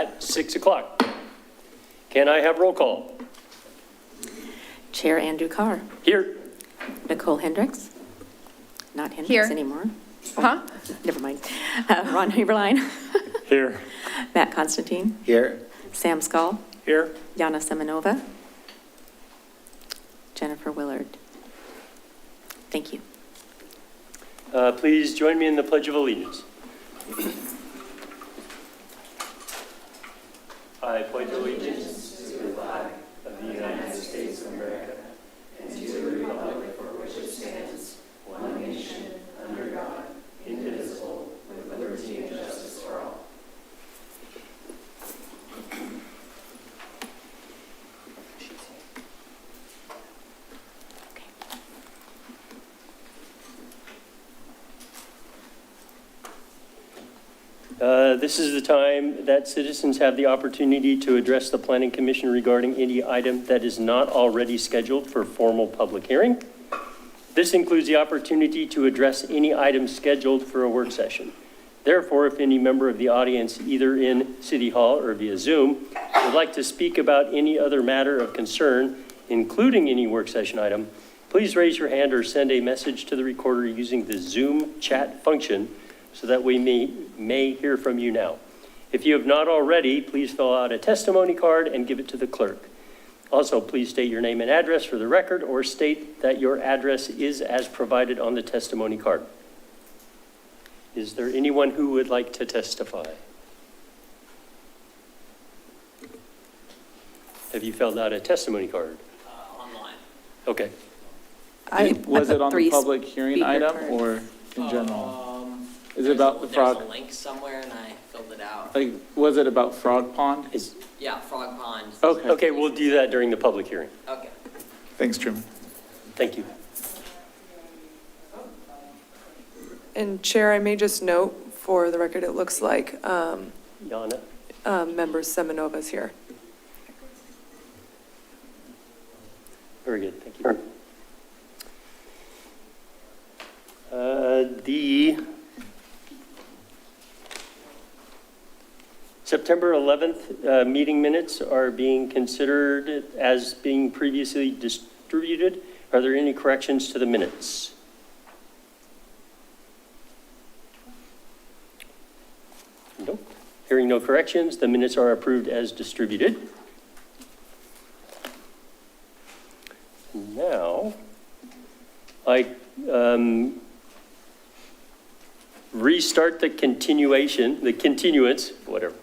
at 6 o'clock. Can I have roll call? Chair Andrew Carr. Here. Nicole Hendricks. Not Hendricks Here. anymore. Huh? Never mind. Ron Heberlein. Here. Matt Constantine. Here. Sam Skull. Here. Yana Semenova. Jennifer Willard. Thank you. Please join me in the Pledge of Allegiance. I pledge allegiance to the flag of the United States of America and to the republic for which it stands, one nation, under God, indivisible, with liberty and justice for all. This is the time that citizens have the opportunity to address the Planning Commission regarding any item that is not already scheduled for formal public hearing. This includes the opportunity to address any item scheduled for a work session. Therefore, if any member of the audience, either in City Hall or via Zoom, would like to speak about any other matter of concern, including any work session item, please raise your hand or send a message to the recorder using the Zoom chat function so that we may hear from you now. If you have not already, please fill out a testimony card and give it to the clerk. Also, please state your name and address for the record or state that your address is as provided on the testimony card. Is there anyone who would like to testify? Have you filled out a testimony card? Online. Okay. Was it on the three public hearing speaker item cards. or in general? Is it There's about the frog? There's a link somewhere and I filled it out. Like, was it about Frog Pond? Yeah, Frog Pond. Okay. Okay, we'll do that during the public hearing. Okay. Thanks, Truman. Thank you. And Chair, I may just note for the record, it looks like Yana? member Semenova's here. Very good, thank you. The September 11th meeting minutes are being considered as being previously distributed. Are there any corrections to the minutes? Nope. Hearing no corrections, the minutes are approved as distributed. Now, I restart the continuance, whatever.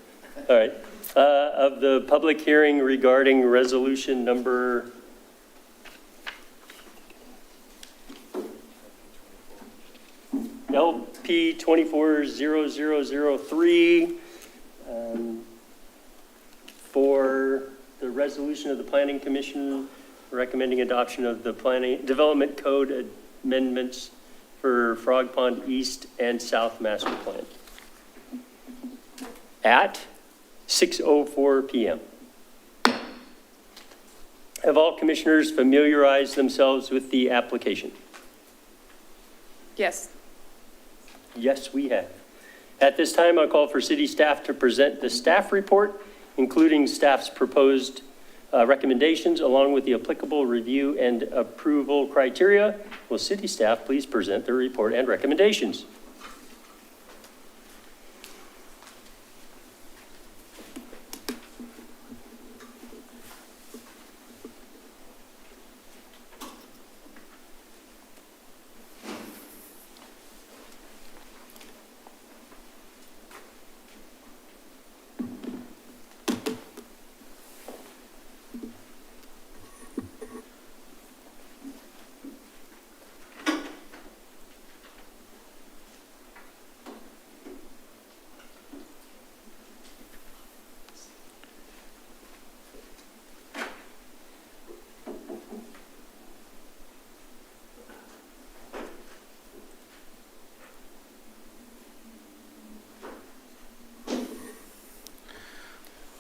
All right, of the public hearing regarding resolution number LP 240003 for the resolution of the Planning Commission recommending adoption of the Planning Development Code amendments for Frog Pond East and South Master Plan at 6:04 p.m. Have all commissioners familiarized themselves with the application? Yes. Yes, we have. At this time, I'll call for city staff to present the staff report, including staff's proposed recommendations along with the applicable review and approval criteria. Will city staff please present their report and recommendations?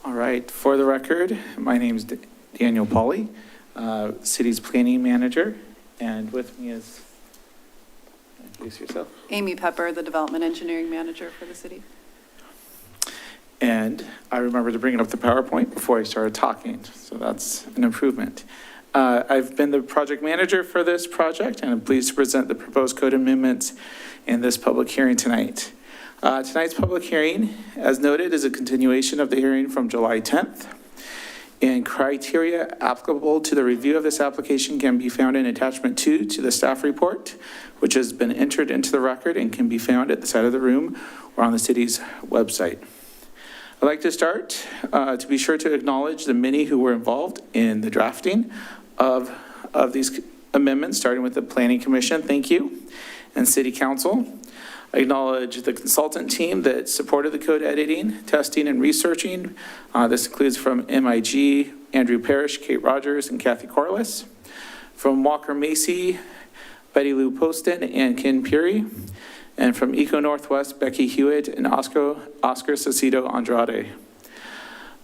All right, for the record, my name is Daniel Pauly, city's planning manager, and with me is, introduce yourself. Amy Pepper, the Development Engineering Manager for the city. And I remembered to bring up the PowerPoint before I started talking, so that's an improvement. I've been the project manager for this project, and I'm pleased to present the proposed code amendments in this public hearing tonight. Tonight's public hearing, as noted, is a continuation of the hearing from July 10th. And criteria applicable to the review of this application can be found in attachment 2 to the staff report, which has been entered into the record and can be found at the side of the room or on the city's website. I'd like to start to be sure to acknowledge the many who were involved in the drafting of these amendments, starting with the Planning Commission, thank you, and City Council. I acknowledge the consultant team that supported the code editing, testing, and researching. This includes from MIG, Andrew Parrish, Kate Rogers, and Kathy Corliss. From Walker Macy, Betty Lou Poston, and Ken Puri. And from Eco Northwest, Becky Hewitt and Oscar Cecido Andrade.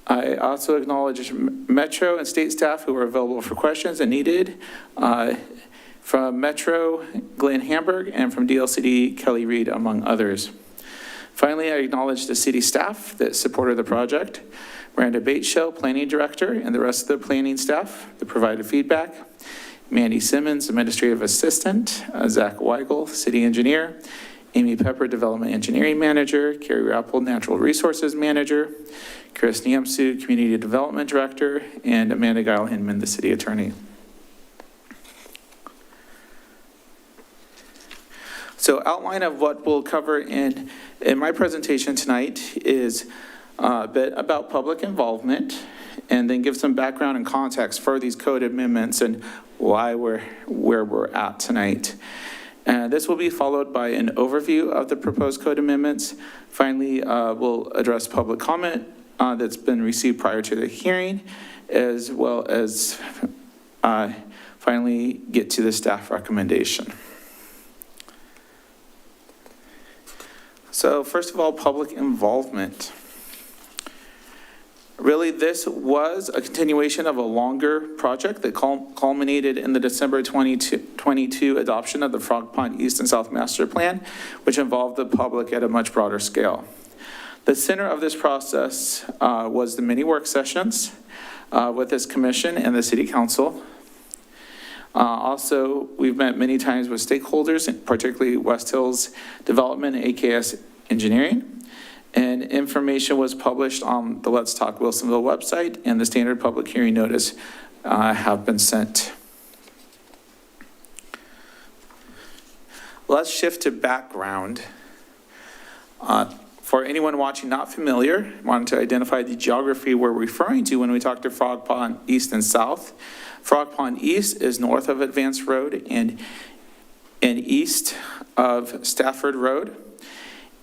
I also acknowledge Metro and state staff who are available for questions and needed. From Metro, Glenn Hamburg, and from DLCD, Kelly Reed, among others. Finally, I acknowledge the city staff that supported the project, Miranda Bateshell, Planning Director, and the rest of the planning staff that provided feedback, Mandy Simmons, Administrative Assistant, Zach Weigel, City Engineer, Amy Pepper, Development Engineering Manager, Carrie Rappel, Natural Resources Manager, Chris Niamsu, Community Development Director, and Amanda Geil-Hinman, the City Attorney. So outline of what we'll cover in my presentation tonight is a bit about public involvement, and then give some background and context for these code amendments and why we're where we're at tonight. This will be followed by an overview of the proposed code amendments. Finally, we'll address public comment that's been received prior to the hearing, as well as finally get to the staff recommendation. So first of all, public involvement. Really, this was a continuation of a longer project that culminated in the December 2022 adoption of the Frog Pond East and South Master Plan, which involved the public at a much broader scale. The center of this process was the many work sessions with this commission and the City Council. Also, we've met many times with stakeholders, particularly West Hills Development and AKS Engineering. And information was published on the Let's Talk Wilsonville website, and the standard public hearing notice have been sent. Let's shift to background. For anyone watching not familiar, I wanted to identify the geography we're referring to when we talk to Frog Pond East and South. Frog Pond East is north of Advance Road and east of Stafford Road.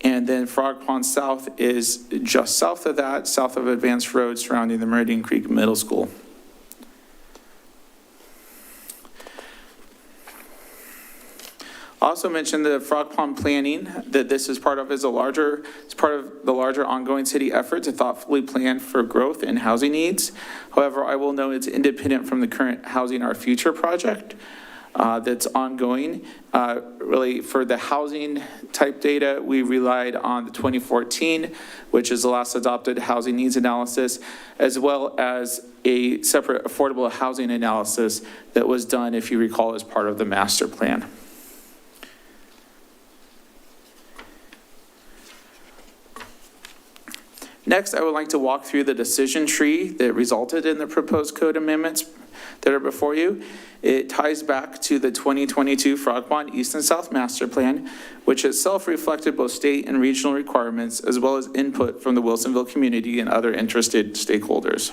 And then Frog Pond South is just south of that, south of Advance Road, surrounding the Meridian Creek Middle School. Also mentioned the Frog Pond planning that this is part of the larger ongoing city effort to thoughtfully plan for growth and housing needs. However, I will note it's independent from the current Housing Our Future project that's ongoing. Really, for the housing type data, we relied on the 2014, which is the last adopted housing needs analysis, as well as a separate affordable housing analysis that was done, if you recall, as part of the master plan. Next, I would like to walk through the decision tree that resulted in the proposed code amendments that are before you. It ties back to the 2022 Frog Pond East and South Master Plan, which itself reflected both state and regional requirements, as well as input from the Wilsonville community and other interested stakeholders.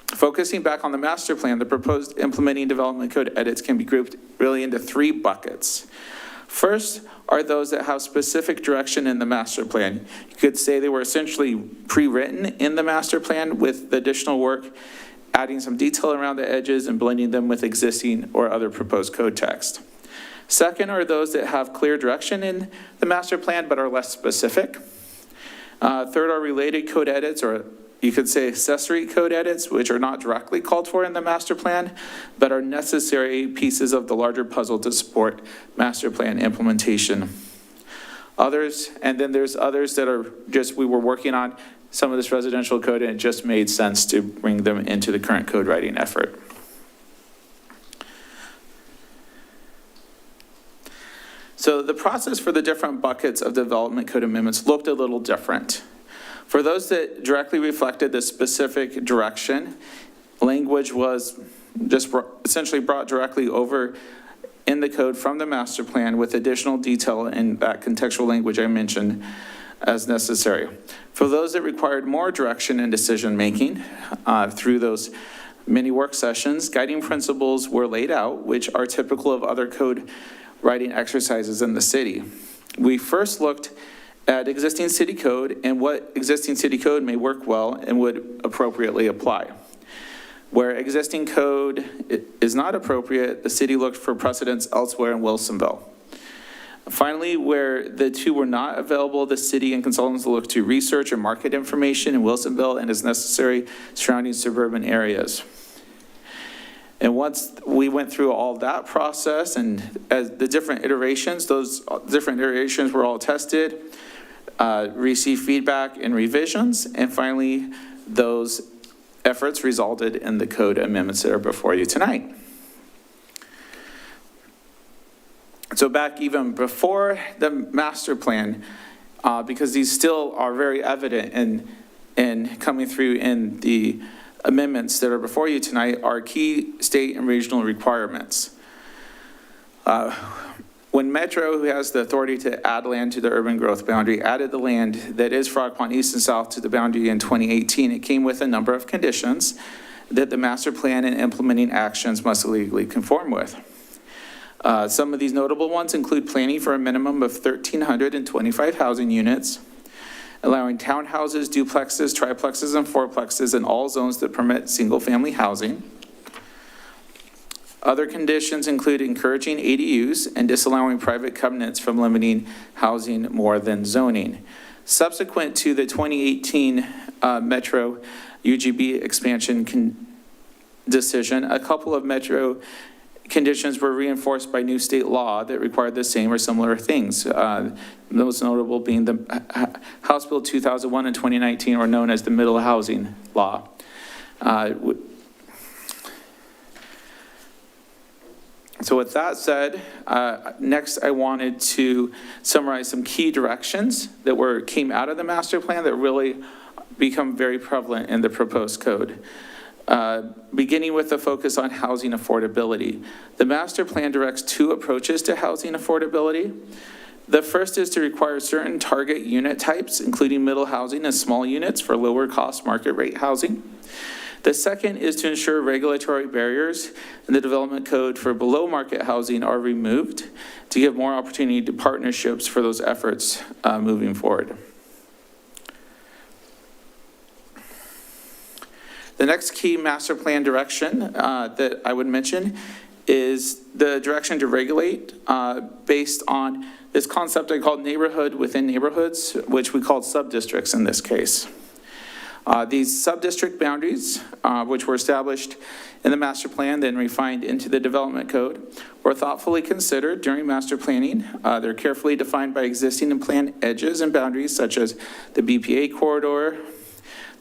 Focusing back on the master plan, the proposed implementing development code edits can be grouped really into 3 buckets. First are those that have specific direction in the master plan. You could say they were essentially pre-written in the master plan with the additional work, adding some detail around the edges and blending them with existing or other proposed code text. Second are those that have clear direction in the master plan but are less specific. Third are related code edits, or you could say accessory code edits, which are not directly called for in the master plan, but are necessary pieces of the larger puzzle to support master plan implementation. Others, and then there's others that are just, we were working on some of this residential code and it just made sense to bring them into the current code writing effort. So the process for the different buckets of development code amendments looked a little different. For those that directly reflected the specific direction, language was just essentially brought directly over in the code from the master plan with additional detail in that contextual language I mentioned as necessary. For those that required more direction and decision-making through those many work sessions, guiding principles were laid out, which are typical of other code writing exercises in the city. We first looked at existing city code and what existing city code may work well and would appropriately apply. Where existing code is not appropriate, the city looked for precedents elsewhere in Wilsonville. Finally, where the two were not available, the city and consultants looked to research and market information in Wilsonville and as necessary surrounding suburban areas. And once we went through all that process and as the different iterations, those different iterations were all tested, received feedback and revisions, and finally those efforts resulted in the code amendments that are before you tonight. So back even before the master plan, because these still are very evident in coming through in the amendments that are before you tonight, are key state and regional requirements. When Metro, who has the authority to add land to the urban growth boundary, added the land that is Frog Pond East and South to the boundary in 2018, it came with a number of conditions that the master plan and implementing actions must legally conform with. Some of these notable ones include planning for a minimum of 1,325 housing units, allowing townhouses, duplexes, triplexes, and fourplexes in all zones that permit single-family housing. Other conditions include encouraging ADUs and disallowing private covenants from limiting housing more than zoning. Subsequent to the 2018 Metro UGB expansion decision, a couple of Metro conditions were reinforced by new state law that required the same or similar things. Most notable being the House Bill 2001 in 2019, or known as the Middle Housing Law. So with that said, next I wanted to summarize some key directions that came out of the master plan that really become very prevalent in the proposed code. Beginning with the focus on housing affordability. The master plan directs two approaches to housing affordability. The first is to require certain target unit types, including middle housing and small units for lower cost market rate housing. The second is to ensure regulatory barriers in the development code for below market housing are removed to give more opportunity to partnerships for those efforts moving forward. The next key master plan direction that I would mention is the direction to regulate based on this concept I called neighborhood within neighborhoods, which we called sub-districts in this case. These sub-district boundaries, which were established in the master plan, then refined into the development code, were thoughtfully considered during master planning. They're carefully defined by existing and planned edges and boundaries, such as the BPA corridor,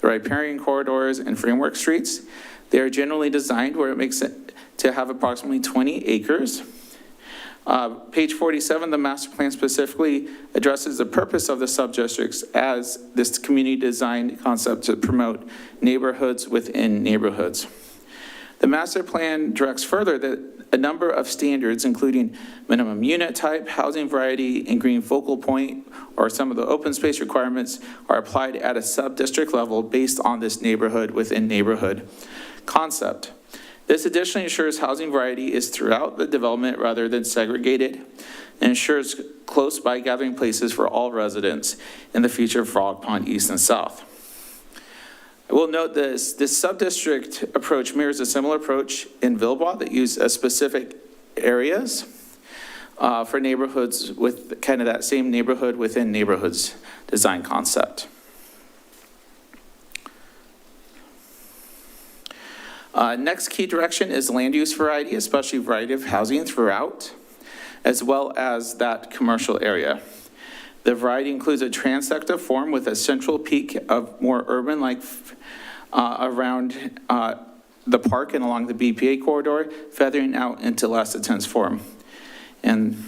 the riparian corridors, and framework streets. They are generally designed where it makes sense to have approximately 20 acres. Page 47, the master plan specifically addresses the purpose of the sub-districts as this community design concept to promote neighborhoods within neighborhoods. The master plan directs further that a number of standards, including minimum unit type, housing variety, and green focal point, or some of the open space requirements, are applied at a sub-district level based on this neighborhood within neighborhood concept. This additionally ensures housing variety is throughout the development rather than segregated, and ensures close by gathering places for all residents in the future Frog Pond East and South. I will note this sub-district approach mirrors a similar approach in Villebois that use specific areas for neighborhoods with kind of that same neighborhood within neighborhoods design concept. Next key direction is land use variety, especially variety of housing throughout, as well as that commercial area. The variety includes a transective form with a central peak of more urban-like around the park and along the BPA corridor, feathering out into less intense form. And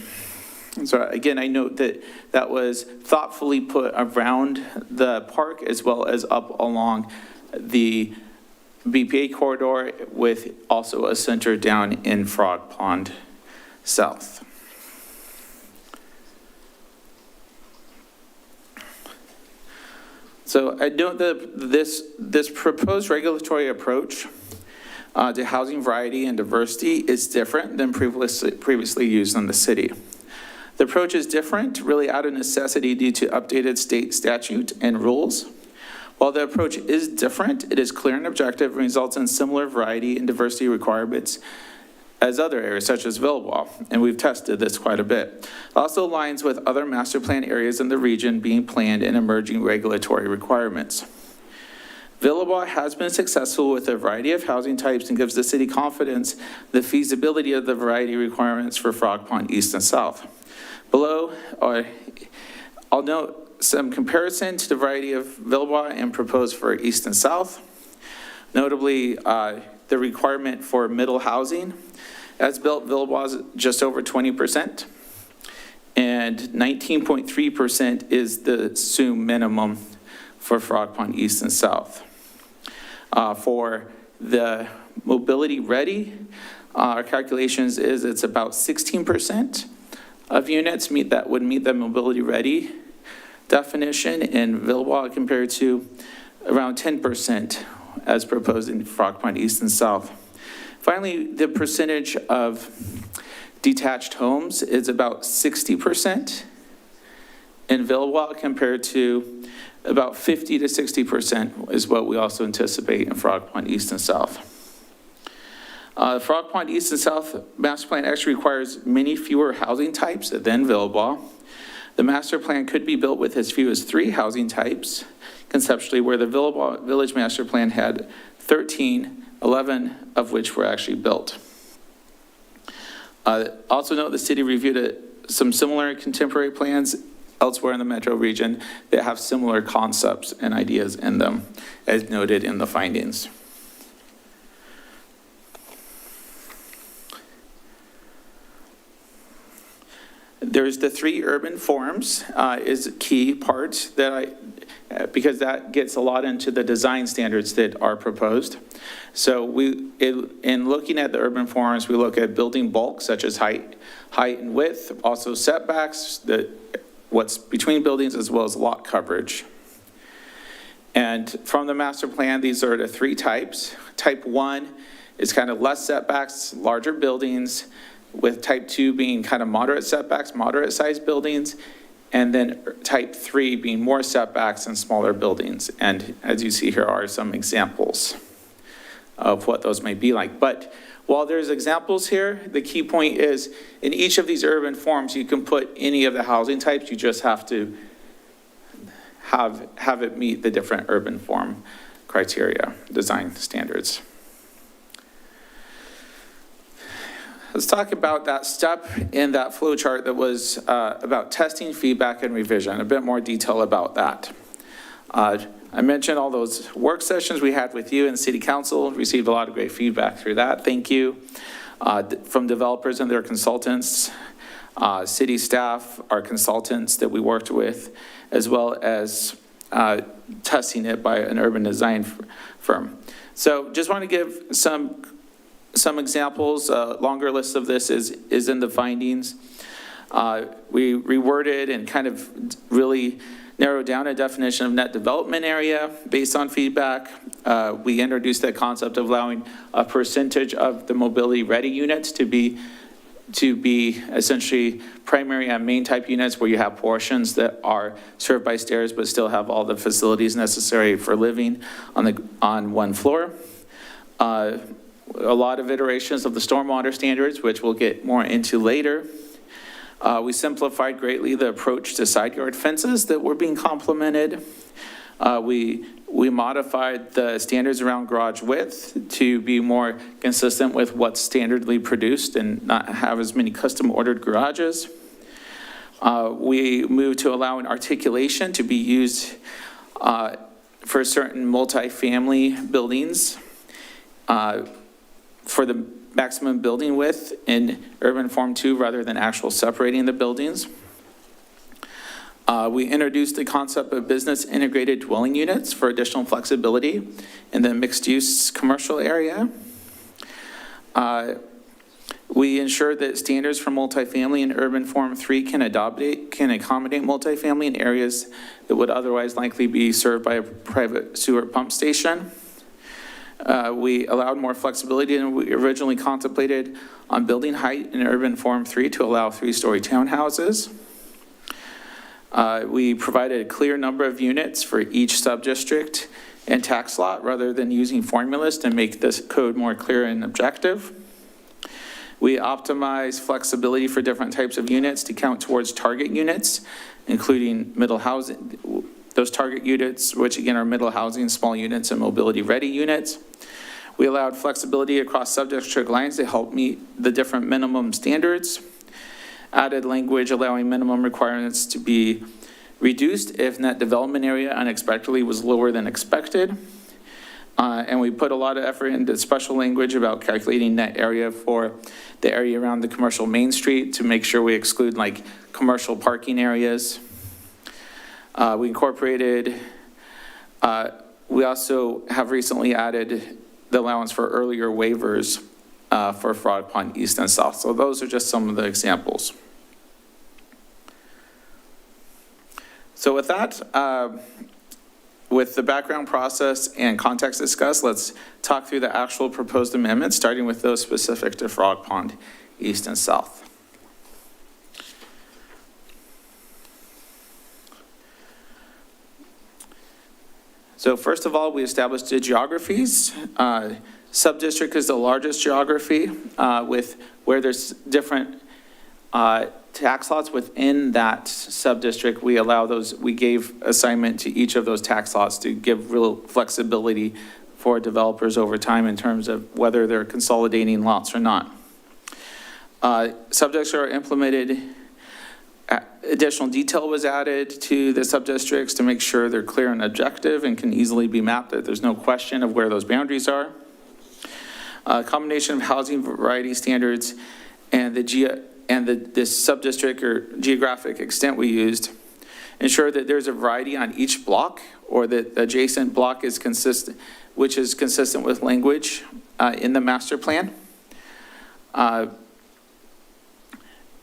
so again, I note that that was thoughtfully put around the park as well as up along the BPA corridor, with also a center down in Frog Pond South. So I note that this proposed regulatory approach to housing variety and diversity is different than previously used in the city. The approach is different, really out of necessity due to updated state statute and rules. While the approach is different, it is clear and objective and results in similar variety and diversity requirements as other areas such as Wilsonville, and we've tested this quite a bit. It also aligns with other master plan areas in the region being planned and emerging regulatory requirements. Wilsonville has been successful with a variety of housing types and gives the city confidence the feasibility of the variety requirements for Frog Pond East and South. Below, I'll note some comparison to the variety of Wilsonville and proposed for East and South. Notably, the requirement for middle housing. As built, Wilsonville is just over 20%, and 19.3% is the assumed minimum for Frog Pond East and South. For the mobility ready, our calculations is it's about 16% of units would meet the mobility ready definition in Wilsonville, compared to around 10% as proposed in Frog Pond East and South. Finally, the percentage of detached homes is about 60% in Wilsonville, compared to about 50 to 60% is what we also anticipate in Frog Pond East and South. Frog Pond East and South master plan actually requires many fewer housing types than Wilsonville. The master plan could be built with as few as 3 housing types conceptually, where the Village Master Plan had 13, 11 of which were actually built. Also note the city reviewed some similar contemporary plans elsewhere in the metro region that have similar concepts and ideas in them, as noted in the findings. There's the 3 urban forms is a key part because that gets a lot into the design standards that are proposed. So in looking at the urban forms, we look at building bulk such as height and width, also setbacks, what's between buildings, as well as lot coverage. And from the master plan, these are the 3 types. Type 1 is kind of less setbacks, larger buildings, with type 2 being kind of moderate setbacks, moderate sized buildings, and then type 3 being more setbacks and smaller buildings. And as you see here are some examples of what those may be like. But while there's examples here, the key point is in each of these urban forms, you can put any of the housing types. You just have to have it meet the different urban form criteria, design standards. Let's talk about that step in that flow chart that was about testing, feedback, and revision. A bit more detail about that. I mentioned all those work sessions we had with you and City Council, received a lot of great feedback through that. Thank you from developers and their consultants, city staff, our consultants that we worked with, as well as testing it by an urban design firm. So just want to give some examples. A longer list of this is in the findings. We reworded and kind of really narrowed down a definition of net development area based on feedback. We introduced the concept of allowing a percentage of the mobility ready units to be essentially primary and main type units, where you have portions that are served by stairs but still have all the facilities necessary for living on one floor. A lot of iterations of the stormwater standards, which we'll get more into later. We simplified greatly the approach to side yard fences that were being complemented. We modified the standards around garage width to be more consistent with what's standardly produced and not have as many custom ordered garages. We moved to allowing articulation to be used for certain multifamily buildings for the maximum building width in urban form 2 rather than actual separating the buildings. We introduced the concept of business integrated dwelling units for additional flexibility in the mixed-use commercial area. We ensured that standards for multifamily in urban form 3 can accommodate multifamily in areas that would otherwise likely be served by a private sewer pump station. We allowed more flexibility than we originally contemplated on building height in urban form 3 to allow 3-story townhouses. We provided a clear number of units for each sub-district and tax lot rather than using formulas to make this code more clear and objective. We optimize flexibility for different types of units to count towards target units, including middle housing, those target units, which again are middle housing, small units, and mobility-ready units. We allowed flexibility across sub-district lines to help meet the different minimum standards. Added language allowing minimum requirements to be reduced if net development area unexpectedly was lower than expected. And we put a lot of effort into special language about calculating net area for the area around the commercial Main Street to make sure we exclude like commercial parking areas. We incorporated, we also have recently added the allowance for earlier waivers for Frog Pond East and South. So those are just some of the examples. So with that, with the background process and context discussed, let's talk through the actual proposed amendments, starting with those specific to Frog Pond East and South. So first of all, we established the geographies. Sub-district is the largest geography with where there's different tax lots within that sub-district. We allow those, we gave assignment to each of those tax lots to give real flexibility for developers over time in terms of whether they're consolidating lots or not. Subdistricts are implemented. Additional detail was added to the sub-districts to make sure they're clear and objective and can easily be mapped, that there's no question of where those boundaries are. A combination of housing variety standards and this sub-district or geographic extent we used ensure that there's a variety on each block, or that the adjacent block is consistent, which is consistent with language in the master plan.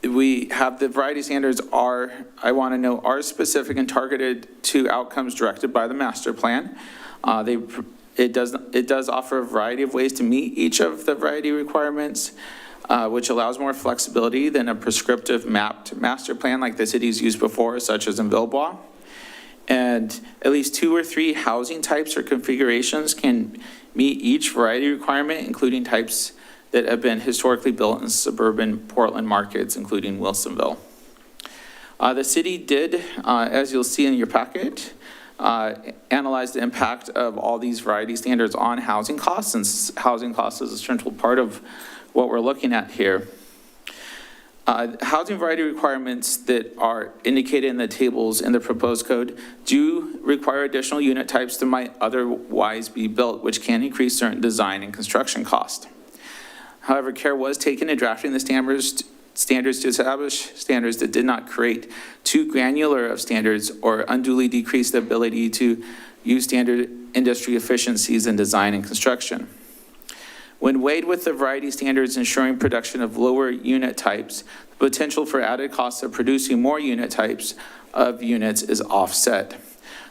We have the variety standards are, I want to know, are specific and targeted to outcomes directed by the master plan. It does offer a variety of ways to meet each of the variety requirements, which allows more flexibility than a prescriptive mapped master plan like the cities used before, such as in Villebois. And at least 2 or 3 housing types or configurations can meet each variety requirement, including types that have been historically built in suburban Portland markets, including Wilsonville. The city did, as you'll see in your packet, analyze the impact of all these variety standards on housing costs, since housing costs is a central part of what we're looking at here. Housing variety requirements that are indicated in the tables in the proposed code do require additional unit types that might otherwise be built, which can increase certain design and construction cost. However, care was taken in drafting the standards to establish standards that did not create too granular of standards or unduly decrease the ability to use standard industry efficiencies in design and construction. When weighed with the variety standards ensuring production of lower unit types, the potential for added costs of producing more unit types of units is offset.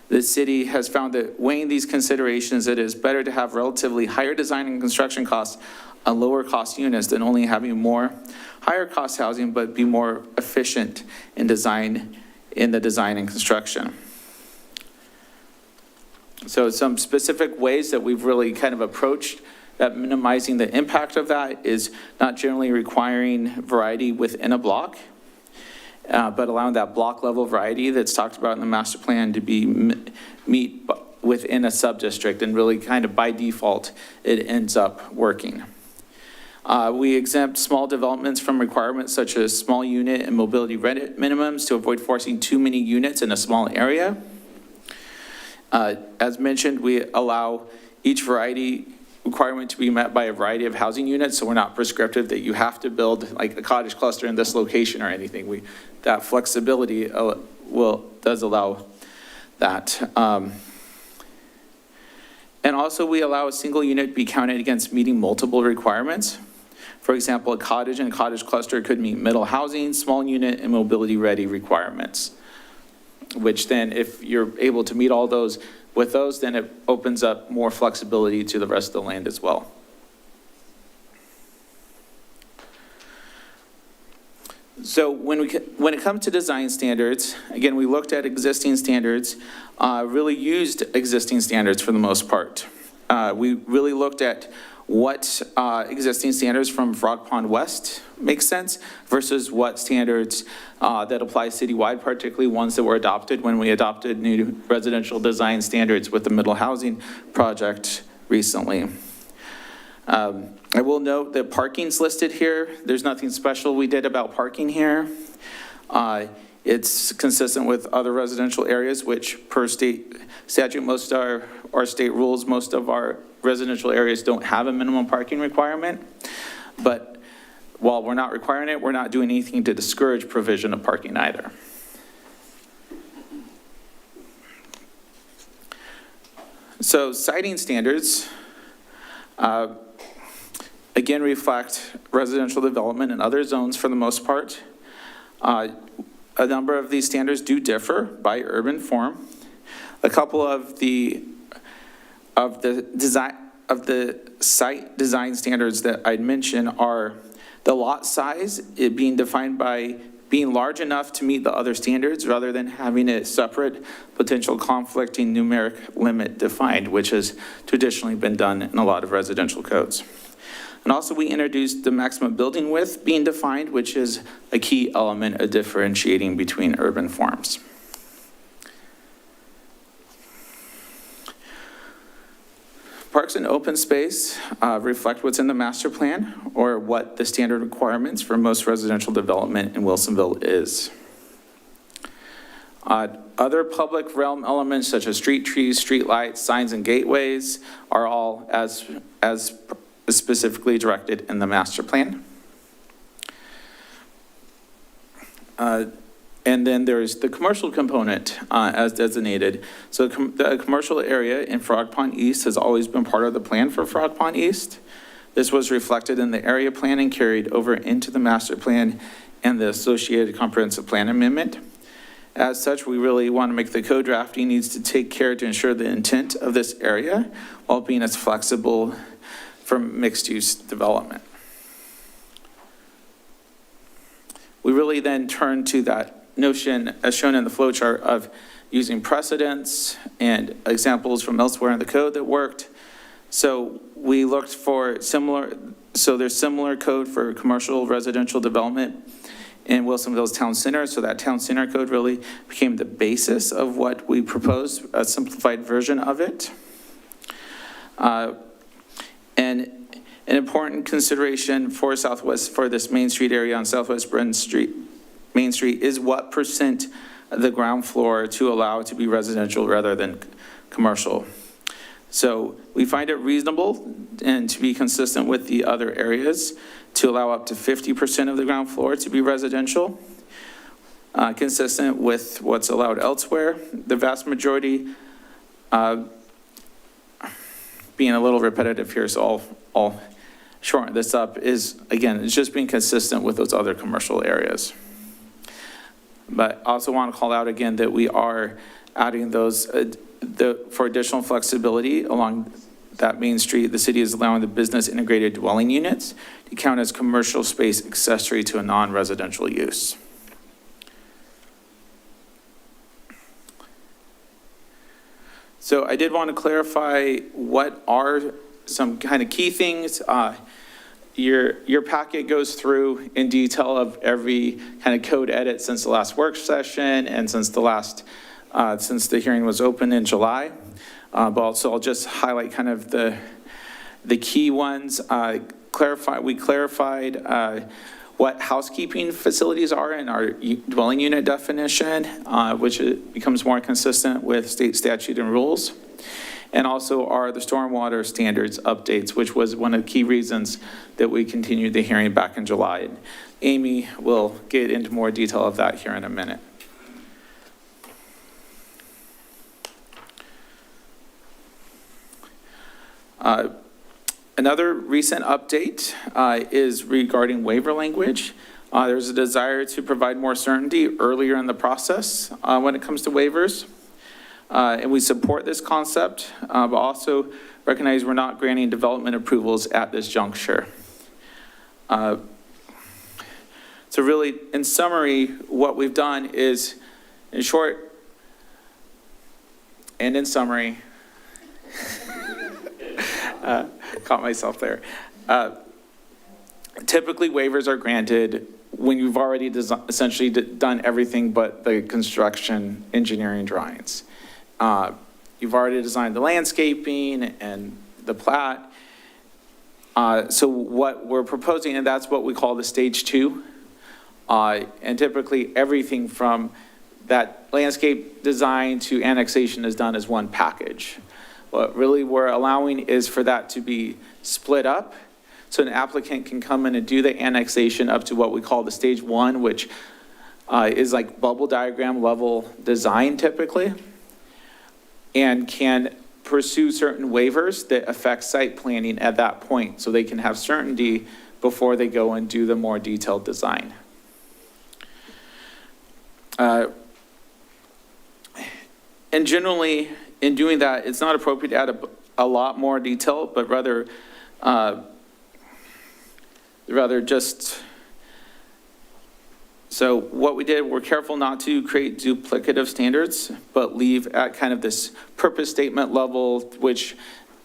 The city has found that weighing these considerations, it is better to have relatively higher design and construction costs on lower cost units than only having more higher cost housing, but be more efficient in the design and construction. So some specific ways that we've really kind of approached that minimizing the impact of that is not generally requiring variety within a block, but allowing that block level variety that's talked about in the master plan to be meet within a sub-district, and really kind of by default, it ends up working. We exempt small developments from requirements such as small unit and mobility rent minimums to avoid forcing too many units in a small area. As mentioned, we allow each variety requirement to be met by a variety of housing units, so we're not prescriptive that you have to build like a cottage cluster in this location or anything. That flexibility does allow that. And also we allow a single unit to be counted against meeting multiple requirements. For example, a cottage and cottage cluster could meet middle housing, small unit, and mobility ready requirements, which then if you're able to meet all those with those, then it opens up more flexibility to the rest of the land as well. So when it comes to design standards, again, we looked at existing standards, really used existing standards for the most part. We really looked at what existing standards from Frog Pond West make sense versus what standards that apply citywide, particularly ones that were adopted when we adopted new residential design standards with the middle housing project recently. I will note that parking's listed here. There's nothing special we did about parking here. It's consistent with other residential areas, which per state statute, most of our state rules, most of our residential areas don't have a minimum parking requirement. But while we're not requiring it, we're not doing anything to discourage provision of parking either. So siting standards, again, reflect residential development in other zones for the most part. A number of these standards do differ by urban form. A couple of the site design standards that I'd mention are the lot size, it being defined by being large enough to meet the other standards rather than having a separate potential conflicting numeric limit defined, which has traditionally been done in a lot of residential codes. And also we introduced the maximum building width being defined, which is a key element of differentiating between urban forms. Parks and open space reflect what's in the master plan or what the standard requirements for most residential development in Wilsonville is. Other public realm elements such as street trees, street lights, signs, and gateways are all as specifically directed in the master plan. And then there's the commercial component as designated. So the commercial area in Frog Pond East has always been part of the plan for Frog Pond East. This was reflected in the area plan and carried over into the master plan and the associated comprehensive plan amendment. As such, we really want to make the code drafting needs to take care to ensure the intent of this area while being as flexible for mixed use development. We really then turn to that notion as shown in the flow chart of using precedents and examples from elsewhere in the code that worked. So we looked for there's similar code for commercial residential development in Wilsonville's town center. So that town center code really became the basis of what we proposed, a simplified version of it. And an important consideration for this Main Street area on Southwest Main Street is what percent of the ground floor to allow it to be residential rather than commercial. So we find it reasonable and to be consistent with the other areas to allow up to 50% of the ground floor to be residential, consistent with what's allowed elsewhere. The vast majority, being a little repetitive here, so I'll shorten this up, is, again, it's just being consistent with those other commercial areas. But I also want to call out again that we are adding those for additional flexibility along that Main Street. The city is allowing the business integrated dwelling units to count as commercial space accessory to a non-residential use. So I did want to clarify what are some kind of key things. Your packet goes through in detail of every kind of code edit since the last work session and since the hearing was open in July. But also I'll just highlight kind of the key ones. clarified what housekeeping facilities are in our dwelling unit definition, which becomes more consistent with state statute and rules. And also are the stormwater standards updates, which was one of the key reasons that we continued the hearing back in July. And Amy will get into more detail of that here in a minute. Another recent update is regarding waiver language. There's a desire to provide more certainty earlier in the process when it comes to waivers. And we support this concept, but also recognize we're not granting development approvals at this juncture. So really, in summary, what we've done is, in short, and in summary, caught myself there. Typically, waivers are granted when you've already essentially done everything but the construction engineering drawings. You've already designed the landscaping and the plat. So what we're proposing, and that's what we call the stage 2. And typically everything from that landscape design to annexation is done as one package. What really we're allowing is for that to be split up. So an applicant can come in and do the annexation up to what we call the stage 1, which is like bubble diagram level design typically, and can pursue certain waivers that affect site planning at that point, so they can have certainty before they go and do the more detailed design. And generally, in doing that, it's not appropriate to add a lot more detail, but rather just, so what we did, we're careful not to create duplicative standards, but leave at kind of this purpose statement level, which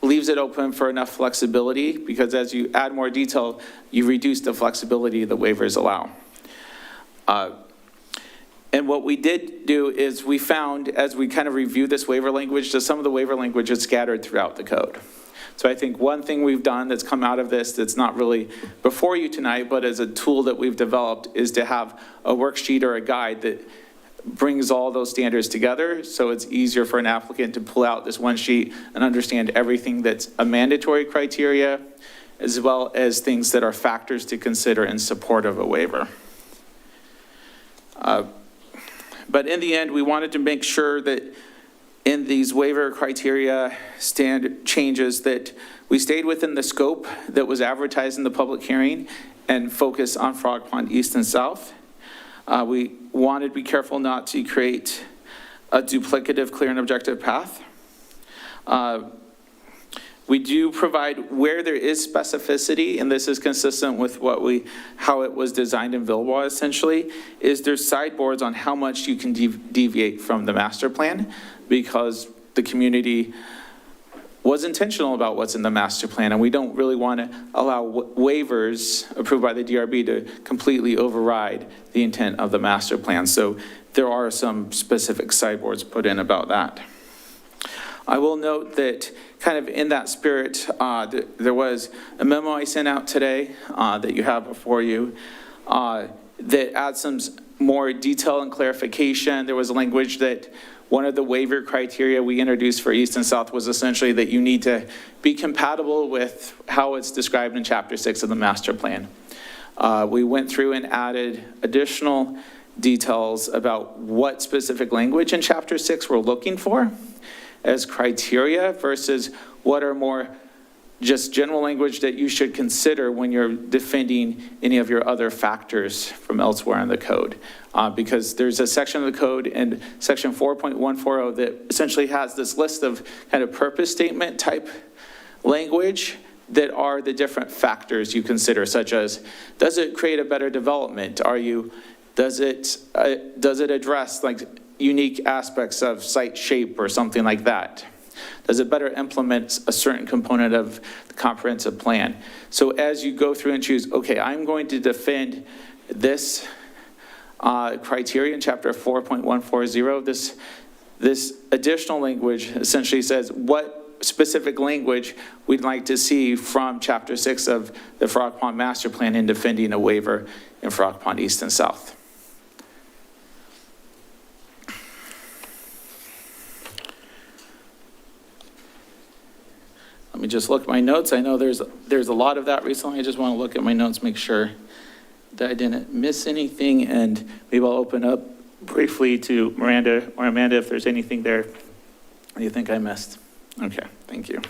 leaves it open for enough flexibility, because as you add more detail, you reduce the flexibility the waivers allow. And what we did do is we found, as we kind of reviewed this waiver language, that some of the waiver language is scattered throughout the code. So I think one thing we've done that's come out of this that's not really before you tonight, but as a tool that we've developed, is to have a worksheet or a guide that brings all those standards together, so it's easier for an applicant to pull out this one sheet and understand everything that's a mandatory criteria, as well as things that are factors to consider in support of a waiver. But in the end, we wanted to make sure that in these waiver criteria standard changes that we stayed within the scope that was advertised in the public hearing and focus on Frog Pond East and South. We wanted to be careful not to create a duplicative, clear and objective path. We do provide where there is specificity, and this is consistent with how it was designed in Villebois essentially, is there's sideboards on how much you can deviate from the master plan, because the community was intentional about what's in the master plan, and we don't really want to allow waivers approved by the DRB to completely override the intent of the master plan. So there are some specific sideboards put in about that. I will note that kind of in that spirit, there was a memo I sent out today that you have before you that adds some more detail and clarification. There was language that one of the waiver criteria we introduced for East and South was essentially that you need to be compatible with how it's described in Chapter 6 of the master plan. We went through and added additional details about what specific language in Chapter 6 we're looking for as criteria versus what are more just general language that you should consider when you're defending any of your other factors from elsewhere in the code. Because there's a section of the code in section 4.140 that essentially has this list of kind of purpose statement type language that are the different factors you consider, such as, does it create a better development? Does it address like unique aspects of site shape or something like that? Does it better implement a certain component of the comprehensive plan? So as you go through and choose, okay, I'm going to defend this criteria in chapter 4.140, this additional language essentially says, what specific language we'd like to see from Chapter 6 of the Frog Pond Master Plan in defending a waiver in Frog Pond East and South. Let me just look at my notes. I know there's a lot of that recently. I just want to look at my notes, make sure that I didn't miss anything, and maybe I'll open up briefly to Miranda or Amanda if there's anything there that you think I missed. Okay, thank you.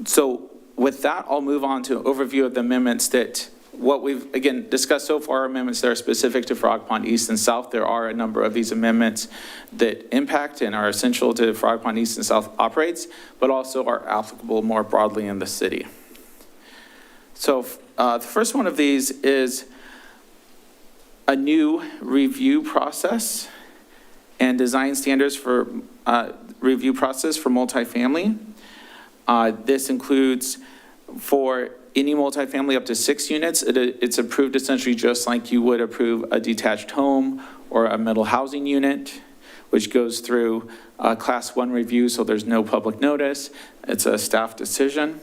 So with that, I'll move on to an overview of the amendments that what we've, again, discussed so far, amendments that are specific to Frog Pond East and South. There are a number of these amendments that impact and are essential to Frog Pond East and South operates, but also are applicable more broadly in the city. So the first one of these is a new review process and design standards for review process for multifamily. This includes for any multifamily up to 6 units, it's approved essentially just like you would approve a detached home or a middle housing unit, which goes through a Class 1 review, so there's no public notice. It's a staff decision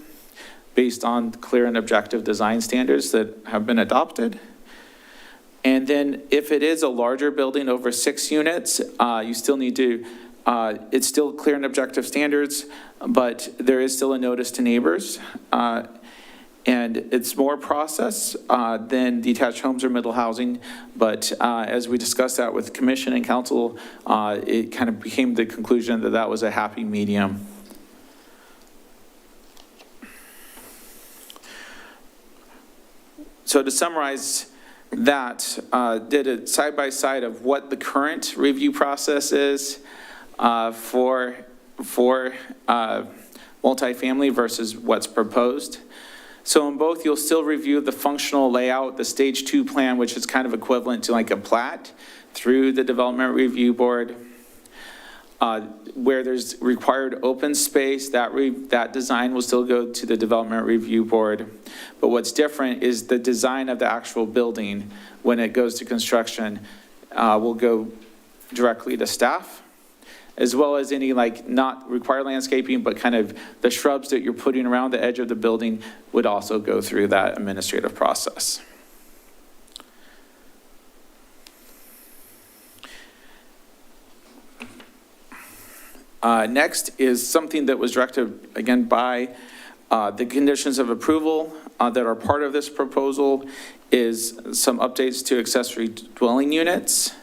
based on clear and objective design standards that have been adopted. And then if it is a larger building over 6 units, you still need to, it's still clear and objective standards, but there is still a notice to neighbors. And it's more process than detached homes or middle housing. But as we discussed that with commission and council, it kind of became the conclusion that that was a happy medium. So to summarize that, did a side-by-side of what the current review process is for multifamily versus what's proposed. So in both, you'll still review the functional layout, the stage 2 plan, which is kind of equivalent to like a plat through the development review board. Where there's required open space, that design will still go to the development review board. But what's different is the design of the actual building when it goes to construction will go directly to staff, as well as any like not required landscaping, but kind of the shrubs that you're putting around the edge of the building would also go through that administrative process. Next is something that was directed, again, by the conditions of approval that are part of this proposal is some updates to accessory dwelling units.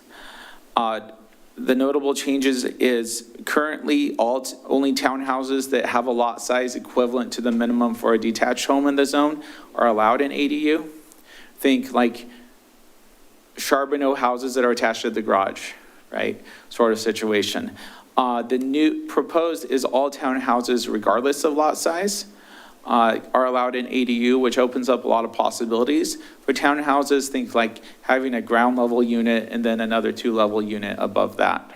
The notable changes is currently only townhouses that have a lot size equivalent to the minimum for a detached home in the zone are allowed in ADU. Think like Charbonneau houses that are attached to the garage, right? Sort of situation. The new proposed is all townhouses, regardless of lot size, are allowed in ADU, which opens up a lot of possibilities. For townhouses, think like having a ground level unit and then another 2-level unit above that.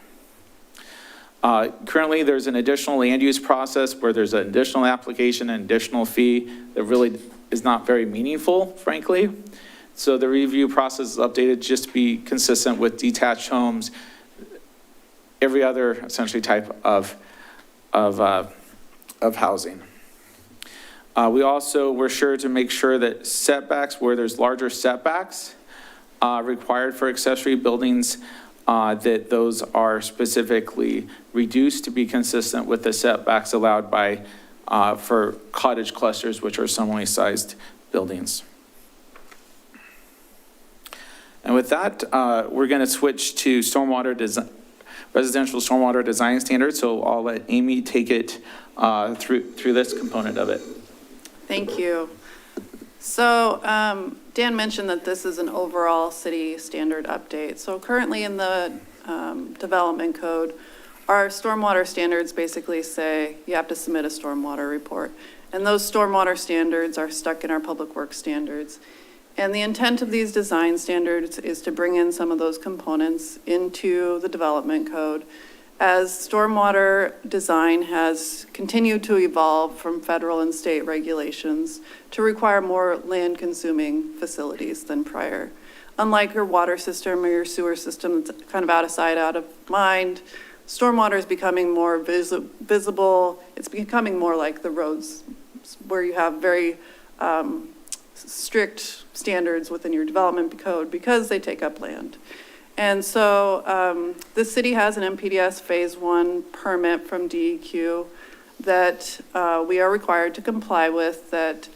Currently, there's an additional land use process where there's an additional application and additional fee that really is not very meaningful, frankly. So the review process is updated just to be consistent with detached homes, every other essentially type of housing. We also were sure to make sure that setbacks, where there's larger setbacks required for accessory buildings, that those are specifically reduced to be consistent with the setbacks allowed by for cottage clusters, which are similarly sized buildings. And with that, we're going to switch to stormwater design, residential stormwater design standards. So I'll let Amy take it through this component of it. Thank you. So Dan mentioned that this is an overall city standard update. So currently in the development code, our stormwater standards basically say you have to submit a stormwater report. And those stormwater standards are stuck in our public works standards. And the intent of these design standards is to bring in some of those components into the development code. As stormwater design has continued to evolve from federal and state regulations to require more land-consuming facilities than prior. Unlike your water system or your sewer system, that's kind of out of sight, out of mind, stormwater is becoming more visible. It's becoming more like the roads where you have very strict standards within your development code because they take up land. And so the city has an MPDS Phase 1 permit from DEQ that we are required to comply with that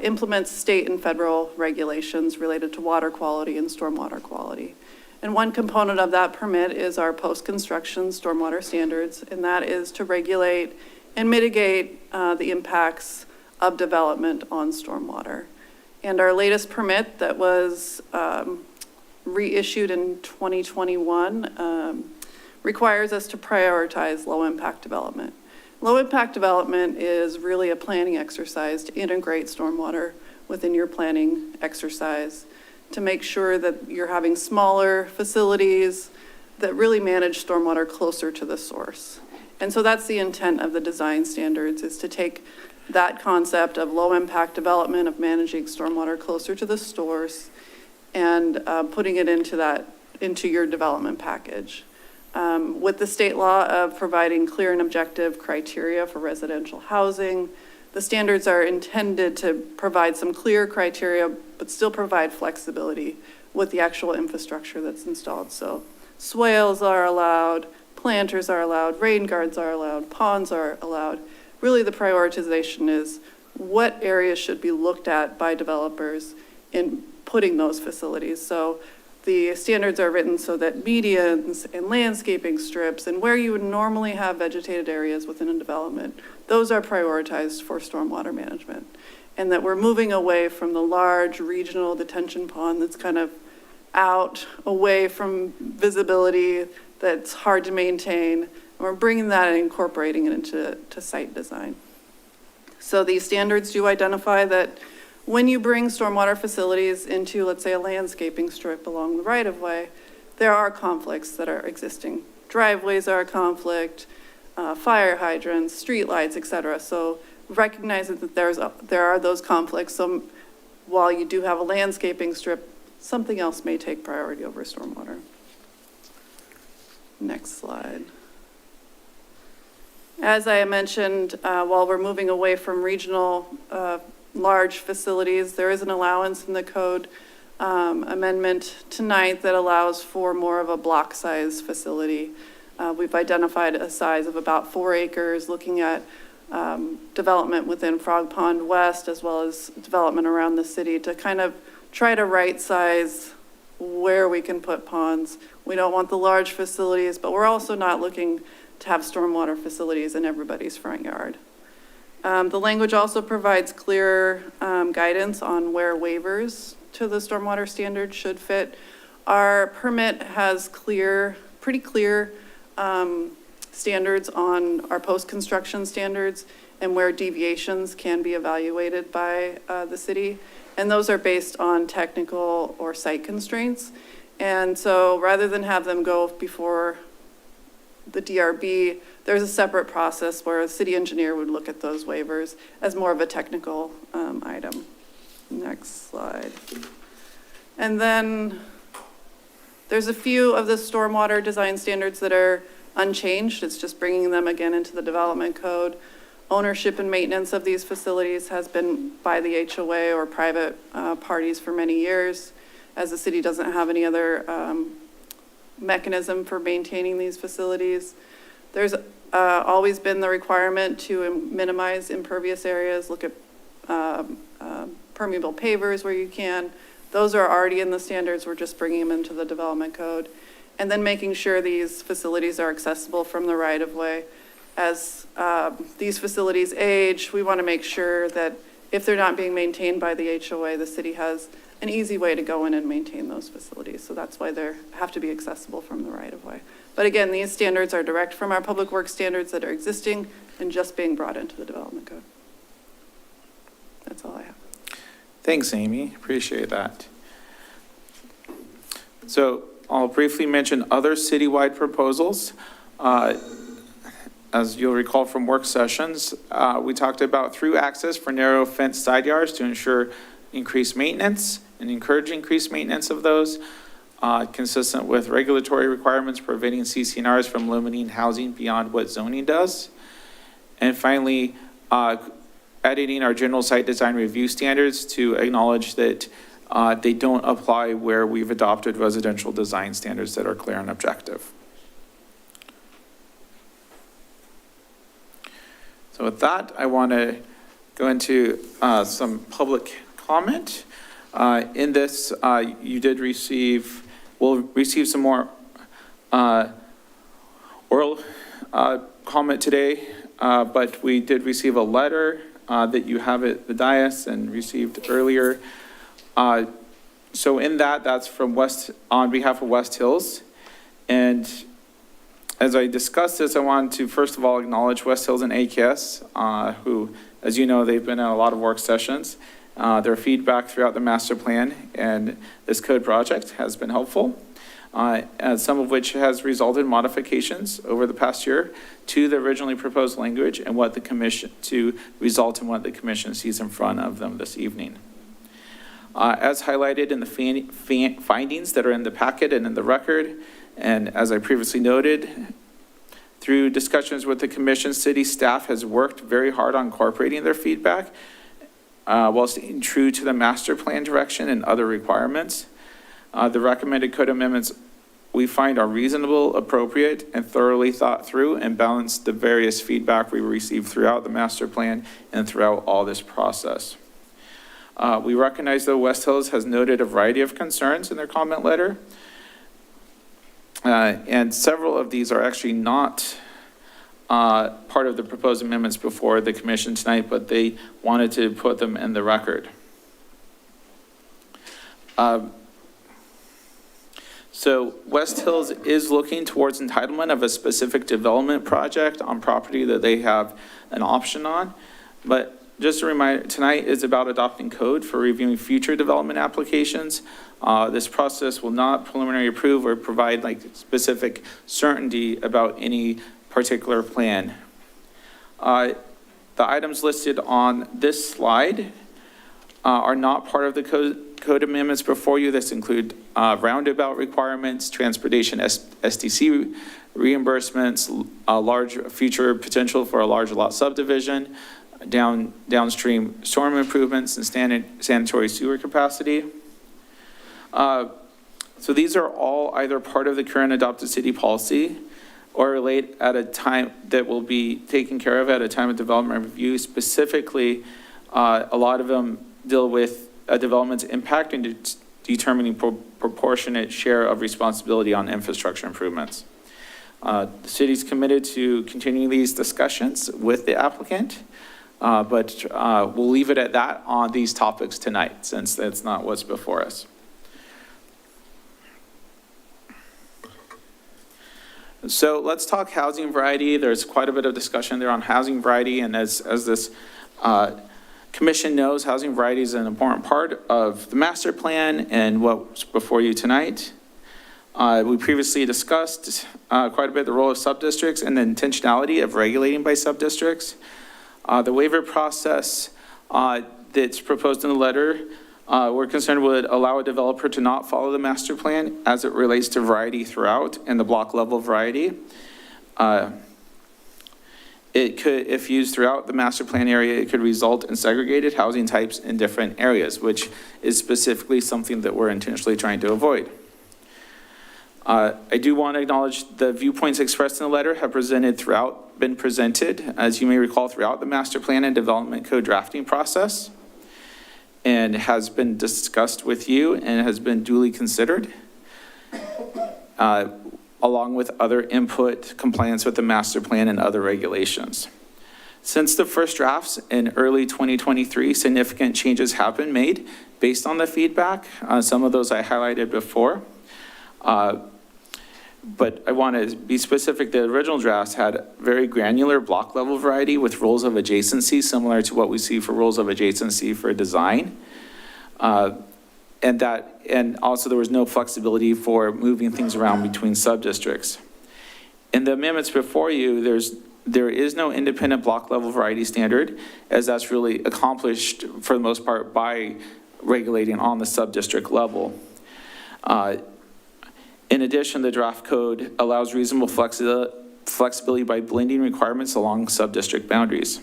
implements state and federal regulations related to water quality and stormwater quality. And one component of that permit is our post-construction stormwater standards, and that is to regulate and mitigate the impacts of development on stormwater. And our latest permit that was reissued in 2021 requires us to prioritize low-impact development. Low-impact development is really a planning exercise to integrate stormwater within your planning exercise to make sure that you're having smaller facilities that really manage stormwater closer to the source. And so that's the intent of the design standards, is to take that concept of low-impact development, of managing stormwater closer to the source, and putting it into your development package. With the state law of providing clear and objective criteria for residential housing, the standards are intended to provide some clear criteria, but still provide flexibility with the actual infrastructure that's installed. So swales are allowed, planters are allowed, rain gardens are allowed, ponds are allowed. Really the prioritization is what areas should be looked at by developers in putting those facilities. So the standards are written so that medians and landscaping strips and where you would normally have vegetated areas within a development, those are prioritized for stormwater management. And that we're moving away from the large regional detention pond that's kind of out, away from visibility, that's hard to maintain. And we're bringing that and incorporating it into site design. So these standards do identify that when you bring stormwater facilities into, let's say, a landscaping strip along the right-of-way, there are conflicts that are existing. Driveways are a conflict, fire hydrants, streetlights, et cetera. So recognizing that there are those conflicts. So while you do have a landscaping strip, something else may take priority over stormwater. Next slide. As I mentioned, while we're moving away from regional large facilities, there is an allowance in the code amendment tonight that allows for more of a block size facility. We've identified a size of about 4 acres, looking at development within Frog Pond West, as well as development around the city to kind of try to right size where we can put ponds. We don't want the large facilities, but we're also not looking to have stormwater facilities in everybody's front yard. The language also provides clear guidance on where waivers to the stormwater standard should fit. Our permit has pretty clear standards on our post-construction standards and where deviations can be evaluated by the city. And those are based on technical or site constraints. And so rather than have them go before the DRB, there's a separate process where a city engineer would look at those waivers as more of a technical item. Next slide. And then there's a few of the stormwater design standards that are unchanged. It's just bringing them again into the development code. Ownership and maintenance of these facilities has been by the HOA or private parties for many years, as the city doesn't have any other mechanism for maintaining these facilities. There's always been the requirement to minimize impervious areas, look at permeable pavers where you can. Those are already in the standards. We're just bringing them into the development code. And then making sure these facilities are accessible from the right-of-way. As these facilities age, we want to make sure that if they're not being maintained by the HOA, the city has an easy way to go in and maintain those facilities. So that's why they have to be accessible from the right-of-way. But again, these standards are direct from our public works standards that are existing and just being brought into the development code. That's all I have. Thanks, Amy. Appreciate that. So I'll briefly mention other citywide proposals. As you'll recall from work sessions, we talked about through access for narrow fenced side yards to ensure increased maintenance and encourage increased maintenance of those. consistent with regulatory requirements preventing CCNRs from limiting housing beyond what zoning does. And finally, editing our general site design review standards to acknowledge that they don't apply where we've adopted residential design standards that are clear and objective. So with that, I want to go into some public comment. In this, you did receive, we'll receive some more oral comment today, but we did receive a letter that you have at the dais and received earlier. So in that, that's from on behalf of West Hills. And as I discussed this, I wanted to first of all acknowledge West Hills and AKS, who, as you know, they've been in a lot of work sessions. Their feedback throughout the master plan and this code project has been helpful, and some of which has resulted in modifications over the past year to the originally proposed language and what the commission, to result in what the commission sees in front of them this evening. As highlighted in the findings that are in the packet and in the record, and as I previously noted, through discussions with the commission, city staff has worked very hard on incorporating their feedback while staying true to the master plan direction and other requirements. The recommended code amendments we find are reasonable, appropriate, and thoroughly thought through and balance the various feedback we received throughout the master plan and throughout all this process. We recognize that West Hills has noted a variety of concerns in their comment letter. And several of these are actually not part of the proposed amendments before the commission tonight, but they wanted to put them in the record. So West Hills is looking towards entitlement of a specific development project on property that they have an option on. But just a reminder, tonight is about adopting code for reviewing future development applications. This process will not preliminary approve or provide like specific certainty about any particular plan. The items listed on this slide are not part of the code amendments before you. This include roundabout requirements, transportation SDC reimbursements, a large future potential for a large lot subdivision, downstream storm improvements, and sanitary sewer capacity. So these are all either part of the current adopted city policy or relate at a time that will be taken care of at a time of development review. Specifically, a lot of them deal with a development's impact and determining proportionate share of responsibility on infrastructure improvements. The city's committed to continuing these discussions with the applicant, but we'll leave it at that on these topics tonight, since that's not what's before us. So let's talk housing variety. There's quite a bit of discussion there on housing variety, and as this commission knows, housing variety is an important part of the master plan and what's before you tonight. We previously discussed quite a bit the role of subdistricts and the intentionality of regulating by subdistricts. The waiver process that's proposed in the letter, we're concerned would allow a developer to not follow the master plan as it relates to variety throughout and the block level variety. It could, if used throughout the master plan area, it could result in segregated housing types in different areas, which is specifically something that we're intentionally trying to avoid. I do want to acknowledge the viewpoints expressed in the letter have been presented, as you may recall, throughout the master plan and development code drafting process, and has been discussed with you and has been duly considered, along with other input, compliance with the master plan and other regulations. Since the first drafts in early 2023, significant changes have been made based on the feedback. Some of those I highlighted before. But I want to be specific. The original drafts had very granular block level variety with rules of adjacency, similar to what we see for rules of adjacency for design. And also there was no flexibility for moving things around between sub-districts. In the amendments before you, there is no independent block level variety standard, as that's really accomplished for the most part by regulating on the sub-district level. In addition, the draft code allows reasonable flexibility by blending requirements along sub-district boundaries.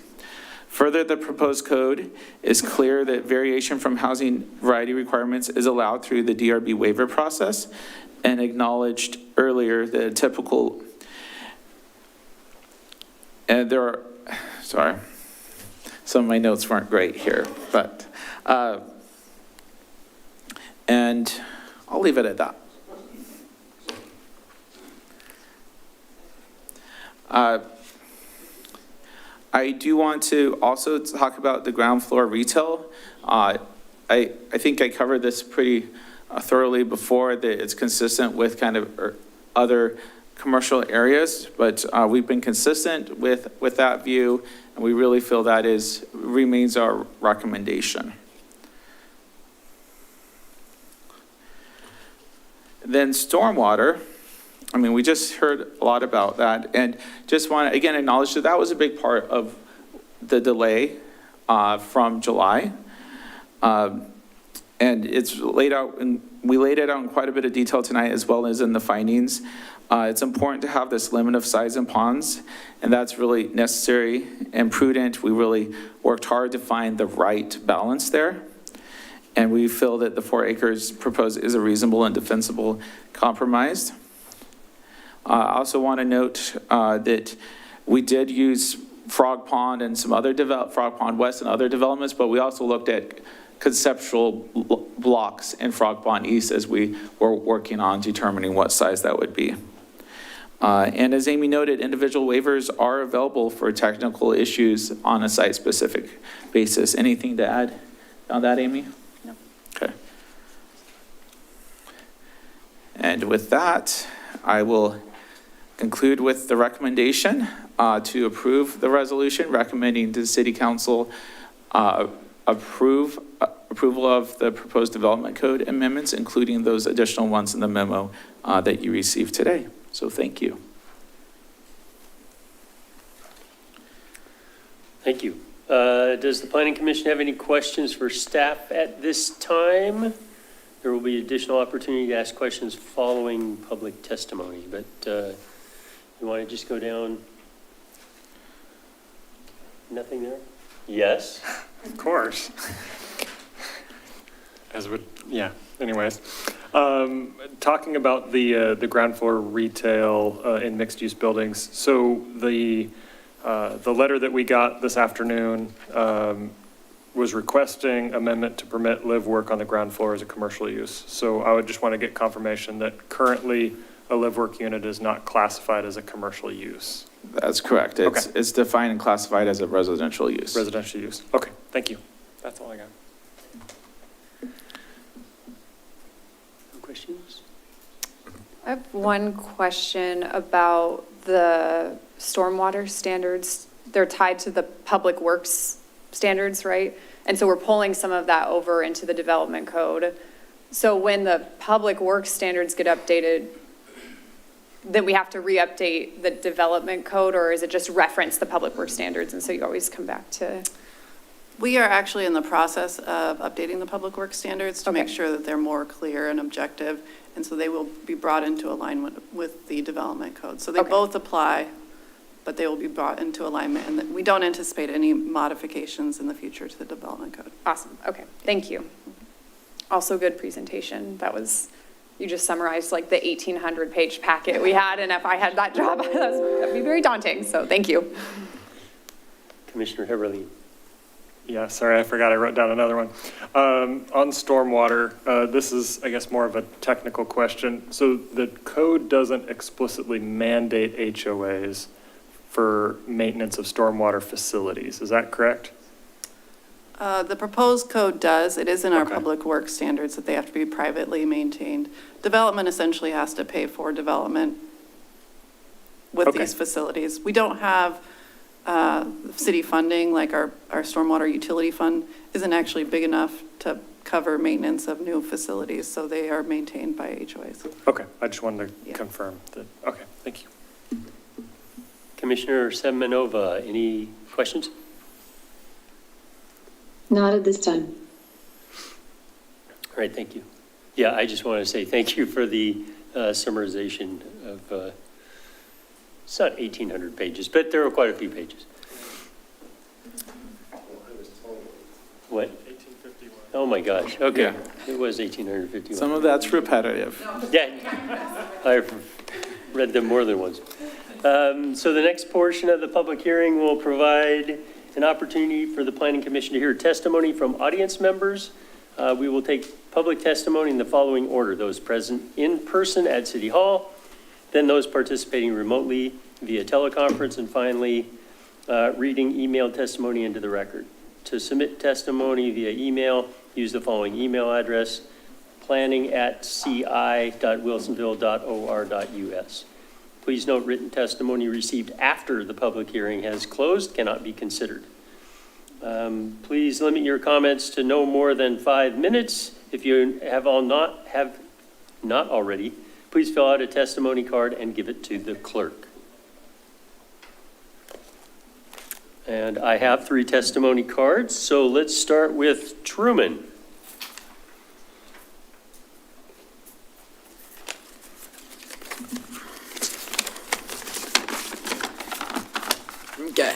Further, the proposed code is clear that variation from housing variety requirements is allowed through the DRB waiver process, and acknowledged earlier that a typical, and there are, sorry, some of my notes weren't great here, but, and I'll leave it at that. I do want to also talk about the ground floor retail. I think I covered this pretty thoroughly before, that it's consistent with kind of other commercial areas, but we've been consistent with that view, and we really feel that remains our recommendation. Then stormwater. I mean, we just heard a lot about that, and just want to, again, acknowledge that that was a big part of the delay from July. And it's laid out, and we laid it out in quite a bit of detail tonight, as well as in the findings. It's important to have this limit of size in ponds, and that's really necessary and prudent. We really worked hard to find the right balance there. And we feel that the 4 acres proposed is a reasonable and defensible compromise. I also want to note that we did use Frog Pond and some other Frog Pond West and other developments, but we also looked at conceptual blocks in Frog Pond East as we were working on determining what size that would be. And as Amy noted, individual waivers are available for technical issues on a site-specific basis. Anything to add on that, Amy? No. Okay. And with that, I will conclude with the recommendation to approve the resolution recommending to the City Council approval of the proposed development code amendments, including those additional ones in the memo that you received today. So thank you. Thank you. Does the Planning Commission have any questions for staff at this time? There will be additional opportunity to ask questions following public testimony, but you want to just go down? Nothing there? Yes? Of course. Anyways. Talking about the ground floor retail in mixed-use buildings. So the letter that we got this afternoon was requesting amendment to permit live work on the ground floor as a commercial use. So I would just want to get confirmation that currently a live work unit is not classified as a commercial use. That's correct. It's defined and classified as a residential use. Residential use. Okay, thank you. That's all I got. Questions? I have one question about the stormwater standards. They're tied to the public works standards, right? And so we're pulling some of that over into the development code. So when the public works standards get updated, then we have to re-update the development code, or is it just reference the public works standards and so you always come back to? We are actually in the process of updating the public works standards to make Okay. sure that they're more clear and objective. And so they will be brought into alignment with the development code. So they Okay. both apply, but they will be brought into alignment. And we don't anticipate any modifications in the future to the development code. Awesome, okay, thank you. Also good presentation. That was, you just summarized like the 1,800 page packet we had, and if I had that job, that'd be very daunting, so thank you. Commissioner Heberlein. Yeah, sorry, I forgot I wrote down another one. On stormwater, this is, I guess, more of a technical question. So the code doesn't explicitly mandate HOAs for maintenance of stormwater facilities. Is that correct? The proposed code does. It is in our Okay. public works standards that they have to be privately maintained. Development essentially has to pay for development with Okay. these facilities. We don't have city funding, like our stormwater utility fund isn't actually big enough to cover maintenance of new facilities, so they are maintained by HOAs. Okay, I just wanted to Yeah. confirm that. Okay, thank you. Commissioner Semenova, any questions? Not at this time. All right, thank you. Yeah, I just want to say thank you for the summarization of, it's not 1,800 pages, but there are quite a few pages. What? 1851. Oh, my gosh, okay. Yeah. It was 1,851. Some of that's repetitive. Yeah, I've read them more than once. So the next portion of the public hearing will provide an opportunity for the Planning Commission to hear testimony from audience members. We will take public testimony in the following order: those present in person at City Hall, then those participating remotely via teleconference, and finally, reading emailed testimony into the record. To submit testimony via email, use the following email address: planning@ci.wilsonville.or.us. Please note, written testimony received after the public hearing has closed cannot be considered. Please limit your comments to no more than 5 minutes. If you have not already, please fill out a testimony card and give it to the clerk. And I have 3 testimony cards, so let's start with Truman. Okay.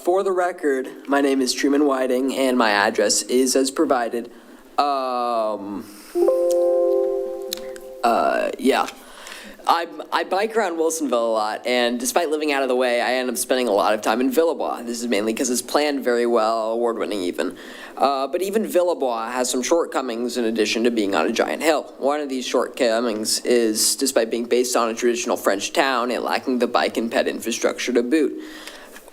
For the record, my name is Truman Whiting, and my address is as provided. Yeah. I bike around Wilsonville a lot, and despite living out of the way, I end up spending a lot of time in Villebois. This is mainly because it's planned very well, award-winning even. But even Villebois has some shortcomings in addition to being on a giant hill. One of these shortcomings is, despite being based on a traditional French town, it lacking the bike and ped infrastructure to boot.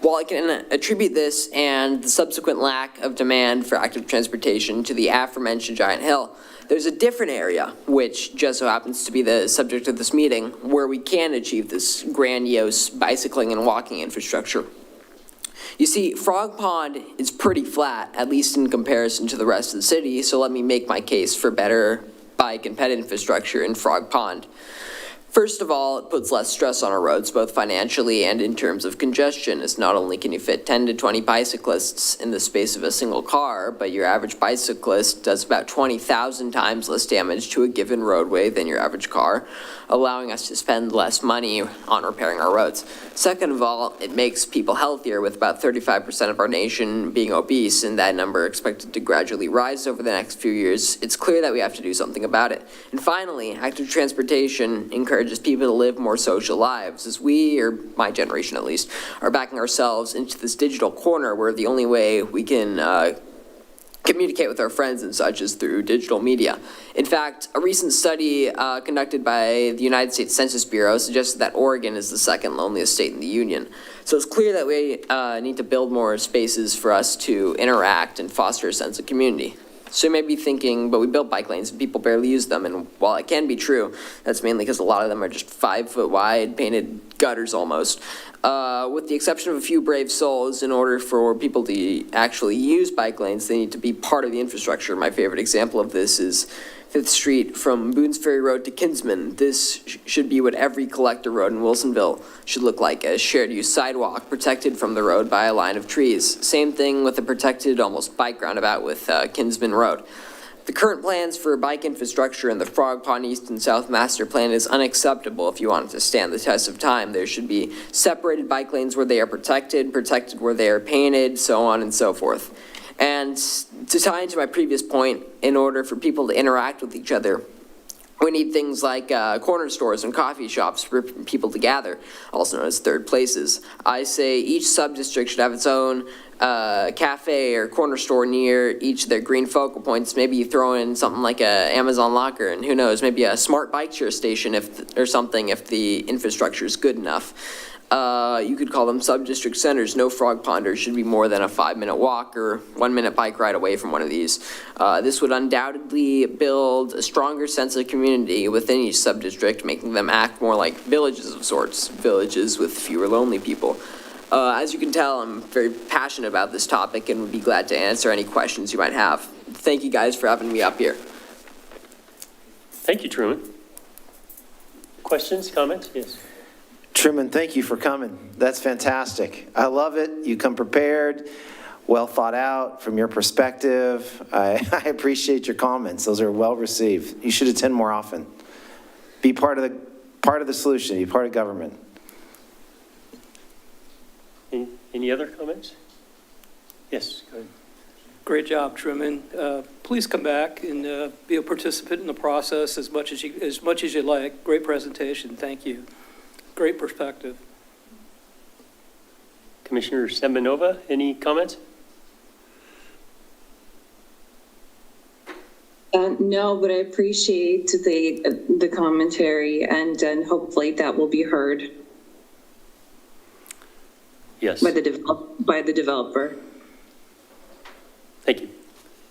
While I can attribute this and the subsequent lack of demand for active transportation to the aforementioned giant hill, there's a different area, which just so happens to be the subject of this meeting, where we can achieve this grandiose bicycling and walking infrastructure. You see, Frog Pond is pretty flat, at least in comparison to the rest of the city, so let me make my case for better bike and ped infrastructure in Frog Pond. First of all, it puts less stress on our roads, both financially and in terms of congestion, as not only can you fit 10 to 20 bicyclists in the space of a single car, but your average bicyclist does about 20,000 times less damage to a given roadway than your average car, allowing us to spend less money on repairing our roads. Second of all, it makes people healthier, with about 35% of our nation being obese, and that number expected to gradually rise over the next few years. It's clear that we have to do something about it. And finally, active transportation encourages people to live more social lives, as we, or my generation at least, are backing ourselves into this digital corner where the only way we can communicate with our friends and such is through digital media. In fact, a recent study conducted by the United States Census Bureau suggested that Oregon is the second loneliest state in the union. So it's clear that we need to build more spaces for us to interact and foster a sense of community. So you may be thinking, but we built bike lanes and people barely use them. And while it can be true, that's mainly because a lot of them are just 5 foot wide, painted gutters almost. With the exception of a few brave souls, in order for people to actually use bike lanes, they need to be part of the infrastructure. My favorite example of this is 5th Street from Boone's Ferry Road to Kinsman. This should be what every collector road in Wilsonville should look like: a shared use sidewalk protected from the road by a line of trees. Same thing with a protected, almost bike roundabout with Kinsman Road. The current plans for bike infrastructure in the Frog Pond East and South Master Plan is unacceptable if you want it to stand the test of time. There should be separated bike lanes where they are protected where they are painted, so on and so forth. And to tie into my previous point, in order for people to interact with each other, we need things like corner stores and coffee shops for people to gather, also known as third places. I say each sub-district should have its own cafe or corner store near each of their green focal points. Maybe you throw in something like a Amazon locker, and who knows, maybe a smart bike share station or something if the infrastructure is good enough. You could call them sub-district centers. No Frog Ponders should be more than a 5-minute walk or 1-minute bike ride away from one of these. This would undoubtedly build a stronger sense of community within each sub-district, making them act more like villages of sorts, villages with fewer lonely people. As you can tell, I'm very passionate about this topic and would be glad to answer any questions you might have. Thank you guys for having me up here. Thank you, Truman. Questions, comments? Yes. Truman, thank you for coming. That's fantastic. I love it. You come prepared, well thought out from your perspective. I appreciate your comments. Those are well received. You should attend more often. be part of the solution, be part of government. Any other comments? Yes, go ahead. Great job, Truman. Please come back and be a participant in the process as much as you like. Great presentation. Thank you. Great perspective. Commissioner Semenova, any comments? No, but I appreciate the commentary, and hopefully that will be heard Yes. by the developer. Thank you.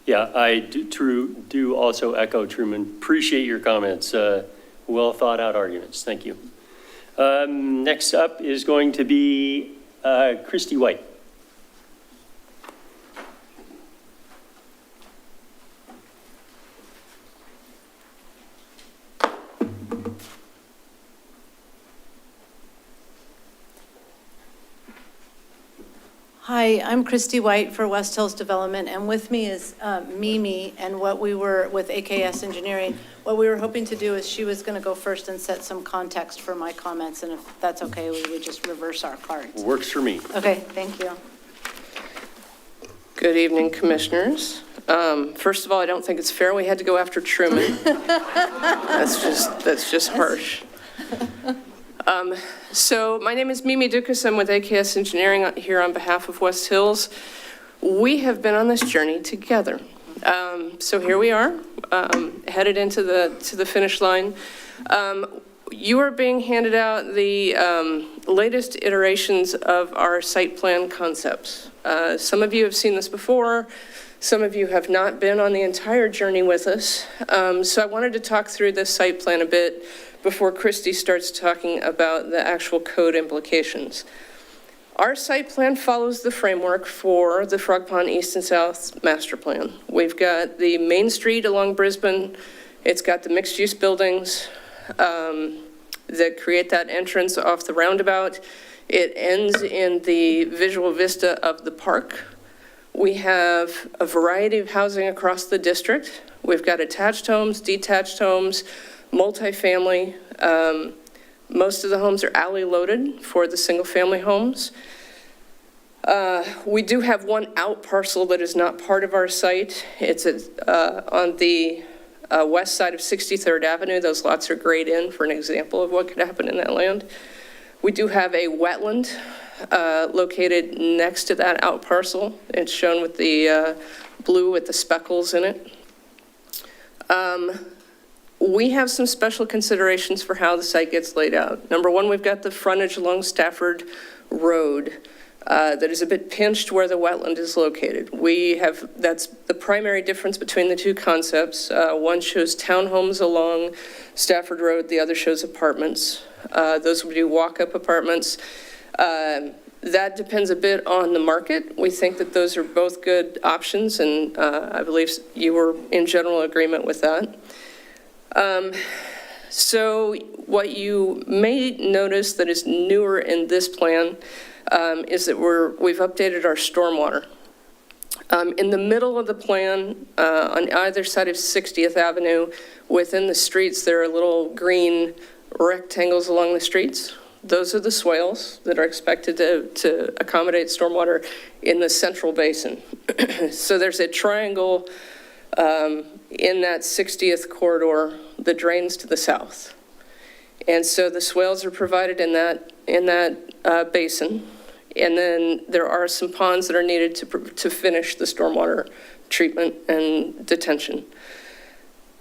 Yeah, I do also echo Truman. Appreciate your comments. Well thought out arguments. Thank you. Next up is going to be Christy White. Hi, I'm Christy White for West Hills Development, and with me is Mimi, and what we were, with AKS Engineering, what we were hoping to do is she was going to go first and set some context for my comments, and if that's okay, we would just reverse our cards. Works for me. Okay, thank you. Good evening, Commissioners. First of all, I don't think it's fair we had to go after Truman. That's just harsh. So my name is Mimi Dukas. I'm with AKS Engineering here on behalf of West Hills. We have been on this journey together. So here we are, headed into the finish line. You are being handed out the latest iterations of our site plan concepts. Some of you have seen this before. Some of you have not been on the entire journey with us. So I wanted to talk through this site plan a bit before Christy starts talking about the actual code implications. Our site plan follows the framework for the Frog Pond East and South Master Plan. We've got the main street along Brisbane. It's got the mixed-use buildings that create that entrance off the roundabout. It ends in the visual vista of the park. We have a variety of housing across the district. We've got attached homes, detached homes, multifamily. Most of the homes are alley loaded for the single family homes. We do have one out parcel that is not part of our site. It's on the west side of 63rd Avenue. Those lots are grayed in for an example of what could happen in that land. We do have a wetland located next to that out parcel. It's shown with the blue with the speckles in it. We have some special considerations for how the site gets laid out. Number one, we've got the frontage along Stafford Road that is a bit pinched where the wetland is located. That's the primary difference between the two concepts. One shows townhomes along Stafford Road, the other shows apartments. Those would be walk-up apartments. That depends a bit on the market. We think that those are both good options, and I believe you were in general agreement with that. So what you may notice that is newer in this plan is that we've updated our stormwater. In the middle of the plan, on either side of 60th Avenue, within the streets, there are little green rectangles along the streets. Those are the swales that are expected to accommodate stormwater in the central basin. So there's a triangle in that 60th corridor that drains to the south. And so the swales are provided in that basin. And then there are some ponds that are needed to finish the stormwater treatment and detention.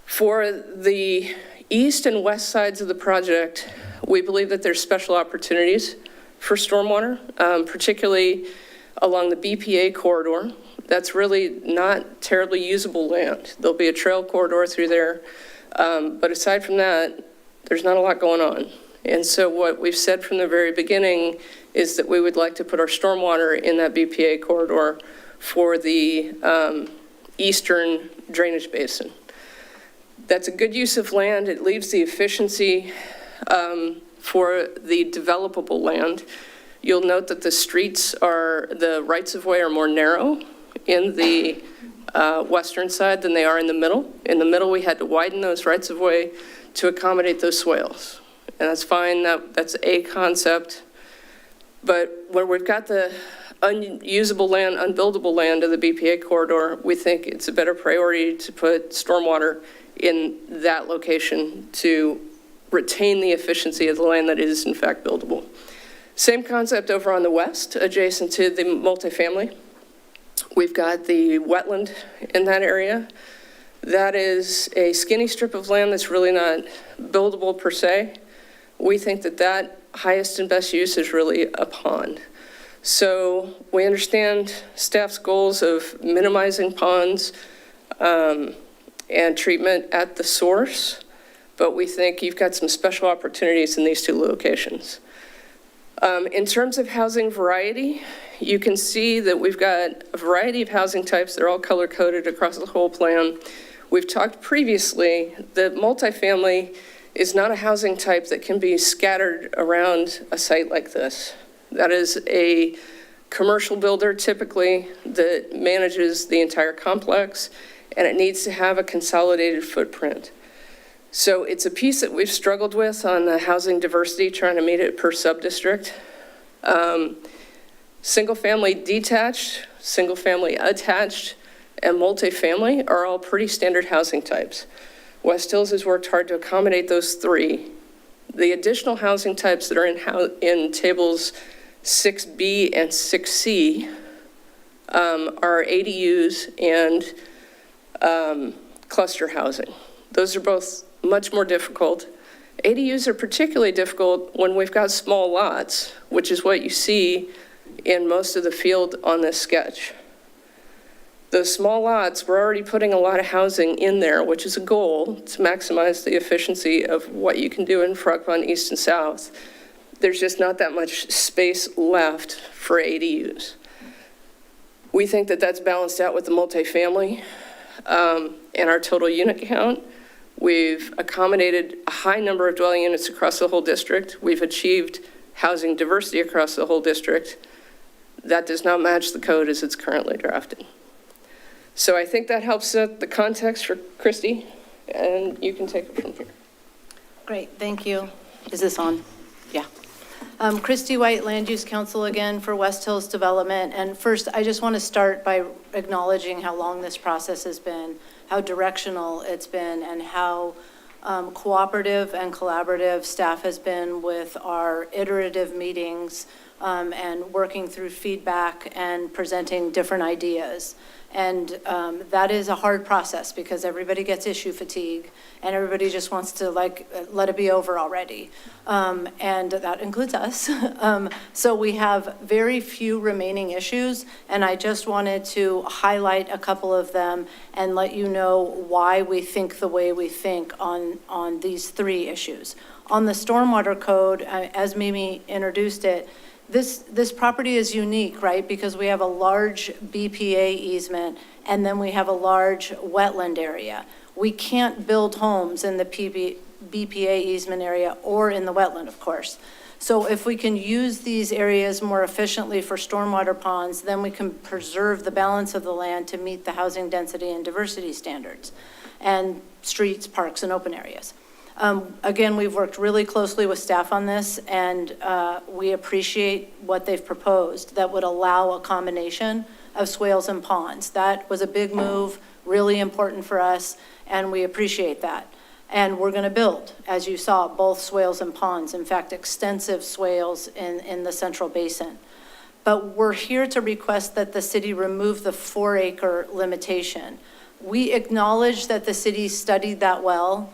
For the east and west sides of the project, we believe that there's special opportunities for stormwater, particularly along the BPA corridor. That's really not terribly usable land. There'll be a trail corridor through there. But aside from that, there's not a lot going on. And so what we've said from the very beginning is that we would like to put our stormwater in that BPA corridor for the eastern drainage basin. That's a good use of land. It leaves the efficiency for the developable land. You'll note that the streets the rights-of-way are more narrow in the western side than they are in the middle. In the middle, we had to widen those rights-of-way to accommodate those swales. And that's fine, that's a concept. But where we've got the unusable land, unbuildable land of the BPA corridor, we think it's a better priority to put stormwater in that location to retain the efficiency of the land that is in fact buildable. Same concept over on the west, adjacent to the multifamily. We've got the wetland in that area. That is a skinny strip of land that's really not buildable per se. We think that that highest and best use is really a pond. So we understand staff's goals of minimizing ponds and treatment at the source, but we think you've got some special opportunities in these two locations. In terms of housing variety, you can see that we've got a variety of housing types. They're all color-coded across the whole plan. We've talked previously that multifamily is not a housing type that can be scattered around a site like this. That is a commercial builder typically that manages the entire complex, and it needs to have a consolidated footprint. So it's a piece that we've struggled with on the housing diversity, trying to meet it per sub-district. Single-family detached, single-family attached, and multifamily are all pretty standard housing types. West Hills has worked hard to accommodate those three. The additional housing types that are in tables 6B and 6C are ADUs and cluster housing. Those are both much more difficult. ADUs are particularly difficult when we've got small lots, which is what you see in most of the field on this sketch. Those small lots, we're already putting a lot of housing in there, which is a goal to maximize the efficiency of what you can do in Frog Pond East and South. There's just not that much space left for ADUs. We think that that's balanced out with the multifamily and our total unit count. We've accommodated a high number of dwelling units across the whole district. We've achieved housing diversity across the whole district. That does not match the code as it's currently drafted. So I think that helps set the context for Christy, and you can take it from here. Great, thank you. Is this on? Yeah. Christy White, Land Use Council again for West Hills Development. And first, I just want to start by acknowledging how long this process has been, how directional it's been, and how cooperative and collaborative staff has been with our iterative meetings and working through feedback and presenting different ideas. And that is a hard process because everybody gets issue fatigue and everybody just wants to let it be over already. And that includes us. So we have very few remaining issues, and I just wanted to highlight a couple of them and let you know why we think the way we think on these three issues. On the stormwater code, as Mimi introduced it, this property is unique, right? Because we have a large BPA easement and then we have a large wetland area. We can't build homes in the BPA easement area or in the wetland, of course. So if we can use these areas more efficiently for stormwater ponds, then we can preserve the balance of the land to meet the housing density and diversity standards and streets, parks, and open areas. Again, we've worked really closely with staff on this, and we appreciate what they've proposed that would allow a combination of swales and ponds. That was a big move, really important for us, and we appreciate that. And we're going to build, as you saw, both swales and ponds, in fact, extensive swales in the Central Basin. But we're here to request that the city remove the 4-acre limitation. We acknowledge that the city studied that well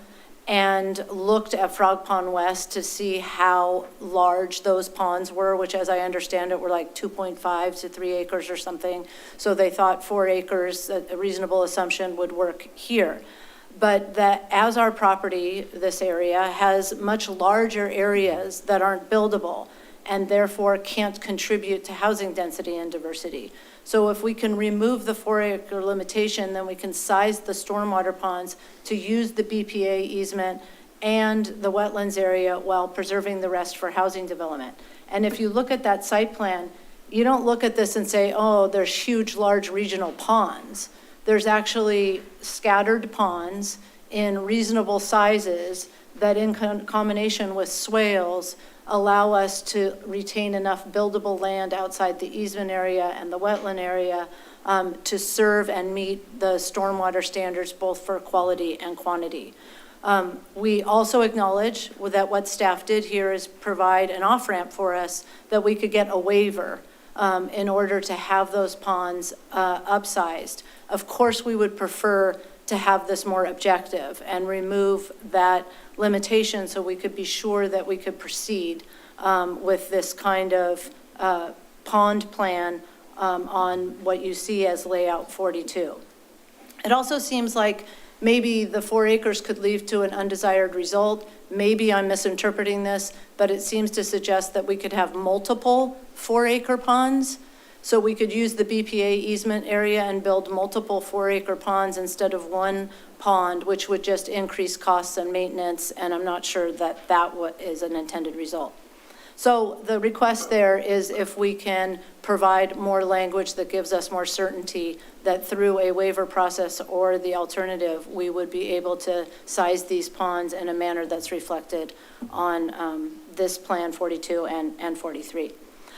and looked at Frog Pond West to see how large those ponds were, which as I understand it were like 2.5 to 3 acres or something. So they thought 4 acres, a reasonable assumption, would work here. But that as our property, this area, has much larger areas that aren't buildable and therefore can't contribute to housing density and diversity. So if we can remove the 4-acre limitation, then we can size the stormwater ponds to use the BPA easement and the wetlands area while preserving the rest for housing development. And if you look at that site plan, you don't look at this and say, oh, there's huge, large regional ponds. There's actually scattered ponds in reasonable sizes that in combination with swales allow us to retain enough buildable land outside the easement area and the wetland area to serve and meet the stormwater standards both for quality and quantity. We also acknowledge that what staff did here is provide an off-ramp for us that we could get a waiver in order to have those ponds upsized. Of course, we would prefer to have this more objective and remove that limitation so we could be sure that we could proceed with this kind of pond plan on what you see as layout 42. It also seems like maybe the 4 acres could lead to an undesired result. Maybe I'm misinterpreting this, but it seems to suggest that we could have multiple 4-acre ponds. So we could use the BPA easement area and build multiple 4-acre ponds instead of one pond, which would just increase costs and maintenance, and I'm not sure that that is an intended result. So the request there is if we can provide more language that gives us more certainty that through a waiver process or the alternative, we would be able to size these ponds in a manner that's reflected on this plan 42 and 43.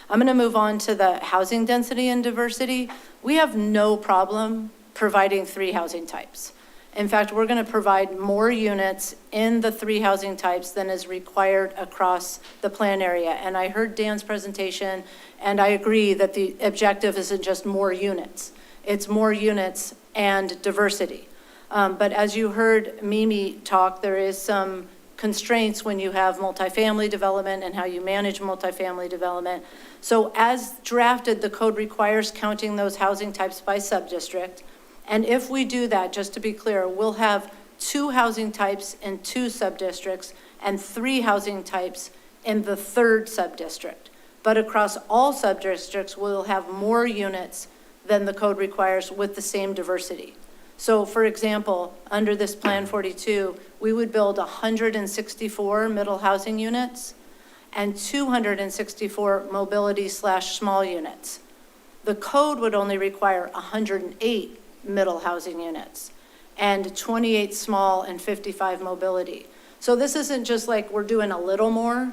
I'm going to move on to the housing density and diversity. We have no problem providing 3 housing types. In fact, we're going to provide more units in the 3 housing types than is required across the plan area. And I heard Dan's presentation, and I agree that the objective isn't just more units. It's more units and diversity. But as you heard Mimi talk, there is some constraints when you have multifamily development and how you manage multifamily development. So as drafted, the code requires counting those housing types by subdistrict. And if we do that, just to be clear, we'll have 2 housing types in 2 subdistricts and 3 housing types in the 3rd subdistrict. But across all subdistricts, we'll have more units than the code requires with the same diversity. So for example, under this Plan 42, we would build 164 middle housing units and 264 mobility/small units. The code would only require 108 middle housing units and 28 small and 55 mobility. So this isn't just like we're doing a little more.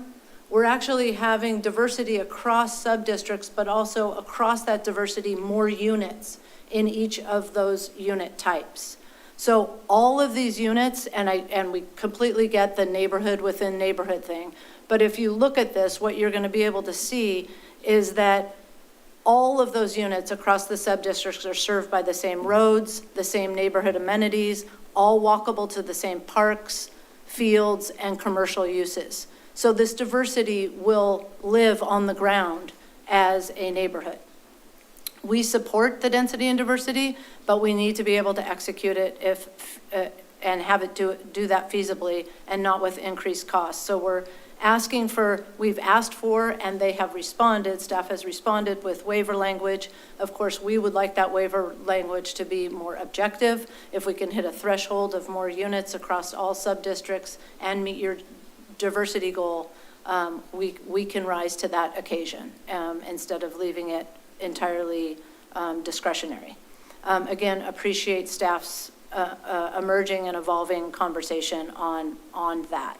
We're actually having diversity across sub-districts, but also across that diversity, more units in each of those unit types. So all of these units, and we completely get the neighborhood within neighborhood thing, but if you look at this, what you're going to be able to see is that all of those units across the sub-districts are served by the same roads, the same neighborhood amenities, all walkable to the same parks, fields, and commercial uses. So this diversity will live on the ground as a neighborhood. We support the density and diversity, but we need to be able to execute it and have it do that feasibly and not with increased costs. So we've asked for, and they have responded, staff has responded with waiver language. Of course, we would like that waiver language to be more objective. If we can hit a threshold of more units across all sub-districts and meet your diversity goal, we can rise to that occasion instead of leaving it entirely discretionary. Again, appreciate staff's emerging and evolving conversation on that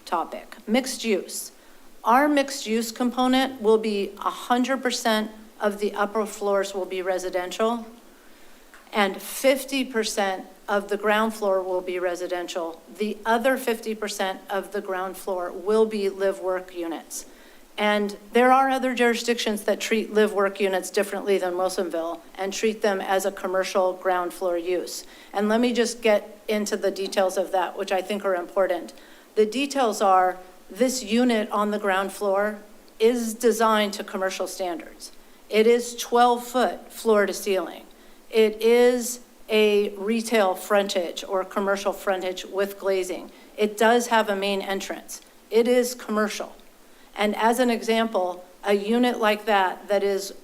topic. Mixed use. Our mixed use component will be 100% of the upper floors will be residential and 50% of the ground floor will be residential. The other 50% of the ground floor will be live-work units. And there are other jurisdictions that treat live-work units differently than Wilsonville and treat them as a commercial ground floor use. And let me just get into the details of that, which I think are important. The details are this unit on the ground floor is designed to commercial standards. It is 12-foot floor to ceiling. It is a retail frontage or commercial frontage with glazing. It does have a main entrance. It is commercial. And as an example, a unit like that is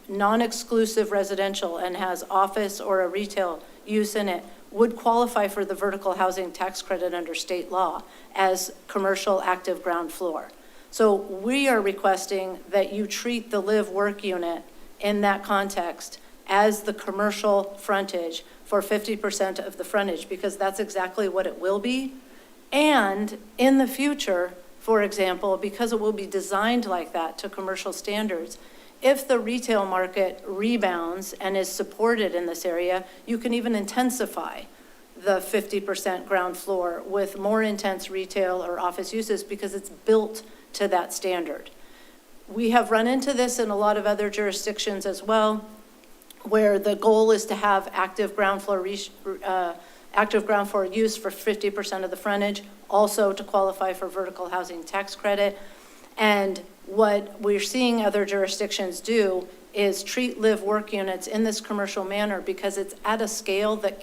non-exclusive residential and has office or a retail use in it would qualify for the vertical housing tax credit under state law as commercial active ground floor. So we are requesting that you treat the live-work unit in that context as the commercial frontage for 50% of the frontage, because that's exactly what it will be. And in the future, for example, because it will be designed like that to commercial standards, if the retail market rebounds and is supported in this area, you can even intensify the 50% ground floor with more intense retail or office uses because it's built to that standard. We have run into this in a lot of other jurisdictions as well, where the goal is to have active ground floor use for 50% of the frontage, also to qualify for vertical housing tax credit. And what we're seeing other jurisdictions do is treat live-work units in this commercial manner because it's at a scale that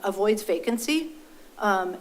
avoids vacancy,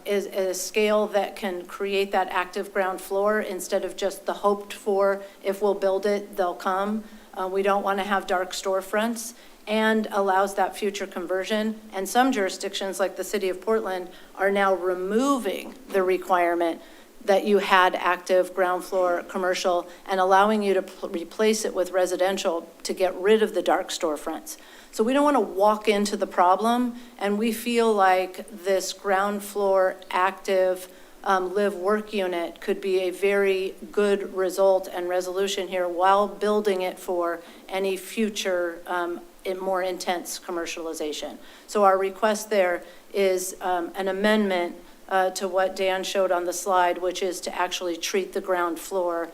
is a scale that can create that active ground floor instead of just the hoped for, if we'll build it, they'll come. We don't want to have dark storefronts, and allows that future conversion. And some jurisdictions, like the city of Portland, are now removing the requirement that you had active ground floor commercial and allowing you to replace it with residential to get rid of the dark storefronts. So we don't want to walk into the problem, and we feel like this ground floor active live-work unit could be a very good result and resolution here while building it for any future more intense commercialization. So our request there is an amendment to what Dan showed on the slide, which is to actually treat the ground floor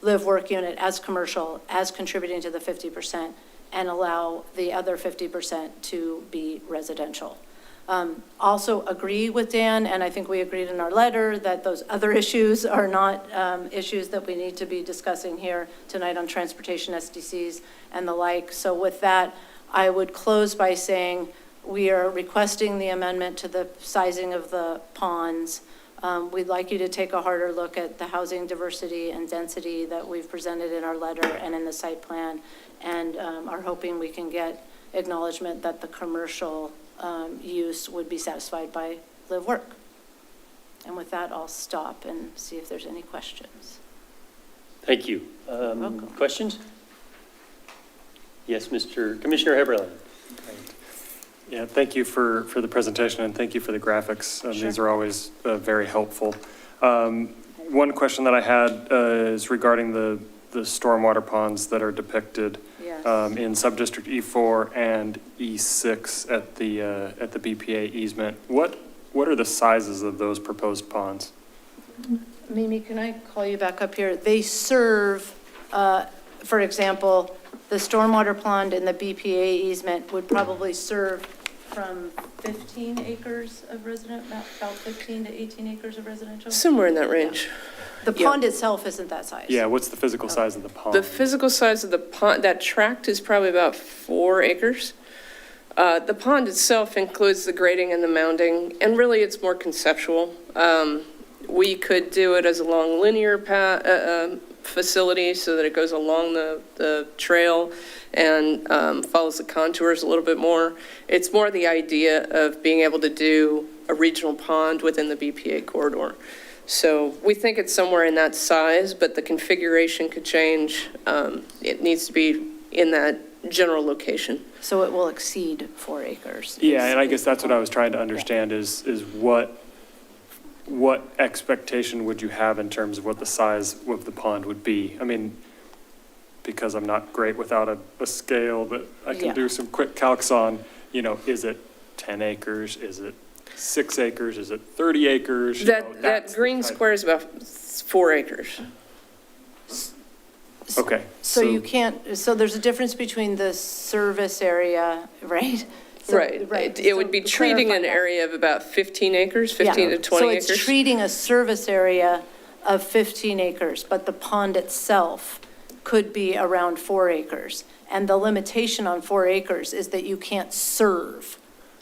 live-work unit as commercial, as contributing to the 50%, and allow the other 50% to be residential. Also agree with Dan, and I think we agreed in our letter that those other issues are not issues that we need to be discussing here tonight on transportation SDCs and the like. So with that, I would close by saying we are requesting the amendment to the sizing of the ponds. We'd like you to take a harder look at the housing diversity and density that we've presented in our letter and in the site plan, and are hoping we can get acknowledgement that the commercial use would be satisfied by live work. And with that, I'll stop and see if there's any questions. Thank you. Questions? Yes, Commissioner Heberlein. Yeah, thank you for the presentation, and thank you for the graphics. Sure. These are always very helpful. One question that I had is regarding the stormwater ponds that are depicted Yes. in Subdistrict E4 and E6 at the BPA easement. What are the sizes of those proposed ponds? Mimi, can I call you back up here? They serve, for example, the stormwater pond in the BPA easement would probably serve from 15 acres of about 15 to 18 acres of residential. Somewhere in that range. The pond itself isn't that size. Yeah, what's the physical size of the pond? The physical size of the pond, that tract is probably about 4 acres. The pond itself includes the grading and the mounding, and really it's more conceptual. We could do it as a long linear facility so that it goes along the trail and follows the contours a little bit more. It's more the idea of being able to do a regional pond within the BPA corridor. So we think it's somewhere in that size, but the configuration could change. It needs to be in that general location. So it will exceed 4 acres. Yeah, and I guess that's what I was trying to understand is what expectation would you have in terms of what the size of the pond would be? I mean, because I'm not great without a scale that I can do some quick calcs on, is it 10 acres? Is it 6 acres? Is it 30 acres? That green square is about 4 acres. Okay. So you can't, so there's a difference between the service area, right? Right. It would be treating an area of about 15 acres, 15 to 20 acres. So it's treating a service area of 15 acres, but the pond itself could be around 4 acres. And the limitation on 4 acres is that you can't serve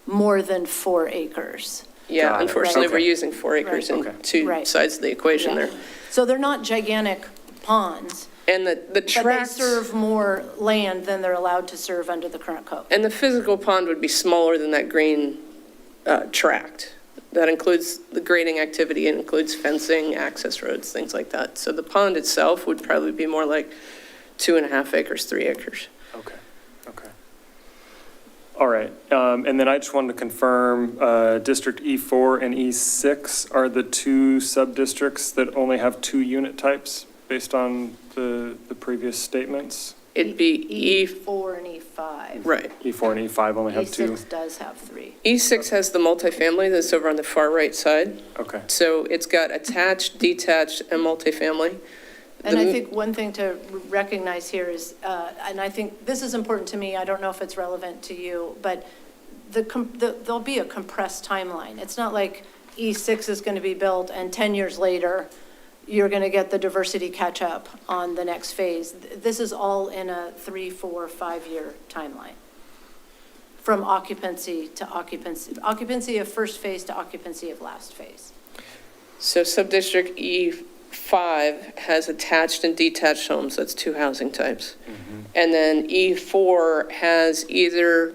more than 4 acres. Yeah, unfortunately, we're using 4 acres in two sides of the equation there. So they're not gigantic ponds. And the tract. But they serve more land than they're allowed to serve under the current code. And the physical pond would be smaller than that green tract. That includes the grading activity, and includes fencing, access roads, things like that. So the pond itself would probably be more like 2.5 acres, 3 acres. Okay. All right, and then I just wanted to confirm, District E4 and E6 are the two sub-districts that only have 2 unit types based on the previous statements? It'd be E4 and E5. Right. E4 and E5 only have 2? E6 does have 3. E6 has the multifamily that's over on the far right side. Okay. So it's got attached, detached, and multifamily. And I think one thing to recognize here is, and I think this is important to me, I don't know if it's relevant to you, but there'll be a compressed timeline. It's not like E6 is going to be built and 10 years later, you're going to get the diversity catch up on the next phase. This is all in a 3, 4, 5-year timeline. From occupancy to occupancy of first phase to occupancy of last phase. So sub-district E5 has attached and detached homes, that's 2 housing types. And then E4 has either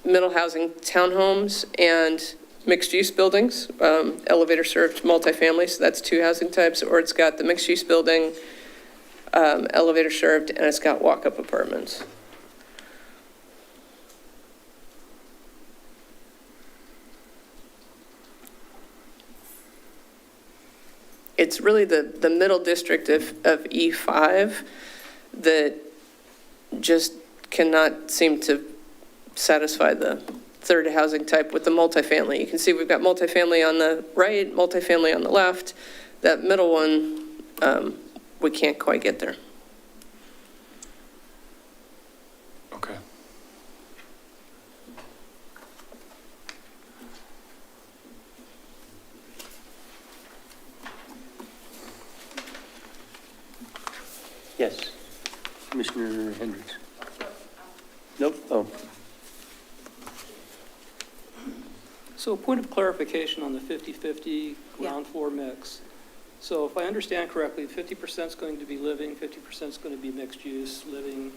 middle housing townhomes and mixed-use buildings, elevator-served multifamily, so that's 2 housing types, or it's got the mixed-use building, elevator-served, and it's got walk-up apartments. It's really the middle district of E5 that just cannot seem to satisfy the third housing type with the multifamily. You can see we've got multifamily on the right, multifamily on the left. That middle one, we can't quite get there. Okay. Yes. Commissioner Hendricks. Nope. Oh. So a point of clarification on the 50-50 ground floor mix. So if I understand correctly, 50% is going to be living, 50% is going to be mixed use, living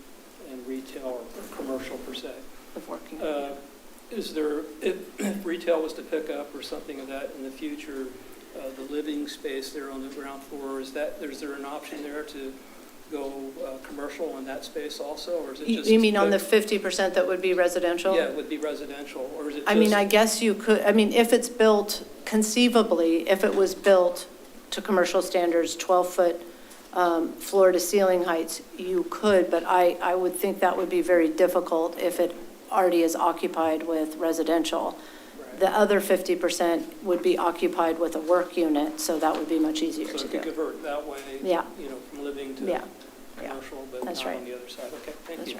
and retail or commercial per se. Is there, if retail was to pick up or something of that in the future, the living space there on the ground floor, is there an option there to go commercial on that space also, or is it just? You mean on the 50% that would be residential? Yeah, it would be residential, or is it just? I mean, I guess you could, I mean, if it's built conceivably, if it was built to commercial standards, 12-foot floor to ceiling heights, you could, but I would think that would be very difficult if it already is occupied with residential. Right. The other 50% would be occupied with a work unit, so that would be much easier to do. So it could convert that way, yeah. You know, from living to commercial, but that's not right. on the other side. Okay, thank That's you.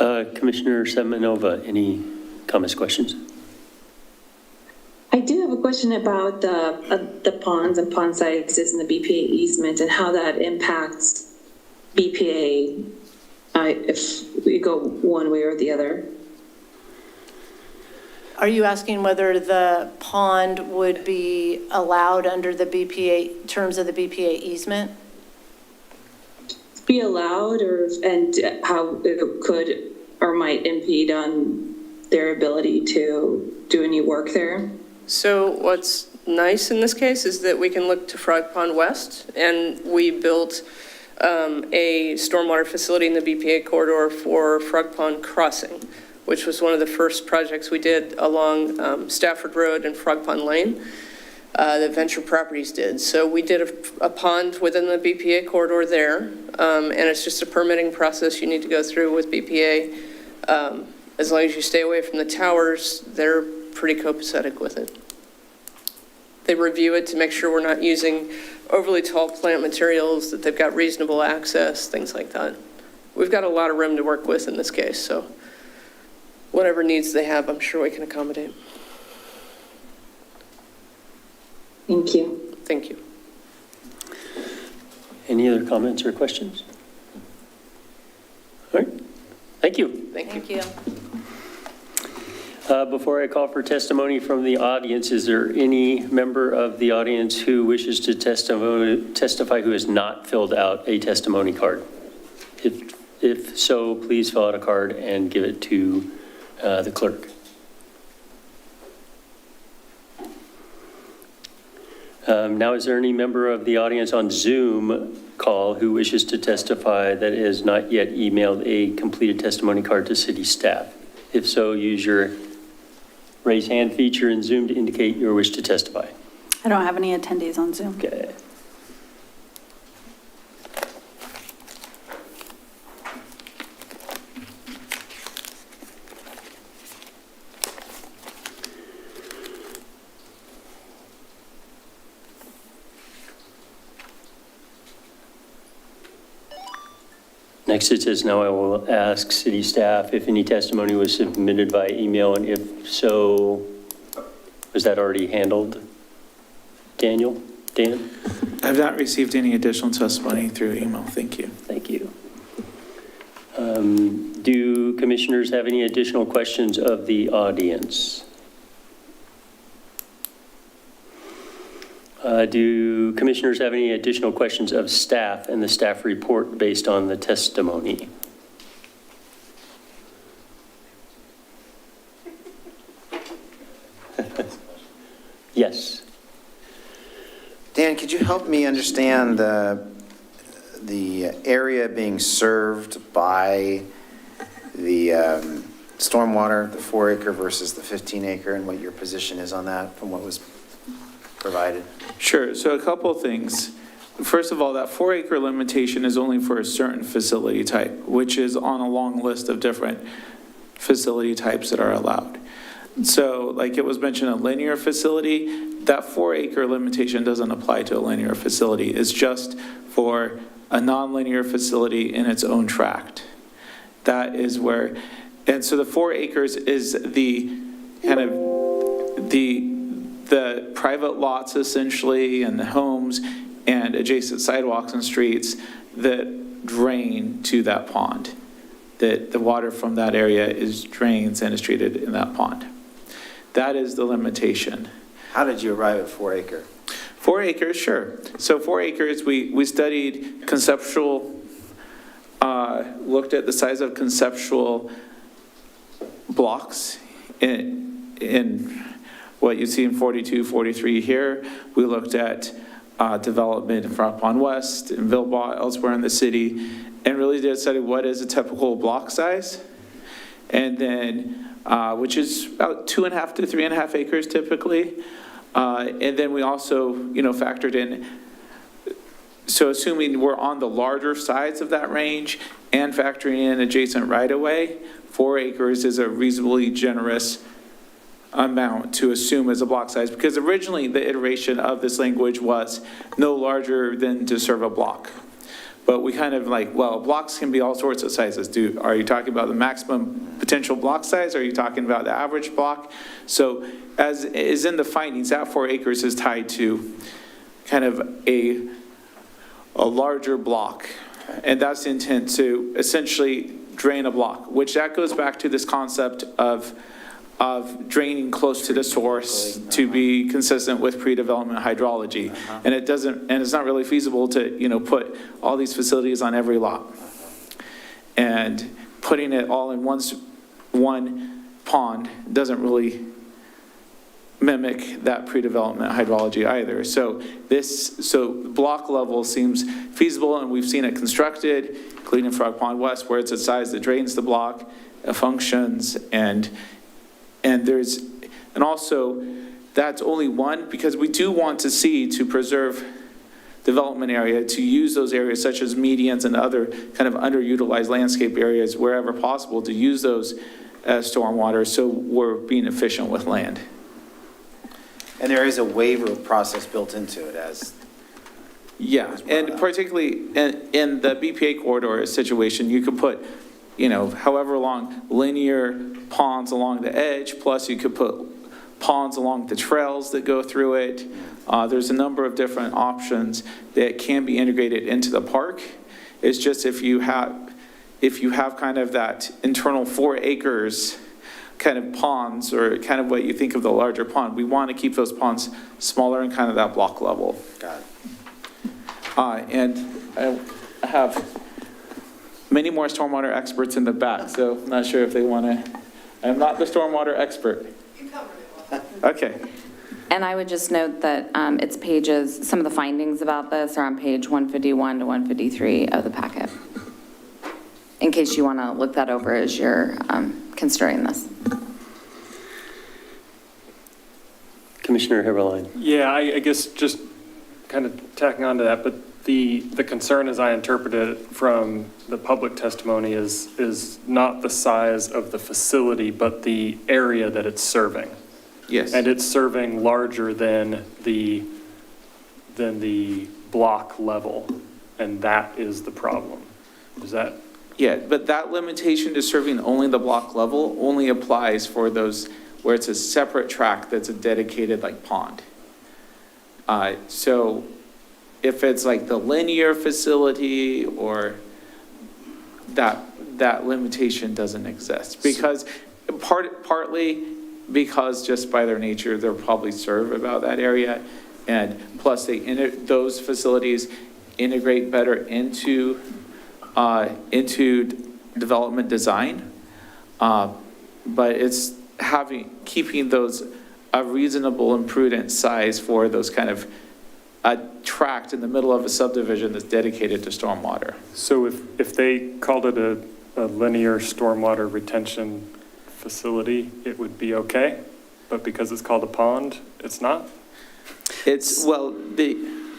Right. Commissioner Semenova, any comments, questions? I do have a question about the ponds and pond sizes and the BPA easement and how that impacts BPA if we go one way or the other. Are you asking whether the pond would be allowed under the BPA, terms of the BPA easement? Be allowed, and how it could or might impede on their ability to do any work there? So what's nice in this case is that we can look to Frog Pond West, and we built a stormwater facility in the BPA corridor for Frog Pond Crossing, which was one of the first projects we did along Stafford Road and Frog Pond Lane that Venture Properties did. So we did a pond within the BPA corridor there, and it's just a permitting process you need to go through with BPA. As long as you stay away from the towers, they're pretty copacetic with it. They review it to make sure we're not using overly tall plant materials, that they've got reasonable access, things like that. We've got a lot of room to work with in this case, so whatever needs they have, I'm sure we can accommodate. Thank you. Thank you. Any other comments or questions? All right, thank you. Thank you. Before I call for testimony from the audience, is there any member of the audience who wishes to testify who has not filled out a testimony card? If so, please fill out a card and give it to the clerk. Now, is there any member of the audience on Zoom call who wishes to testify that has not yet emailed a completed testimony card to city staff? If so, use your raise hand feature in Zoom to indicate your wish to testify. I don't have any attendees on Zoom. Okay. Next, it says, now I will ask city staff if any testimony was submitted by email, and if so, was that already handled? Dan? I've not received any additional testimony through email. Thank you. Thank you. Do commissioners have any additional questions of the audience? Do commissioners have any additional questions of staff and the staff report based on the testimony? Yes. Dan, could you help me understand the area being served by the stormwater, the 4-acre versus the 15-acre, and what your position is on that from what was provided? Sure. So a couple of things. First of all, that 4-acre limitation is only for a certain facility type, which is on a long list of different facility types that are allowed. So like it was mentioned, a linear facility, that 4-acre limitation doesn't apply to a linear facility. It's just for a non-linear facility in its own tract. That is where, and so the 4 acres is the kind of the private lots essentially and the homes and adjacent sidewalks and streets that drain to that pond. That the water from that area is drains and is treated in that pond. That is the limitation. How did you arrive at 4-acre? 4 acres, sure. So 4 acres, we studied conceptual, looked at the size of conceptual blocks in what you see in 42, 43 here. We looked at development in Frog Pond West, in Vilbois, elsewhere in the city, and really did study what is a typical block size. And then, which is about 2.5 to 3.5 acres typically. And then we also, factored in, so assuming we're on the larger sides of that range and factoring in adjacent right-of-way, 4 acres is a reasonably generous amount to assume as a block size, because originally the iteration of this language was no larger than to serve a block. But we kind of well, blocks can be all sorts of sizes. Are you talking about the maximum potential block size? Or are you talking about the average block? So as is in the findings, that 4 acres is tied to kind of a larger block. And that's the intent, to essentially drain a block, which that goes back to this concept of draining close to the source to be consistent with pre-development hydrology. And it's not really feasible to, put all these facilities on every lot. And putting it all in one pond doesn't really mimic that pre-development hydrology either. So block level seems feasible, and we've seen it constructed, including in Frog Pond West, where it's a size that drains the block, functions, and also that's only one, because we do want to see, to preserve development area, to use those areas such as medians and other kind of underutilized landscape areas wherever possible, to use those as stormwater, so we're being efficient with land. And there is a waiver process built into it as... Yeah, and particularly in the BPA corridor situation, you could put, however long linear ponds along the edge, plus you could put ponds along the trails that go through it. There's a number of different options that can be integrated into the park. It's just if you have kind of that internal 4 acres kind of ponds, or kind of what you think of the larger pond, we want to keep those ponds smaller and kind of that block level. Got it. And I have many more stormwater experts in the back, so I'm not sure if they want to. I'm not the stormwater expert. You covered it well. Okay. And I would just note that it's pages, some of the findings about this are on page 151 to 153 of the packet, in case you want to look that over as you're considering this. Commissioner Heberlein. Yeah, I guess just kind of tacking on to that, but the concern as I interpret it from the public testimony is not the size of the facility, but the area that it's serving. Yes. And it's serving larger than the block level, and that is the problem. Is that? Yeah, but that limitation to serving only the block level only applies for those where it's a separate tract that's a dedicated like pond. So if it's like the linear facility or that limitation doesn't exist, because partly because just by their nature, they'll probably serve about that area. And plus those facilities integrate better into development design. But it's keeping those a reasonable and prudent size for those kind of a tract in the middle of a subdivision that's dedicated to stormwater. So if they called it a linear stormwater retention facility, it would be okay, but because it's called a pond, it's not?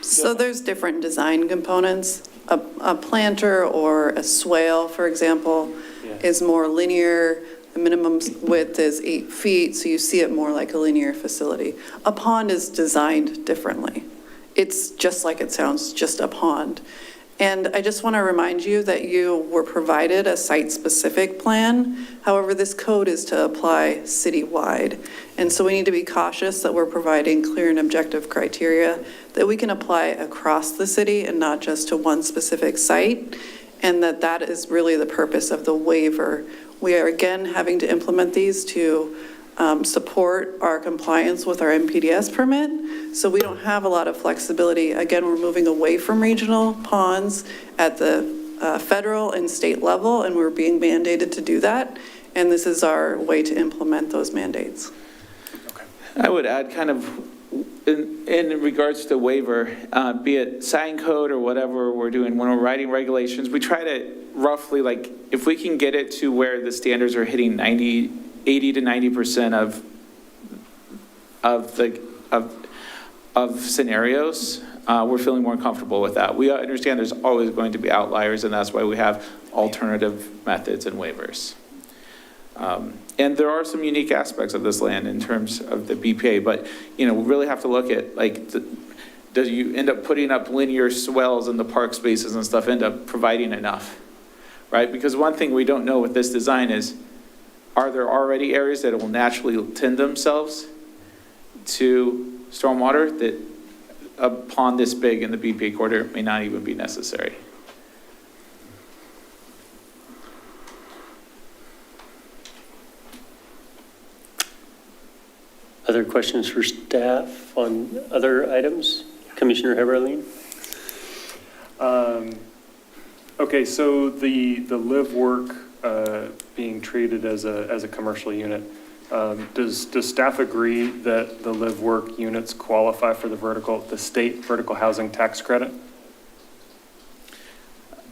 So there's different design components. A planter or a swale, for example, is more linear. The minimum width is 8 feet, so you see it more like a linear facility. A pond is designed differently. It's just like it sounds, just a pond. And I just want to remind you that you were provided a site-specific plan. However, this code is to apply citywide. And so we need to be cautious that we're providing clear and objective criteria that we can apply across the city and not just to one specific site. And that is really the purpose of the waiver. We are again having to implement these to support our compliance with our MPDS permit. So we don't have a lot of flexibility. Again, we're moving away from regional ponds at the federal and state level, and we're being mandated to do that. And this is our way to implement those mandates. Okay. I would add kind of in regards to waiver, be it sign code or whatever we're doing, when we're writing regulations, we try to roughly, like, if we can get it to where the standards are hitting 80 to 90% of scenarios, we're feeling more comfortable with that. We understand there's always going to be outliers, and that's why we have alternative methods and waivers. And there are some unique aspects of this land in terms of the BPA, but we really have to look at, like, does you end up putting up linear swells in the park spaces and stuff end up providing enough, right? Because one thing we don't know with this design is, are there already areas that will naturally tend themselves to stormwater that a pond this big in the BPA corridor may not even be necessary? Other questions for staff on other items? Commissioner Heberlein? Okay, so the live work being treated as a commercial unit, does staff agree that the live work units qualify for the state vertical housing tax credit?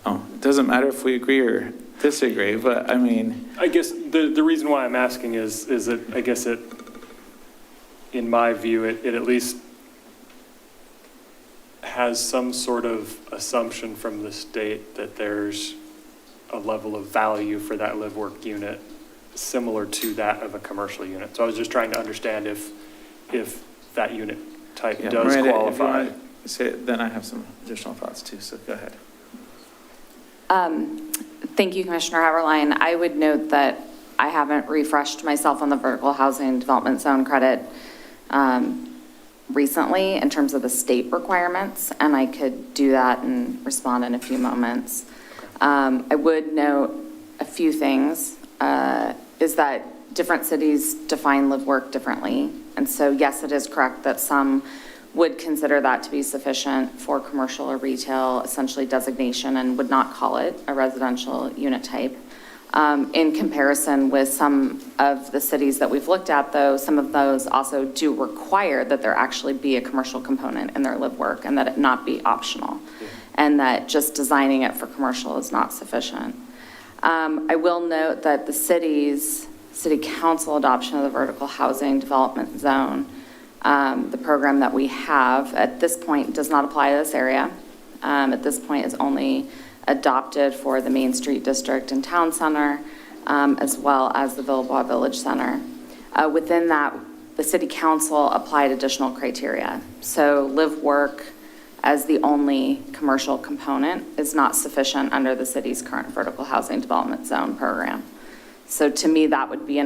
Oh, it doesn't matter if we agree or disagree, but I mean, I guess the reason why I'm asking is that I guess in my view, it at least has some sort of assumption from the state that there's a level of value for that live work unit similar to that of a commercial unit. So I was just trying to understand if that unit type does Miranda, qualify. if you want to say it, then I have some additional thoughts too, so go ahead. Thank you, Commissioner Heberlein. I would note that I haven't refreshed myself on the vertical housing development zone credit recently in terms of the state requirements, and I could do that and respond in a few moments. I would note a few things, is that different cities define live work differently. And so yes, it is correct that some would consider that to be sufficient for commercial or retail, essentially designation, and would not call it a residential unit type. In comparison with some of the cities that we've looked at, though, some of those also do require that there actually be a commercial component in their live work and that it not be optional, and that just designing it for commercial is not sufficient. I will note that the city council adoption of the vertical housing development zone, the program that we have at this point does not apply to this area. At this point is only adopted for the Main Street District and Town Center, as well as the Villebois Village Center. Within that, the city council applied additional criteria. So live work as the only commercial component is not sufficient under the city's current vertical housing development zone program. So to me, that would be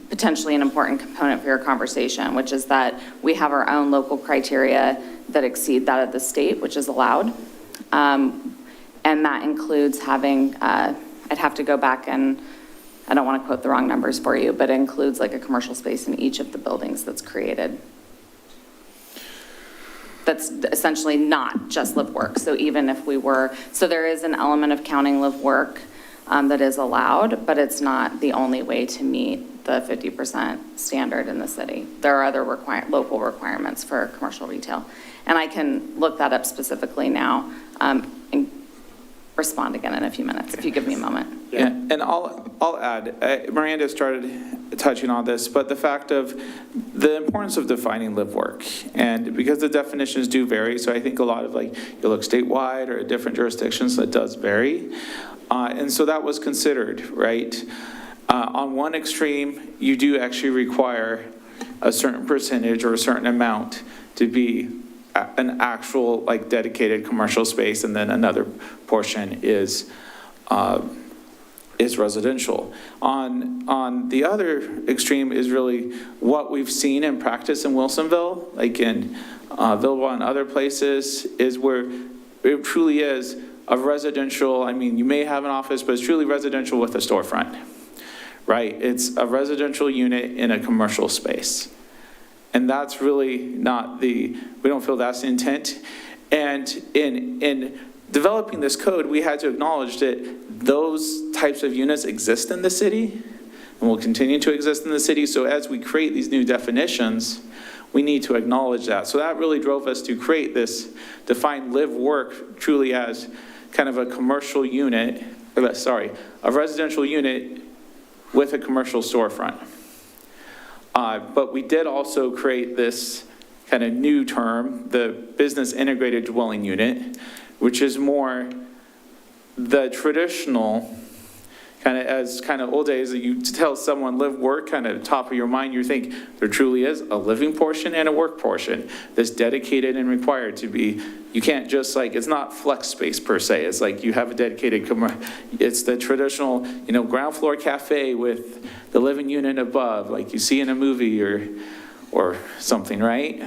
potentially an important component for your conversation, which is that we have our own local criteria that exceed that of the state, which is allowed. And that includes having, I'd have to go back and, I don't want to quote the wrong numbers for you, but it includes like a commercial space in each of the buildings that's created. That's essentially not just live work. So even if we were, so there is an element of counting live work that is allowed, but it's not the only way to meet the 50% standard in the city. There are other local requirements for commercial retail. And I can look that up specifically now and respond again in a few minutes, if you give me a moment. Yeah, and I'll add, Miranda started touching on this, but the fact of the importance of defining live work, and because the definitions do vary, so I think a lot of you look statewide or different jurisdictions, that does vary. And so that was considered, right? On one extreme, you do actually require a certain percentage or a certain amount to be an actual dedicated commercial space, and then another portion is residential. On the other extreme is really what we've seen in practice in Wilsonville, like in Villebois and other places, is where it truly is a residential. I mean, you may have an office, but it's truly residential with a storefront, right? It's a residential unit in a commercial space. And that's really not we don't feel that's the intent. And in developing this code, we had to acknowledge that those types of units exist in the city and will continue to exist in the city. So as we create these new definitions, we need to acknowledge that. So that really drove us to create this defined live work truly as kind of a commercial unit, a residential unit with a commercial storefront. But we did also create this kind of new term, the business integrated dwelling unit, which is more the traditional kind of old days that you tell someone live work, kind of top of your mind, you think there truly is a living portion and a work portion that's dedicated and required to be. You can't just it's not flex space per se. It's you have a dedicated, it's the traditional, ground floor cafe with the living unit above, like you see in a movie or something, right?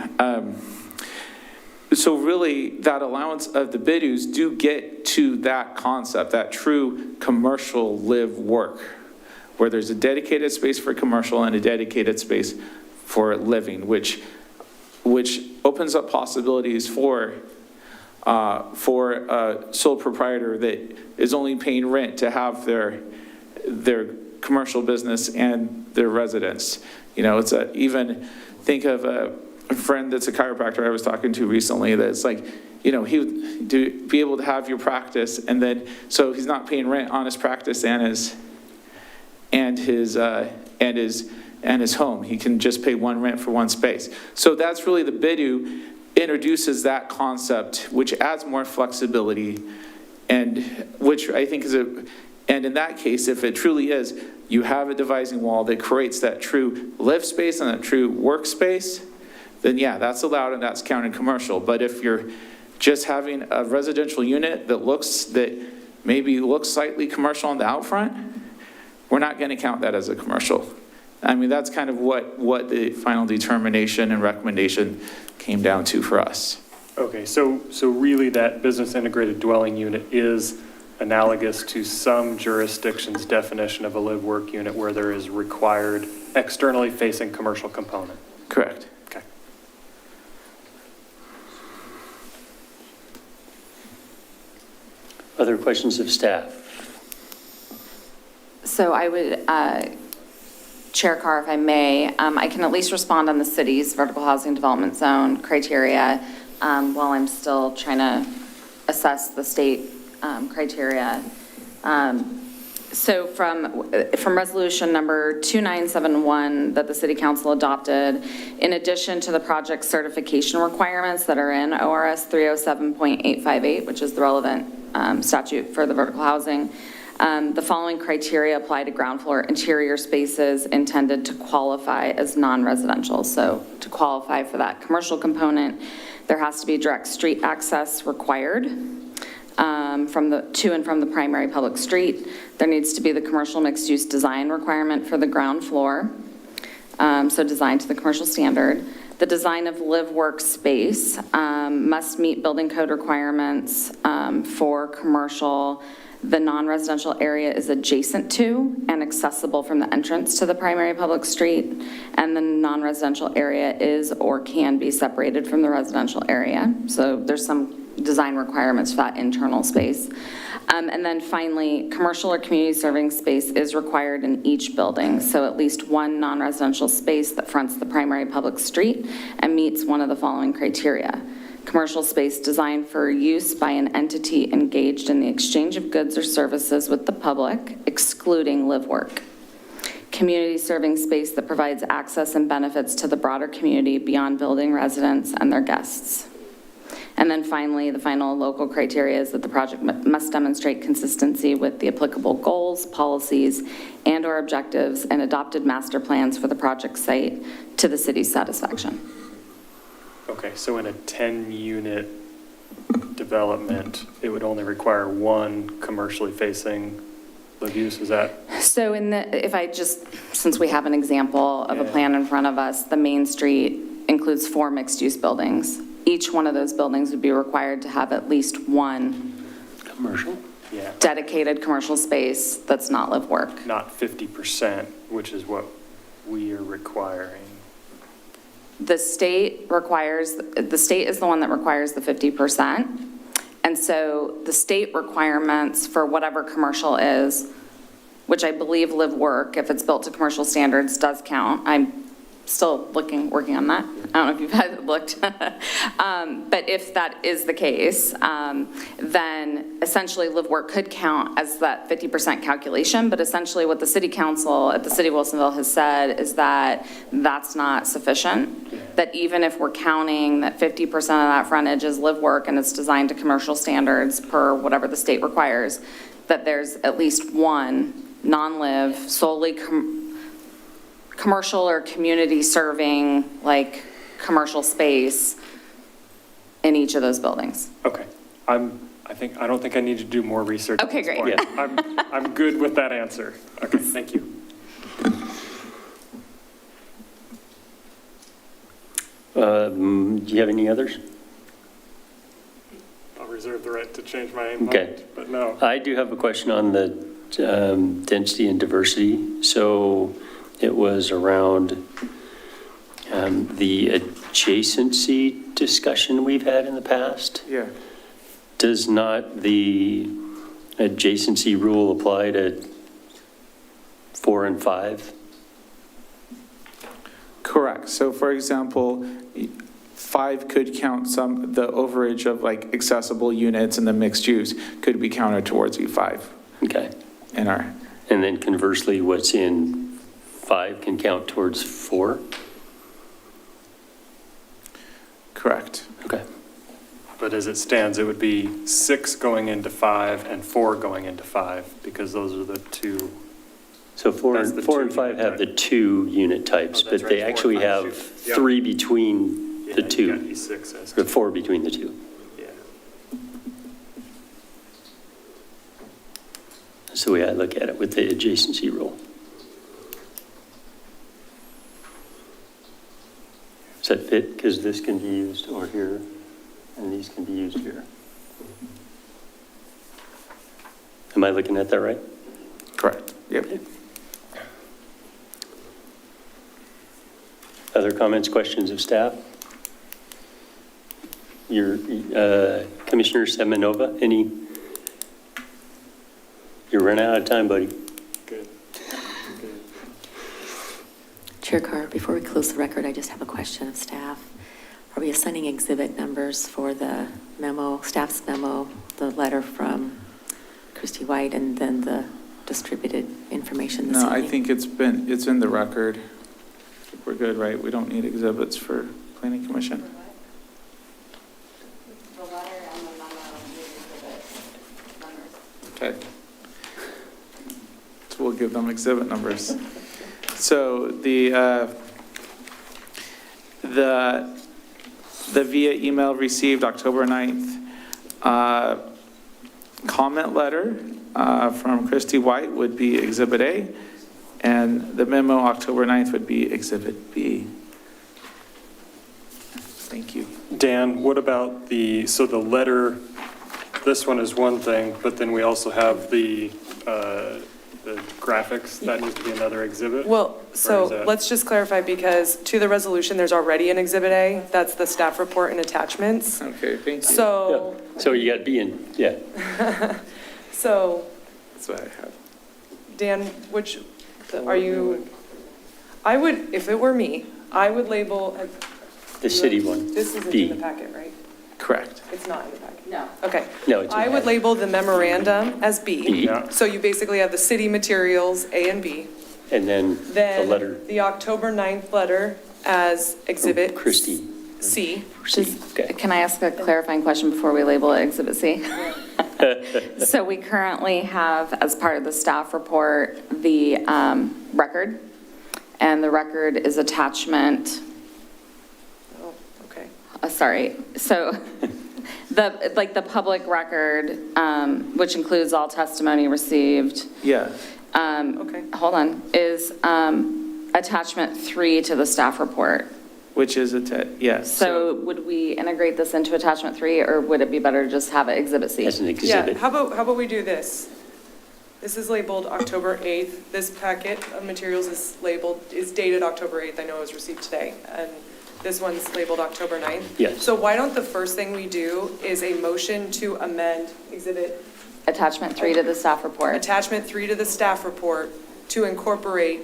So really, that allowance of the BIDUs do get to that concept, that true commercial live work, where there's a dedicated space for commercial and a dedicated space for living, which opens up possibilities for a sole proprietor that is only paying rent to have their commercial business and their residence. It's even think of a friend that's a chiropractor I was talking to recently that's he would be able to have your practice, and then so he's not paying rent on his practice and his home. He can just pay one rent for one space. So that's really the BIDU introduces that concept, which adds more flexibility, and which I think and in that case, if it truly is, you have a dividing wall that creates that true live space and that true workspace, then yeah, that's allowed and that's counted commercial. But if you're just having a residential unit that maybe looks slightly commercial on the out front, we're not going to count that as a commercial. I mean, that's kind of what the final determination and recommendation came down to for us. Okay, so really that business integrated dwelling unit is analogous to some jurisdictions' definition of a live work unit where there is required externally facing commercial component. Correct. Okay. Other questions of staff? So I would, Chair Carr, if I may, I can at least respond on the city's vertical housing development zone criteria while I'm still trying to assess the state criteria. So from resolution number 2971 that the city council adopted, in addition to the project certification requirements that are in ORS 307.858, which is the relevant statute for the vertical housing, the following criteria apply to ground floor interior spaces intended to qualify as non-residential. So to qualify for that commercial component, there has to be direct street access required to and from the primary public street. There needs to be the commercial mixed-use design requirement for the ground floor, so designed to the commercial standard. The design of live-work space must meet building code requirements for commercial. The non-residential area is adjacent to and accessible from the entrance to the primary public street, and the non-residential area is or can be separated from the residential area. So there's some design requirements for that internal space. And then finally, commercial or community serving space is required in each building. So at least one non-residential space that fronts the primary public street and meets one of the following criteria. Commercial space designed for use by an entity engaged in the exchange of goods or services with the public, excluding live work. Community serving space that provides access and benefits to the broader community beyond building residents and their guests. And then finally, the final local criteria is that the project must demonstrate consistency with the applicable goals, policies, and/or objectives and adopted master plans for the project site to the city's satisfaction. Okay, so in a 10-unit development, it would only require one commercially facing live use, is that? So since we have an example of a plan in front of us, the main street includes 4 mixed-use buildings. Each one of those buildings would be required to have at least one Commercial? Yeah. dedicated commercial space that's not live work. Not 50%, which is what we are requiring. The state is the one that requires the 50%. And so the state requirements for whatever commercial is, which I believe live work, if it's built to commercial standards, does count. I'm still working on that. I don't know if you've had looked. But if that is the case, then essentially live work could count as that 50% calculation. But essentially what the city council at the city of Wilsonville has said is that that's not sufficient. That even if we're counting that 50% of that frontage is live work and it's designed to commercial standards per whatever the state requires, that there's at least one non-live, solely commercial or community serving, like commercial space in each of those buildings. Okay, I don't think I need to do more research. Okay, great. Yeah. I'm good with that answer. Okay, thank you. Do you have any others? I'll reserve the right to change my mind, Okay. but no. I do have a question on the density and diversity. So it was around the adjacency discussion we've had in the past. Yeah. Does not the adjacency rule apply to 4 and 5? Correct. So for example, 5 could count the overage of like accessible units and the mixed use could be counted towards E5. Okay. And then conversely, what's in 5 can count towards 4? Correct. Okay. But as it stands, it would be 6 going into 5 and 4 going into 5, because those are the two. So 4 That's the and 5 2 have the 2 unit types, Oh, that's but they right, 4 actually and 5 have should- yep. 3 between the Yeah, 2. you got E6 as The 4 between the 2. Yeah. That's the way I look at it with the adjacency rule. Does that fit? Because this can be used over here, and these can be used here. Am I looking at that right? Correct. Yep. Other comments, questions of staff? Your Commissioner Semenova, any? You're running out of time, buddy. Good. Chair Carr, before we close the record, I just have a question of staff. Are we assigning exhibit numbers for the memo, staff's memo, the letter from Christy White, and then the distributed information this No, evening? I think it's in the record. I think we're good, right? We don't need exhibits for planning commission. The letter and the memo need exhibit numbers. Okay. So we'll give them exhibit numbers. So the via email received October 9th comment letter from Christy White would be Exhibit A, and the memo October 9th would be Exhibit B. Thank you. Dan, what about so the letter, this one is one thing, but then we also have the graphics, that needs to be another exhibit? Well, Or is so that- let's just clarify, because to the resolution, there's already an Exhibit A. That's the staff report and attachments. Okay, thank you. So, So you got B and, yeah. so That's what I have. Dan, are you, I would, if it were me, I would label, The city one. this isn't B. in the packet, right? Correct. It's not in the packet. No. Okay. No, it's in I would the- label the memorandum as B. B. Yeah. So you basically have the city materials, A and B. And then the Then letter the October 9th letter as Exhibit from Christie. C. C. Okay. Can I ask a clarifying question before we label it Exhibit C? So we currently have, as part of the staff report, the record, and the record is attachment, Oh, okay. sorry, so the public record, which includes all testimony received, Yeah. Okay. hold on, is attachment 3 to the staff report. Which is yes. So would we integrate this into attachment 3, or would it be better to just have it Exhibit C? As an Yeah, exhibit. how about we do this? This is labeled October 8th. This packet of materials is dated October 8th. I know it was received today. And this one's labeled October 9th. Yes. So why don't the first thing we do is a motion to amend Exhibit Attachment 3 to the staff report. Attachment 3 to the staff report to incorporate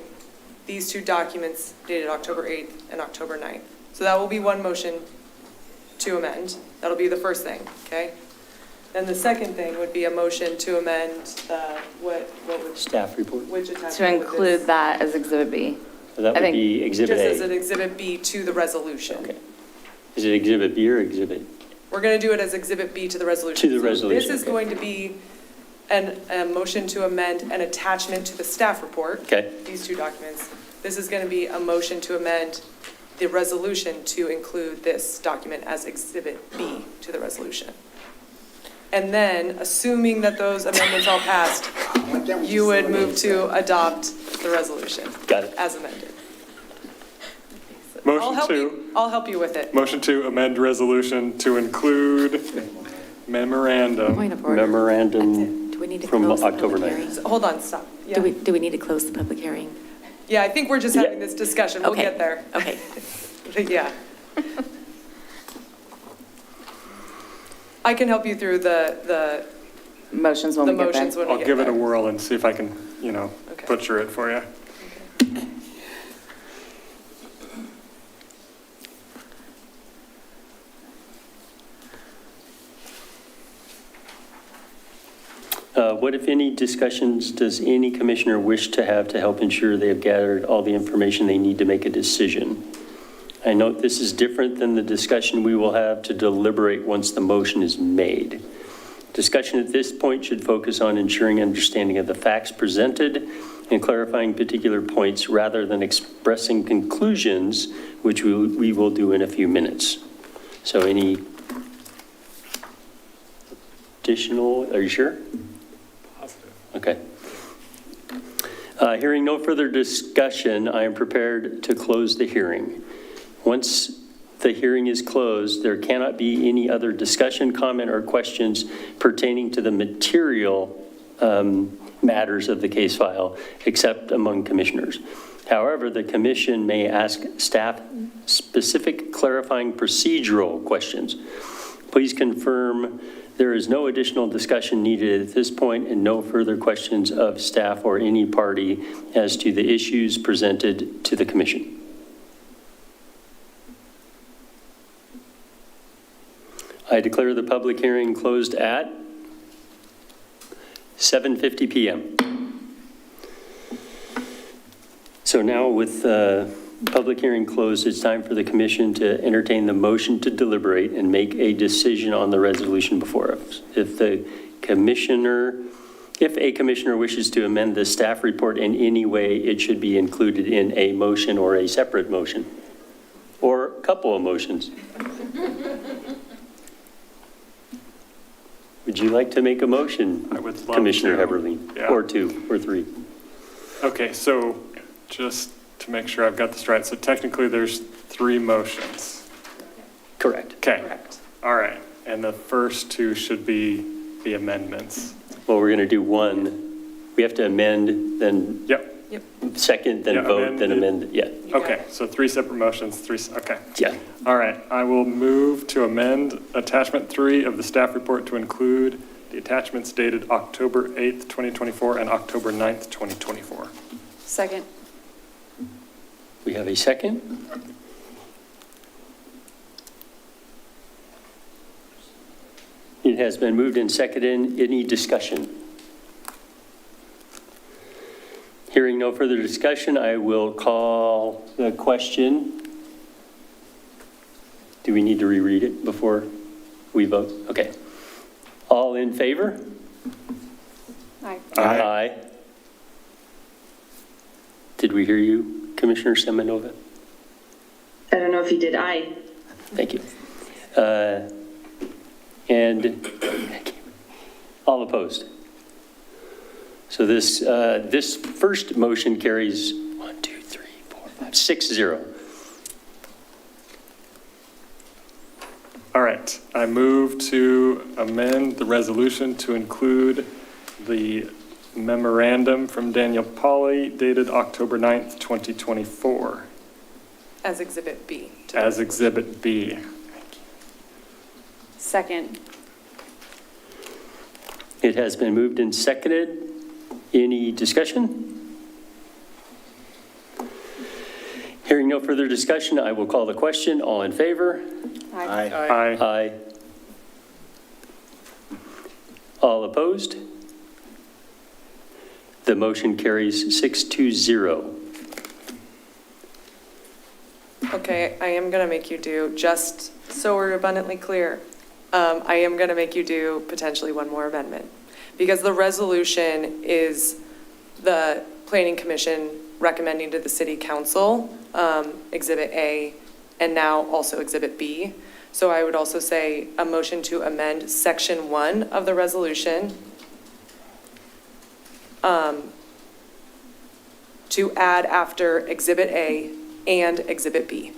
these two documents dated October 8th and October 9th. So that will be one motion to amend. That'll be the first thing, okay? Then the second thing would be a motion to amend what would, Staff report. which attachment To would include this? that as Exhibit B. So that I would think be exhibit Just as an A. Exhibit B to the resolution. Okay. Is it exhibit B or exhibit? We're going to do it as Exhibit B to the resolution. To the So resolution, This is okay. going to be a motion to amend an attachment to the staff report. Okay. These two documents. This is going to be a motion to amend the resolution to include this document as Exhibit B to the resolution. And then, assuming that those amendments all passed, you would move to adopt the resolution. Got it. As amended. I'll help you with it. Motion to amend resolution to include memorandum. Point of order. Memorandum Do we need to from close the October public 9th. hearing? Hold on, stop. Yeah. Do we need to close the public hearing? Yeah, I think we're just having this discussion. We'll Okay. get there. Okay. Yeah. I can help you through the Motions when we get motions there. when we I'll get give it a there. whirl and see if I can, Okay. butcher it for you. What, if any, discussions does any commissioner wish to have to help ensure they have gathered all the information they need to make a decision? I note this is different than the discussion we will have to deliberate once the motion is made. Discussion at this point should focus on ensuring understanding of the facts presented and clarifying particular points rather than expressing conclusions, which we will do in a few minutes. So any additional, are you sure? Okay. Hearing no further discussion, I am prepared to close the hearing. Once the hearing is closed, there cannot be any other discussion, comment, or questions pertaining to the material matters of the case file, except among commissioners. However, the commission may ask staff specific clarifying procedural questions. Please confirm There is no additional discussion needed at this point and no further questions of staff or any party as to the issues presented to the commission. I declare the public hearing closed at 7:50 p.m. So now with the public hearing closed, it's time for the commission to entertain the motion to deliberate and make a decision on the resolution before us. If a commissioner wishes to amend the staff report in any way, it should be included in a motion or a separate motion, or a couple of motions. Would you like to make a motion, I would love Commissioner to. Heberlein? Yeah. Or two, or three? Okay, so just to make sure I've got this right, so technically there's 3 motions. Correct. Okay. Correct. All right, and the first 2 should be the amendments. Well, we're going to do one. We have to amend, then Yep, second, then Yeah, vote, then amend amend. Yeah, okay, so 3 separate motions, okay. yeah. All right, I will move to amend attachment 3 of the staff report to include the attachments dated October 8th, 2024 and October 9th, 2024. Second. We have a second. It has been moved and seconded. Any discussion? Hearing no further discussion, I will call the question. Do we need to reread it before we vote? Okay. All in favor? Aye. Aye. Did we hear you, Commissioner Semenova? I don't know if you did aye. Thank you. And all opposed? So this first motion carries 6-0. All right, I move to amend the resolution to include the memorandum from Daniel Pauly dated October 9th, 2024, As Exhibit B. as Exhibit B. Second. It has been moved and seconded. Any discussion? Hearing no further discussion, I will call the question. All in favor? Aye. Aye. Aye. All opposed? The motion carries 6-0. Okay, I am going to make you do, just so we're abundantly clear, I am going to make you do potentially one more amendment. Because the resolution is the Planning Commission recommending to the City Council, Exhibit A, and now also Exhibit B. So I would also say a motion to amend Section 1 of the resolution to add after Exhibit A and Exhibit B.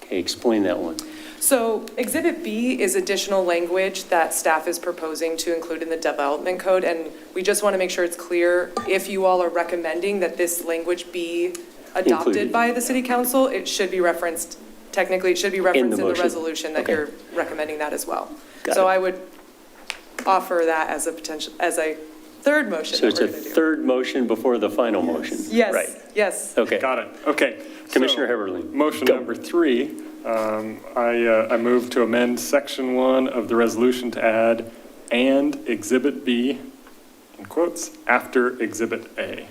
Okay, explain that one. So Exhibit B is additional language that staff is proposing to include in the development code, and we just want to make sure it's clear, if you all are recommending that this language be adopted Included. by the City Council, it should be referenced, technically, it should be referenced in the motion. resolution that Okay. you're recommending that as well. Got So it. I would offer that as a potential, as a third motion So that it's a we're going to do. third motion before the final motion? Yes, Right, yes. okay. Got it, okay. So, Commissioner Heberlein. Motion Go. number 3, I move to amend Section 1 of the resolution to add "and Exhibit B," in quotes, after Exhibit A.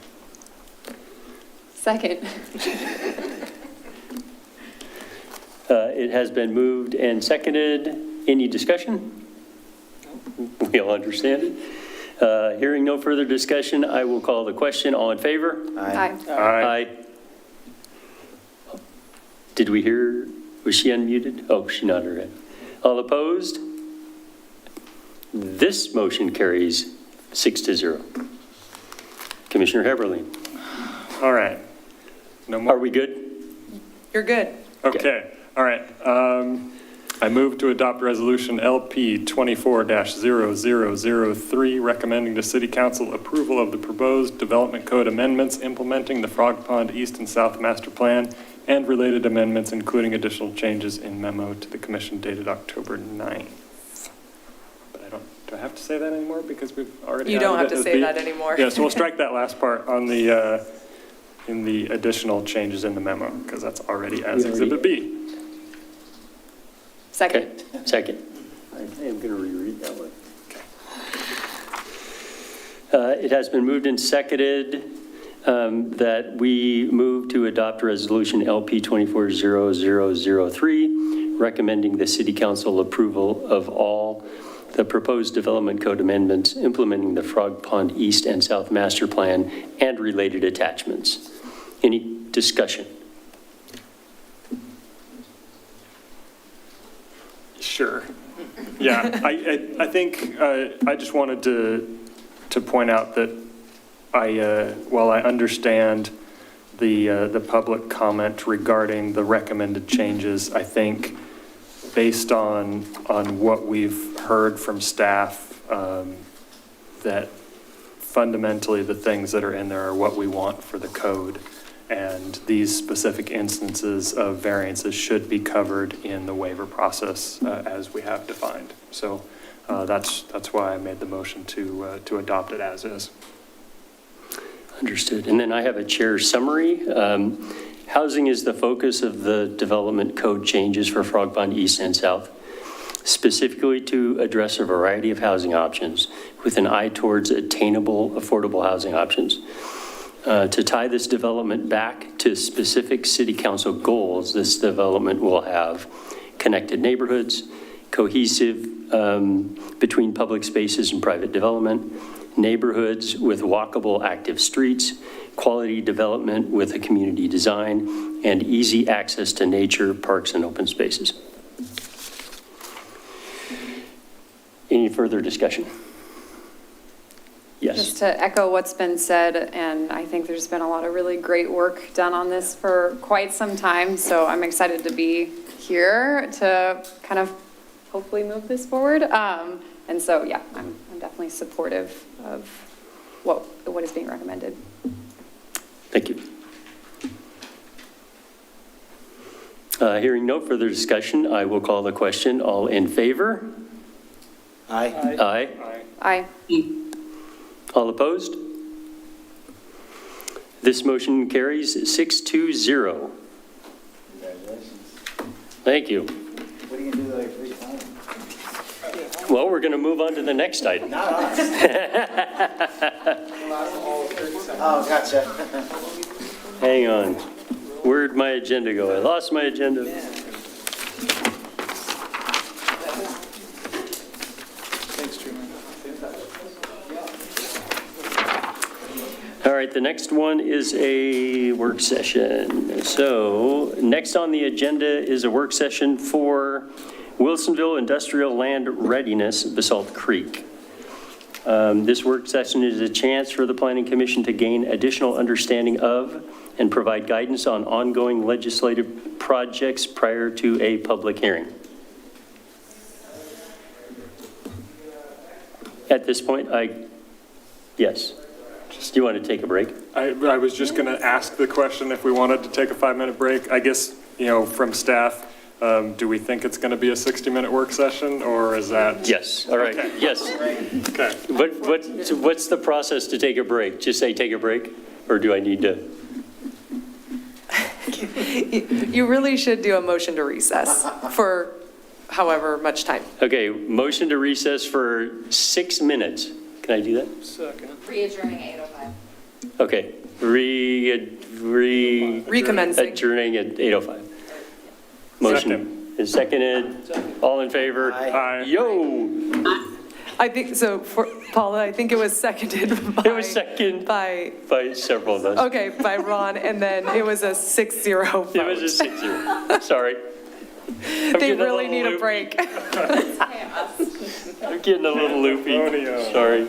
Second. It has been moved and seconded. Any discussion? We all understand it. Hearing no further discussion, I will call the question. All in favor? Aye. Aye. Did we hear, was she unmuted? Oh, she nodded her head. All opposed? This motion carries 6-0. Commissioner Heberlein, All right. No more. are we good? You're good. Okay, all right. I move to adopt Resolution LP 24-0003, recommending to City Council approval of the proposed Development Code amendments implementing the Frog Pond East and South Master Plan and related amendments, including additional changes in memo to the commission dated October 9th. But do I have to say that anymore because we've already You don't added have it to as say B? that anymore. Yeah, so we'll strike that last part on the, in the additional changes in the memo, because that's already as Exhibit B. Second. Okay, second. I am going to reread that one. It has been moved and seconded that we move to adopt resolution LP 240003, recommending the city council approval of all the proposed development code amendments implementing the Frog Pond East and South Master Plan and related attachments. Any discussion? Sure. Yeah, I think I just wanted to point out that while I understand the public comment regarding the recommended changes, I think based on what we've heard from staff, that fundamentally the things that are in there are what we want for the code. And these specific instances of variances should be covered in the waiver process as we have defined. So that's why I made the motion to adopt it as is. Understood. And then I have a chair summary. Housing is the focus of the development code changes for Frog Pond East and South, specifically to address a variety of housing options with an eye towards attainable, affordable housing options. To tie this development back to specific city council goals, this development will have connected neighborhoods, cohesive between public spaces and private development, neighborhoods with walkable active streets, quality development with a community design, and easy access to nature, parks, and open spaces. Any further discussion? Yes. Just to echo what's been said, and I think there's been a lot of really great work done on this for quite some time, so I'm excited to be here to kind of hopefully move this forward. And so, yeah, I'm definitely supportive of what is being recommended. Thank you. Hearing no further discussion, I will call the question. All in favor? Aye. Aye. Aye. All opposed? This motion carries 6-0. Congratulations. Thank you. What are you going to do like 3 times? Well, we're going to move on to the next item. Not us. Oh, gotcha. Hang on. Where'd my agenda go? I lost my agenda. Thanks, Truman. All right, the next one is a work session. So next on the agenda is a work session for Wilsonville Industrial Land Readiness, Basalt Creek. This work session is a chance for the Planning Commission to gain additional understanding of and provide guidance on ongoing legislative projects prior to a public hearing. At this point, yes. Do you want to take a break? I was just going to ask the question if we wanted to take a 5-minute break. I guess, from staff, do we think it's going to be a 60-minute work session, or is that? Yes, all right, Okay. yes. Okay. What's the process to take a break? Just say take a break, or do I need to? You really should do a motion to recess for however much time. Okay, motion to recess for 6 minutes. Can I do that? Second. Re-adjourning 8:05. Okay, Recommencing. adjourning at 8:05. Motion is seconded. All in favor? Aye. Yo! I think, so for Paula, I think it was seconded by. It was seconded By, by several of us. okay, by Ron, and then it was a 6-0 vote. It was a 6-0. Sorry. They really need a break. I'm getting a little loopy. Sorry.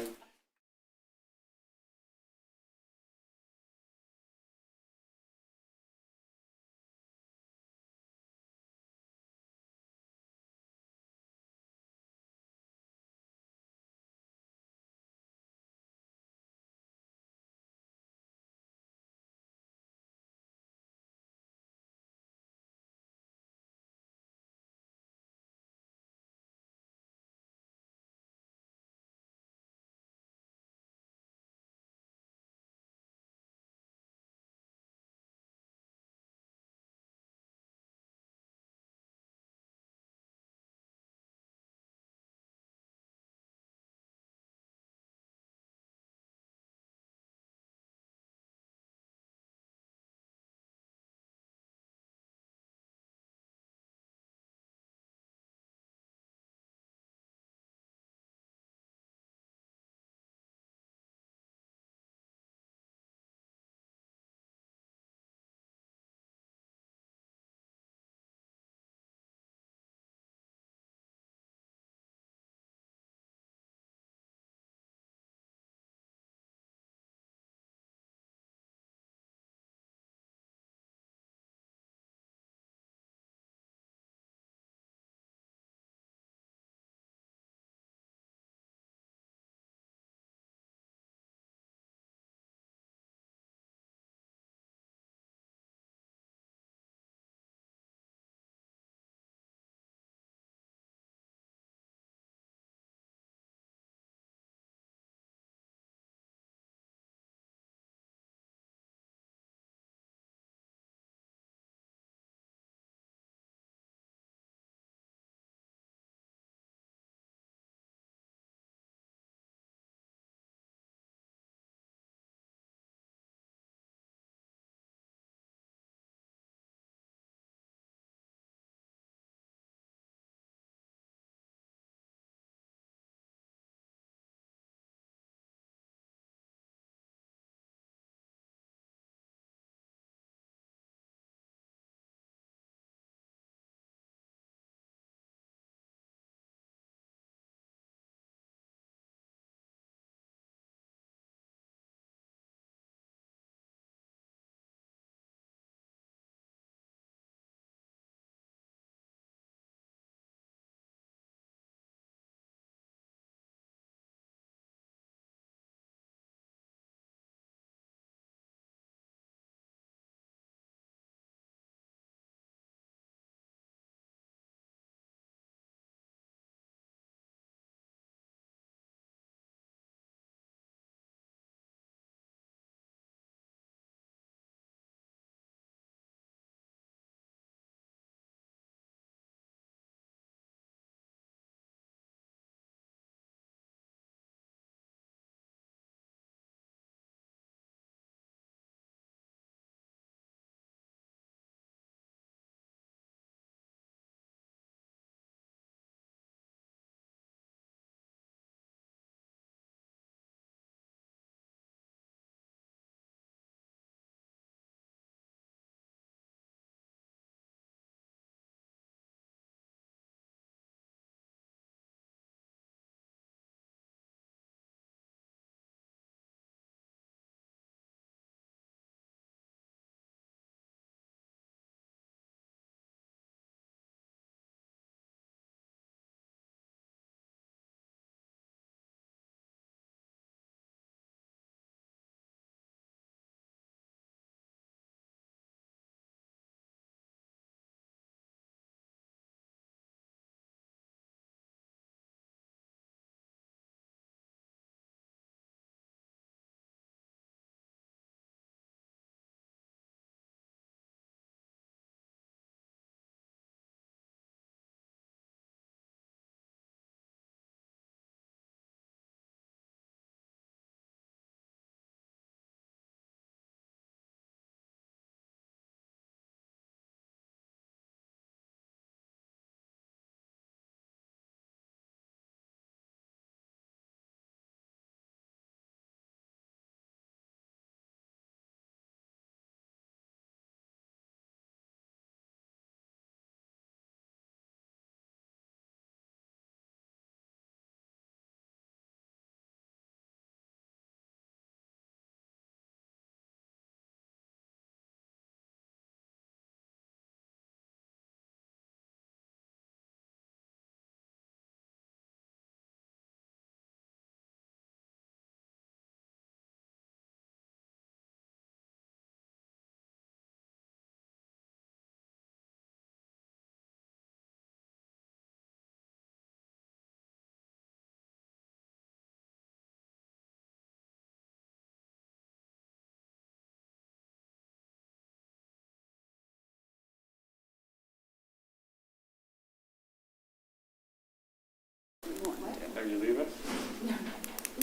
Are you leaving?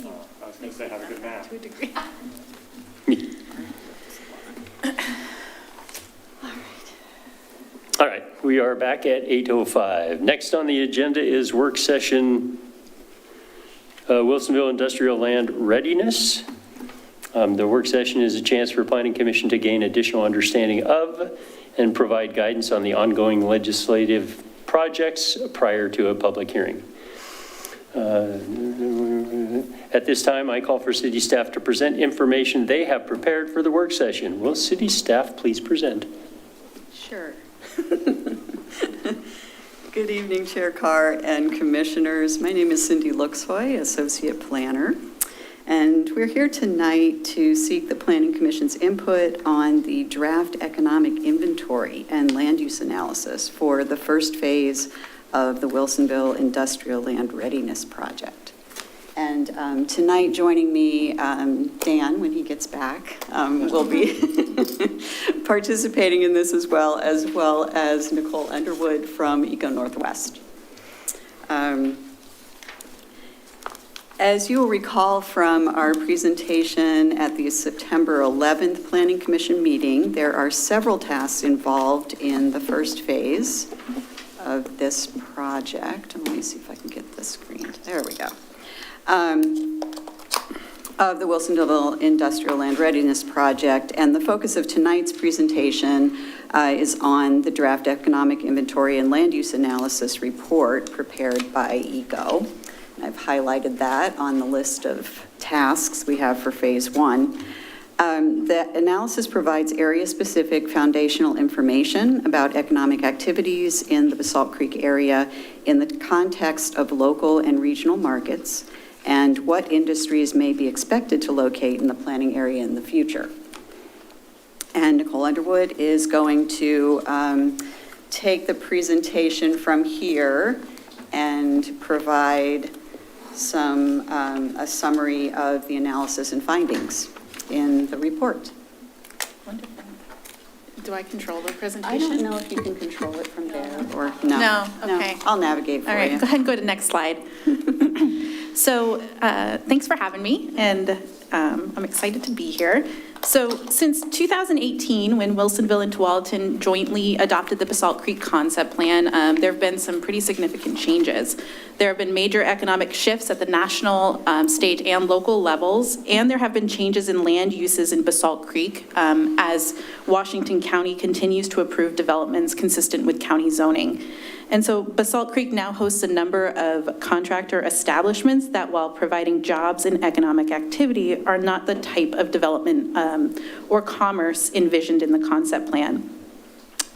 No. I was going to say, have a good nap. To a degree. All right, we are back at 8:05. Next on the agenda is work session, Wilsonville Industrial Land Readiness. The work session is a chance for Planning Commission to gain additional understanding of and provide guidance on the ongoing legislative projects prior to a public hearing. At this time, I call for city staff to present information they have prepared for the work session. Will city staff please present? Sure. Good evening, Chair Carr and Commissioners. My name is Cindy Luxhoy, Associate Planner, and we're here tonight to seek the Planning Commission's input on the draft economic inventory and land use analysis for the first phase of the Wilsonville Industrial Land Readiness Project. And tonight, joining me, Dan, when he gets back, will be participating in this as well as Nicole Underwood from Eco Northwest. As you will recall from our presentation at the September 11th Planning Commission meeting, there are several tasks involved in the first phase of this project. Let me see if I can get the screen. There we go. Of the Wilsonville Industrial Land Readiness Project. And the focus of tonight's presentation is on the draft economic inventory and land use analysis report prepared by ECO. And I've highlighted that on the list of tasks we have for phase one. The analysis provides area-specific foundational information about economic activities in the Basalt Creek area in the context of local and regional markets, and what industries may be expected to locate in the planning area in the future. And Nicole Underwood is going to take the presentation from here and provide a summary of the analysis and findings in the report. Wonderful. Do I control the I presentation? don't know if you can control it from there or no. No, okay. I'll navigate for you. All right, go ahead and go to the next slide. So thanks for having me, and I'm excited to be here. So since 2018, when Wilsonville and Tualatin jointly adopted the Basalt Creek Concept Plan, there have been some pretty significant changes. There have been major economic shifts at the national, state, and local levels, and there have been changes in land uses in Basalt Creek as Washington County continues to approve developments consistent with county zoning. And so Basalt Creek now hosts a number of contractor establishments that, while providing jobs and economic activity, are not the type of development or commerce envisioned in the concept plan.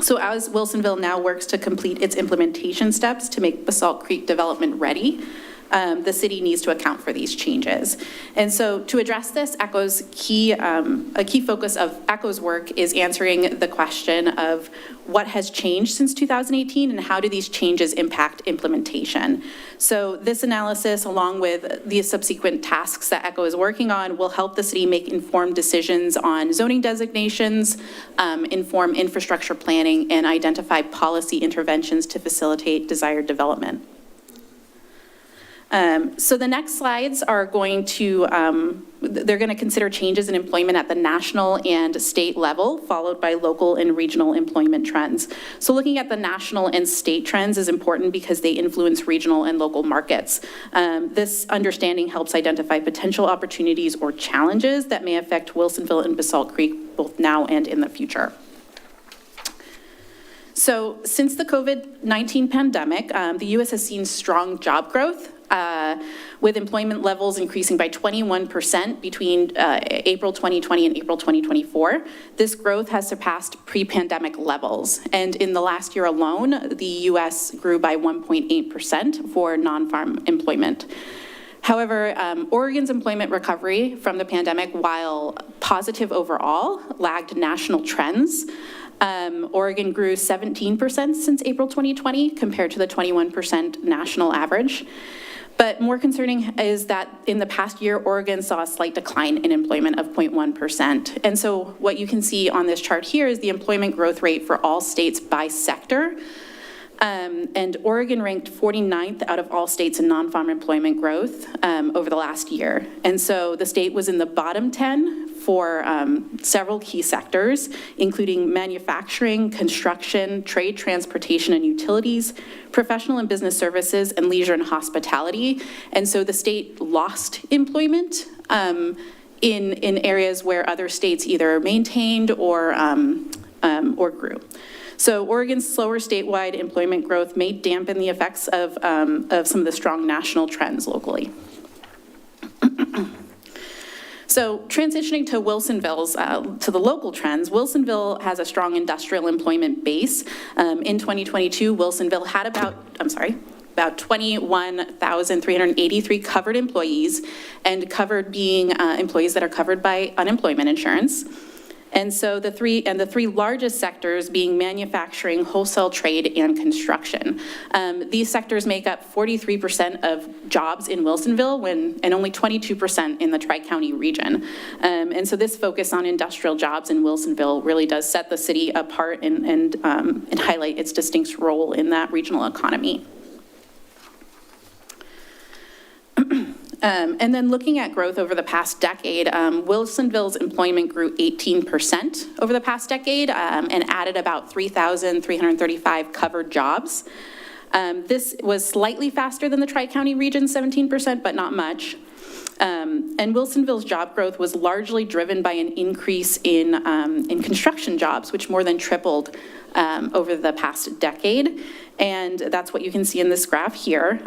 So as Wilsonville now works to complete its implementation steps to make Basalt Creek development ready, the city needs to account for these changes. And so to address this, ECHO's a key focus of ECHO's work is answering the question of what has changed since 2018 and how do these changes impact implementation. So this analysis, along with the subsequent tasks that ECHO is working on, will help the city make informed decisions on zoning designations, inform infrastructure planning, and identify policy interventions to facilitate desired development. So the next slides are going to, they're going to consider changes in employment at the national and state level, followed by local and regional employment trends. So looking at the national and state trends is important because they influence regional and local markets. This understanding helps identify potential opportunities or challenges that may affect Wilsonville and Basalt Creek both now and in the future. So since the COVID-19 pandemic, the U.S. has seen strong job growth, with employment levels increasing by 21% between April 2020 and April 2024. This growth has surpassed pre-pandemic levels. And in the last year alone, the U.S. grew by 1.8% for non-farm employment. However, Oregon's employment recovery from the pandemic, while positive overall, lagged national trends. Oregon grew 17% since April 2020 compared to the 21% national average. But more concerning is that in the past year, Oregon saw a slight decline in employment of 0.1%. And so what you can see on this chart here is the employment growth rate for all states by sector. And Oregon ranked 49th out of all states in non-farm employment growth over the last year. And so the state was in the bottom 10 for several key sectors, including manufacturing, construction, trade, transportation, and utilities, professional and business services, and leisure and hospitality. And so the state lost employment in areas where other states either maintained or grew. So Oregon's slower statewide employment growth may dampen the effects of some of the strong national trends locally. So transitioning to Wilsonville's, to the local trends, Wilsonville has a strong industrial employment base. In 2022, Wilsonville had about 21,383 covered employees, and covered being employees that are covered by unemployment insurance. And so the three largest sectors being manufacturing, wholesale trade, and construction. These sectors make up 43% of jobs in Wilsonville and only 22% in the Tri-County region. And so this focus on industrial jobs in Wilsonville really does set the city apart and highlight its distinct role in that regional economy. And then looking at growth over the past decade, Wilsonville's employment grew 18% over the past decade and added about 3,335 covered jobs. This was slightly faster than the Tri-County region, 17%, but not much. And Wilsonville's job growth was largely driven by an increase in construction jobs, which more than tripled over the past decade. And that's what you can see in this graph here.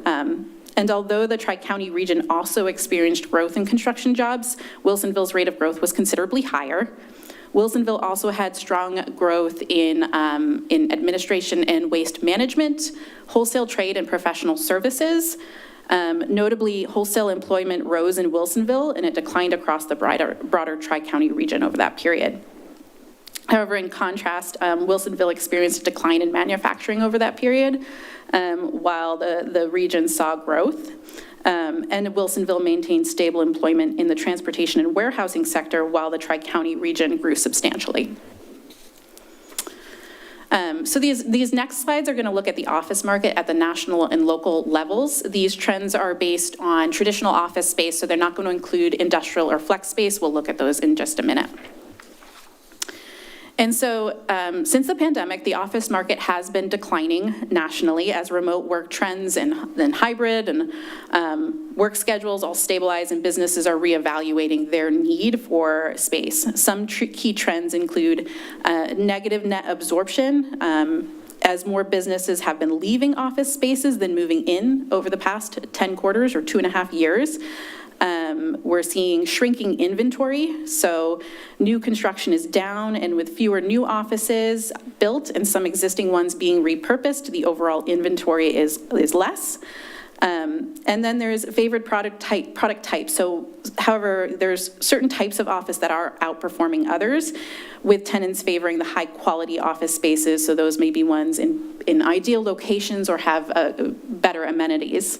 And although the Tri-County region also experienced growth in construction jobs, Wilsonville's rate of growth was considerably higher. Wilsonville also had strong growth in administration and waste management, wholesale trade, and professional services. Notably, wholesale employment rose in Wilsonville, and it declined across the broader Tri-County region over that period. However, in contrast, Wilsonville experienced a decline in manufacturing over that period, while the region saw growth. And Wilsonville maintained stable employment in the transportation and warehousing sector, while the Tri-County region grew substantially. So these next slides are going to look at the office market at the national and local levels. These trends are based on traditional office space, so they're not going to include industrial or flex space. We'll look at those in just a minute. And so since the pandemic, the office market has been declining nationally as remote work trends and hybrid and work schedules all stabilize, and businesses are reevaluating their need for space. Some key trends include negative net absorption, as more businesses have been leaving office spaces than moving in over the past 10 quarters or 2.5 years. We're seeing shrinking inventory, so new construction is down, and with fewer new offices built and some existing ones being repurposed, the overall inventory is less. And then there's favored product type. So, however, there's certain types of office that are outperforming others, with tenants favoring the high quality office spaces. So those may be ones in ideal locations or have better amenities.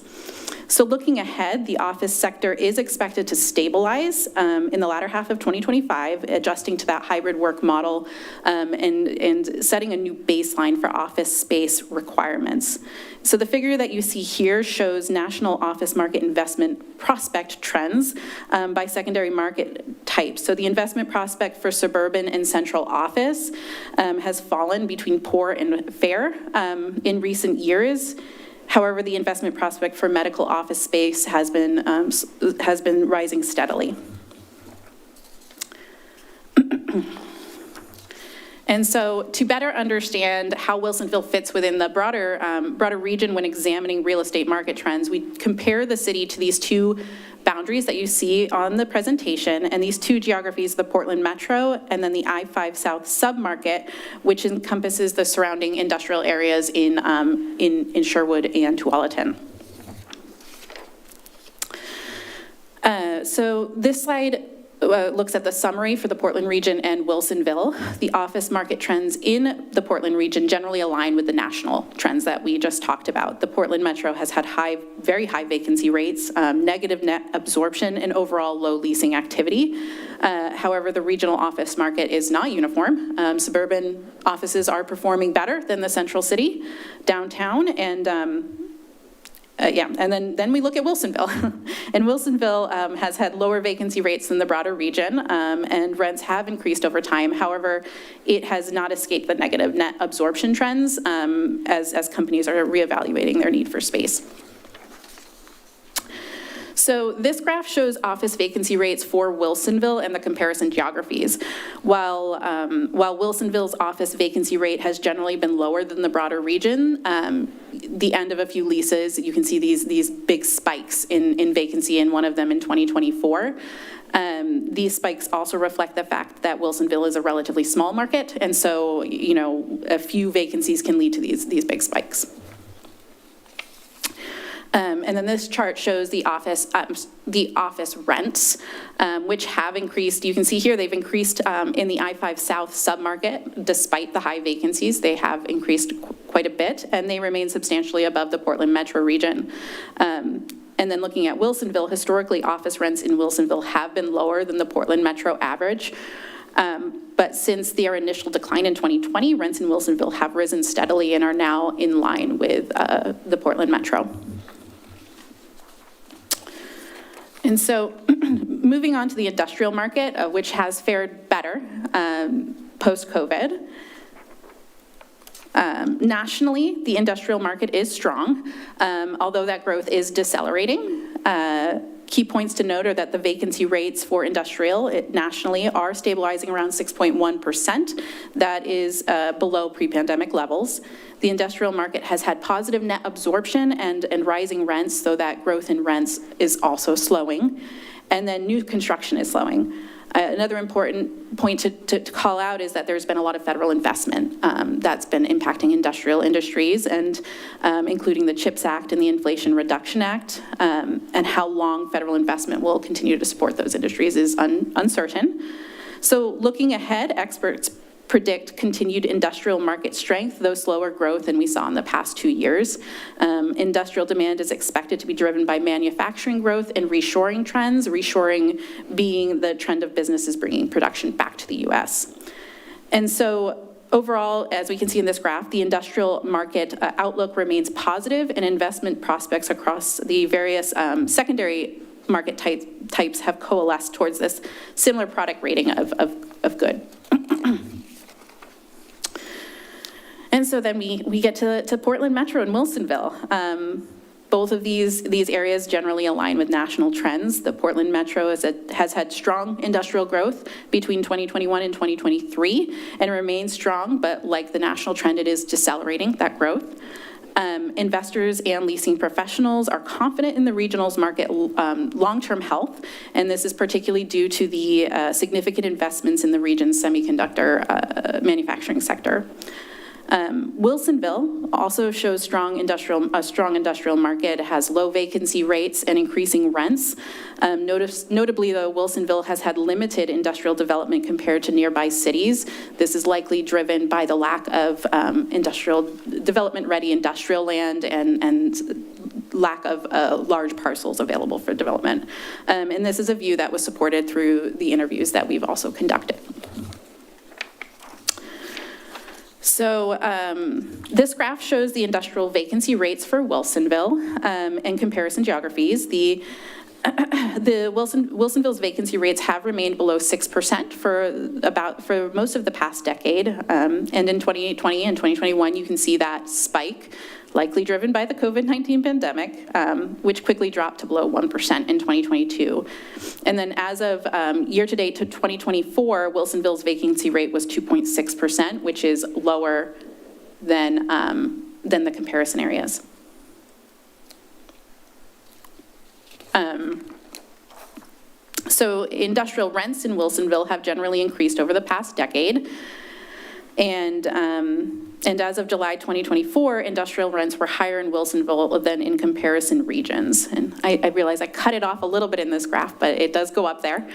So looking ahead, the office sector is expected to stabilize in the latter half of 2025, adjusting to that hybrid work model and setting a new baseline for office space requirements. So the figure that you see here shows national office market investment prospect trends by secondary market type. So the investment prospect for suburban and central office has fallen between poor and fair in recent years. However, the investment prospect for medical office space has been rising steadily. And so to better understand how Wilsonville fits within the broader region when examining real estate market trends, we compare the city to these two boundaries that you see on the presentation, and these two geographies, the Portland Metro and then the I-5 South submarket, which encompasses the surrounding industrial areas in Sherwood and Tualatin. So this slide looks at the summary for the Portland region and Wilsonville. The office market trends in the Portland region generally align with the national trends that we just talked about. The Portland Metro has had very high vacancy rates, negative net absorption, and overall low leasing activity. However, the regional office market is not uniform. Suburban offices are performing better than the central city, downtown, and and then we look at Wilsonville. And Wilsonville has had lower vacancy rates than the broader region, and rents have increased over time. However, it has not escaped the negative net absorption trends as companies are reevaluating their need for space. So this graph shows office vacancy rates for Wilsonville and the comparison geographies. While Wilsonville's office vacancy rate has generally been lower than the broader region, the end of a few leases, you can see these big spikes in vacancy, in one of them in 2024. These spikes also reflect the fact that Wilsonville is a relatively small market, and so, you know, a few vacancies can lead to these big spikes. And then this chart shows the office rents, which have increased. You can see here they've increased in the I-5 South submarket. Despite the high vacancies, they have increased quite a bit, and they remain substantially above the Portland metro region. And then looking at Wilsonville, historically office rents in Wilsonville have been lower than the Portland metro average. But since their initial decline in 2020, rents in Wilsonville have risen steadily and are now in line with the Portland metro. And so moving on to the industrial market, which has fared better post-COVID. Nationally, the industrial market is strong, although that growth is decelerating. Key points to note are that the vacancy rates for industrial nationally are stabilizing around 6.1%. That is below pre-pandemic levels. The industrial market has had positive net absorption and rising rents, so that growth in rents is also slowing. And then new construction is slowing. Another important point to call out is that there's been a lot of federal investment that's been impacting industrial industries, and including the CHIPS Act and the Inflation Reduction Act, and how long federal investment will continue to support those industries is uncertain. So looking ahead, experts predict continued industrial market strength, though slower growth than we saw in the past 2 years. Industrial demand is expected to be driven by manufacturing growth and reshoring trends, reshoring being the trend of businesses bringing production back to the US. And so overall, as we can see in this graph, the industrial market outlook remains positive, and investment prospects across the various secondary market types have coalesced towards this similar product rating of good. And so then we get to Portland Metro and Wilsonville. Both of these areas generally align with national trends. The Portland Metro has had strong industrial growth between 2021 and 2023 and remains strong, but like the national trend, it is decelerating that growth. Investors and leasing professionals are confident in the regional's market long-term health, and this is particularly due to the significant investments in the region's semiconductor manufacturing sector. Wilsonville also shows a strong industrial market. It has low vacancy rates and increasing rents. Notably, though, Wilsonville has had limited industrial development compared to nearby cities. This is likely driven by the lack of development-ready industrial land and lack of large parcels available for development. And this is a view that was supported through the interviews that we've also conducted. So this graph shows the industrial vacancy rates for Wilsonville and comparison geographies. Wilsonville's vacancy rates have remained below 6% for most of the past decade. And in 2020 and 2021, you can see that spike, likely driven by the COVID-19 pandemic, which quickly dropped to below 1% in 2022. And then as of year-to-date to 2024, Wilsonville's vacancy rate was 2.6%, which is lower than the comparison areas. So industrial rents in Wilsonville have generally increased over the past decade. And And as of July 2024, industrial rents were higher in Wilsonville than in comparison regions. And I realize I cut it off a little bit in this graph, but it does go up there.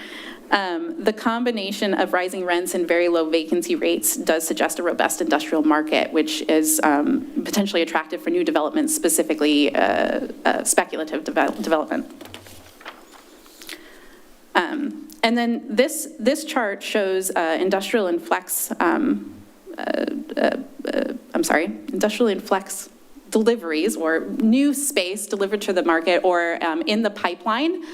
The combination of rising rents and very low vacancy rates does suggest a robust industrial market, which is potentially attractive for new developments, specifically speculative development. And then this chart shows industrial and flex, industrial and flex deliveries, or new space delivered to the market or in the pipeline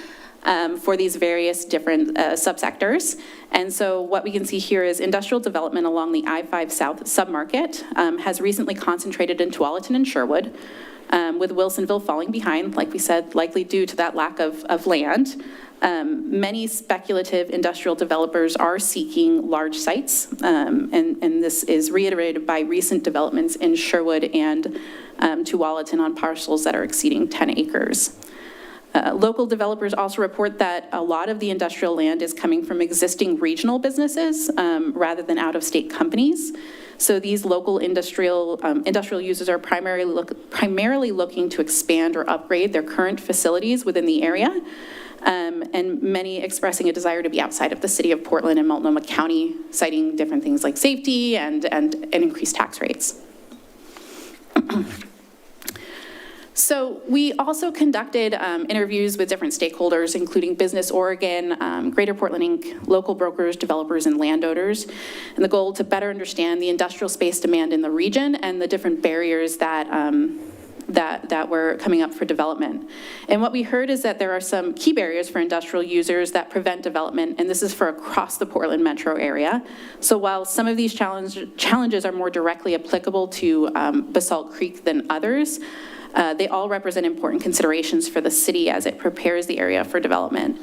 for these various different subsectors. And so what we can see here is industrial development along the I-5 South submarket has recently concentrated in Tualatin and Sherwood, with Wilsonville falling behind, like we said, likely due to that lack of land. Many speculative industrial developers are seeking large sites, and this is reiterated by recent developments in Sherwood and Tualatin on parcels that are exceeding 10 acres. Local developers also report that a lot of the industrial land is coming from existing regional businesses rather than out-of-state companies. So these local industrial users are primarily looking to expand or upgrade their current facilities within the area. And many expressing a desire to be outside of the city of Portland and Multnomah County, citing different things like safety and increased tax rates. So we also conducted interviews with different stakeholders, including Business Oregon, Greater Portland Inc., local brokers, developers, and landowners, and the goal to better understand the industrial space demand in the region and the different barriers that were coming up for development. And what we heard is that there are some key barriers for industrial users that prevent development, and this is for across the Portland metro area. So while some of these challenges are more directly applicable to Basalt Creek than others, they all represent important considerations for the city as it prepares the area for development.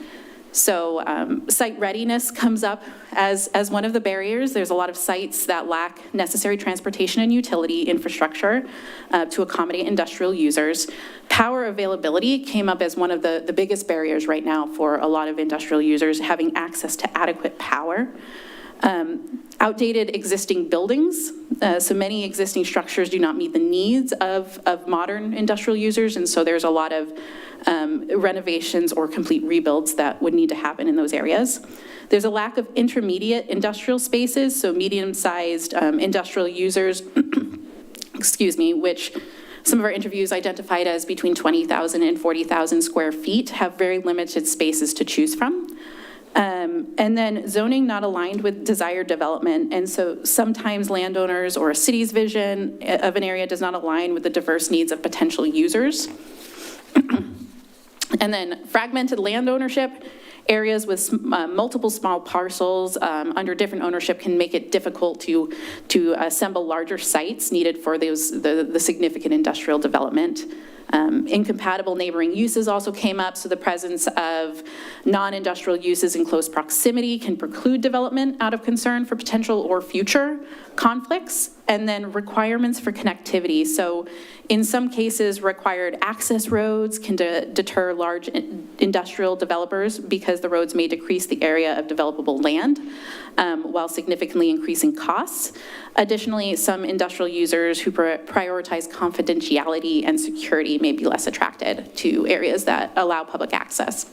So site readiness comes up as one of the barriers. There's a lot of sites that lack necessary transportation and utility infrastructure to accommodate industrial users. Power availability came up as one of the biggest barriers right now for a lot of industrial users, having access to adequate power. Outdated existing buildings. So many existing structures do not meet the needs of modern industrial users, and so there's a lot of renovations or complete rebuilds that would need to happen in those areas. There's a lack of intermediate industrial spaces, so medium-sized industrial users, excuse me, which some of our interviews identified as between 20,000 and 40,000 square feet, have very limited spaces to choose from. And then zoning not aligned with desired development. And so sometimes landowners or a city's vision of an area does not align with the diverse needs of potential users. And then fragmented land ownership. Areas with multiple small parcels under different ownership can make it difficult to assemble larger sites needed for the significant industrial development. Incompatible neighboring uses also came up, so the presence of non-industrial uses in close proximity can preclude development out of concern for potential or future conflicts. And then requirements for connectivity. So in some cases, required access roads can deter large industrial developers because the roads may decrease the area of developable land while significantly increasing costs. Additionally, some industrial users who prioritize confidentiality and security may be less attracted to areas that allow public access.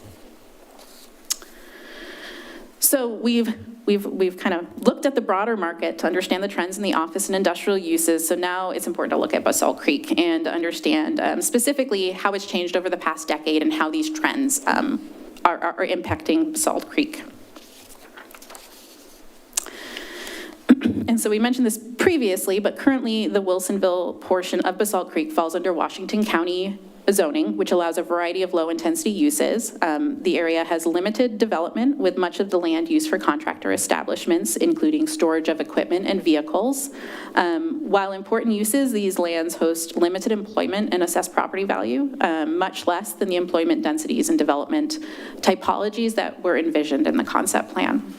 So we've kind of looked at the broader market to understand the trends in the office and industrial uses. So now it's important to look at Basalt Creek and understand specifically how it's changed over the past decade and how these trends are impacting Basalt Creek. And so we mentioned this previously, but currently the Wilsonville portion of Basalt Creek falls under Washington County zoning, which allows a variety of low-intensity uses. The area has limited development with much of the land used for contractor establishments, including storage of equipment and vehicles. While important uses, these lands host limited employment and assessed property value, much less than the employment densities and development typologies that were envisioned in the concept plan.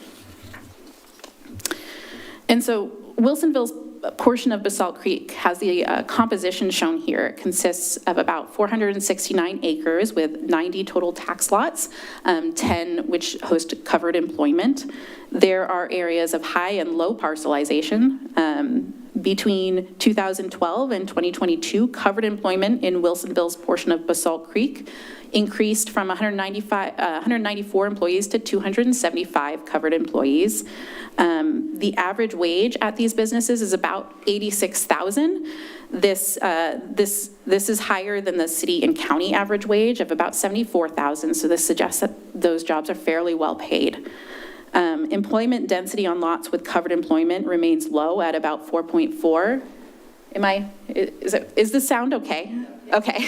And so Wilsonville's portion of Basalt Creek has the composition shown here. It consists of about 469 acres with 90 total tax lots, 10 which host covered employment. There are areas of high and low parcelization. Between 2012 and 2022, covered employment in Wilsonville's portion of Basalt Creek increased from 194 employees to 275 covered employees. The average wage at these businesses is about $86,000. This is higher than the city and county average wage of about $74,000. So this suggests that those jobs are fairly well paid. Employment density on lots with covered employment remains low at about 4.4. Is the sound okay? Okay.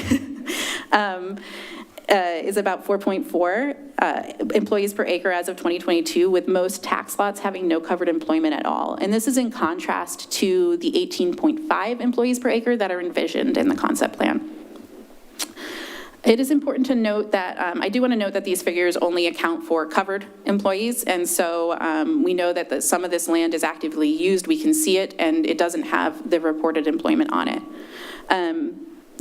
Is about 4.4 employees per acre as of 2022, with most tax lots having no covered employment at all. And this is in contrast to the 18.5 employees per acre that are envisioned in the concept plan. It is important to note that, I do want to note that these figures only account for covered employees, and so we know that some of this land is actively used. We can see it, and it doesn't have the reported employment on it.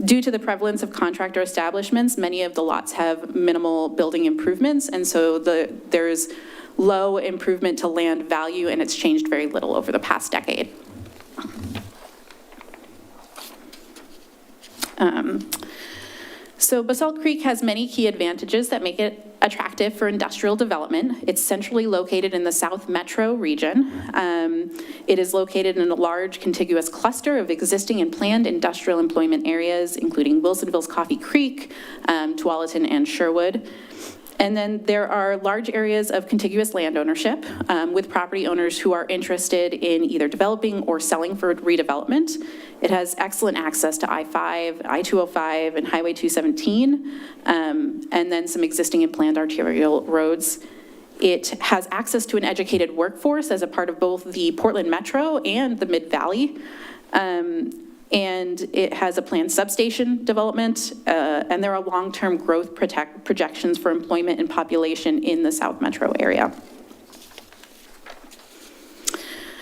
Due to the prevalence of contractor establishments, many of the lots have minimal building improvements, and so there's low improvement to land value, and it's changed very little over the past decade. So Basalt Creek has many key advantages that make it attractive for industrial development. It's centrally located in the South Metro region. It is located in a large contiguous cluster of existing and planned industrial employment areas, including Wilsonville's Coffee Creek, Tualatin, and Sherwood. And then there are large areas of contiguous land ownership with property owners who are interested in either developing or selling for redevelopment. It has excellent access to I-5, I-205, and Highway 217, and then some existing and planned arterial roads. It has access to an educated workforce as a part of both the Portland Metro and the Mid-Valley. And it has a planned substation development, and there are long-term growth projections for employment and population in the South Metro area.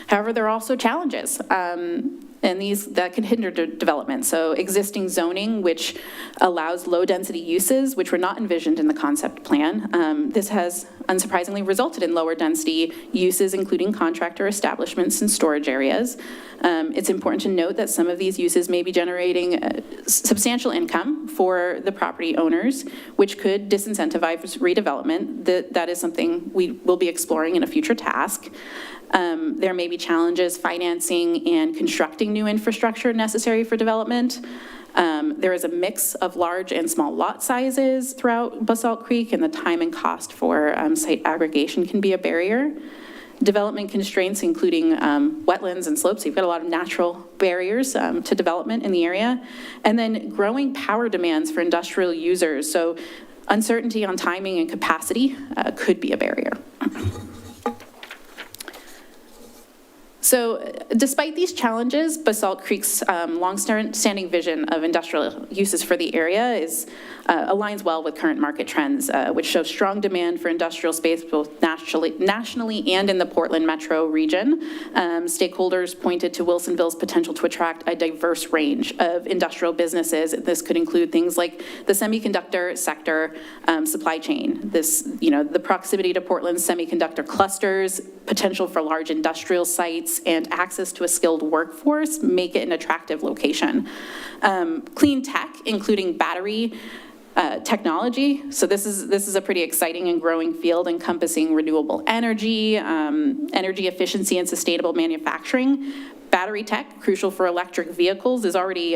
However, there are also challenges, and these that can hinder development. So existing zoning, which allows low-density uses, which were not envisioned in the concept plan. This has unsurprisingly resulted in lower density uses, including contractor establishments and storage areas. It's important to note that some of these uses may be generating substantial income for the property owners, which could disincentivize redevelopment. That is something we will be exploring in a future task. There may be challenges financing and constructing new infrastructure necessary for development. There is a mix of large and small lot sizes throughout Basalt Creek, and the time and cost for site aggregation can be a barrier. Development constraints, including wetlands and slopes. You've got a lot of natural barriers to development in the area. And then growing power demands for industrial users. So uncertainty on timing and capacity could be a barrier. So despite these challenges, Basalt Creek's long-standing vision of industrial uses for the area aligns well with current market trends, which show strong demand for industrial space both nationally and in the Portland metro region. Stakeholders pointed to Wilsonville's potential to attract a diverse range of industrial businesses. This could include things like the semiconductor sector, supply chain, the proximity to Portland's semiconductor clusters, potential for large industrial sites, and access to a skilled workforce make it an attractive location. Clean tech, including battery technology. So this is a pretty exciting and growing field encompassing renewable energy, energy efficiency, and sustainable manufacturing. Battery tech, crucial for electric vehicles, is already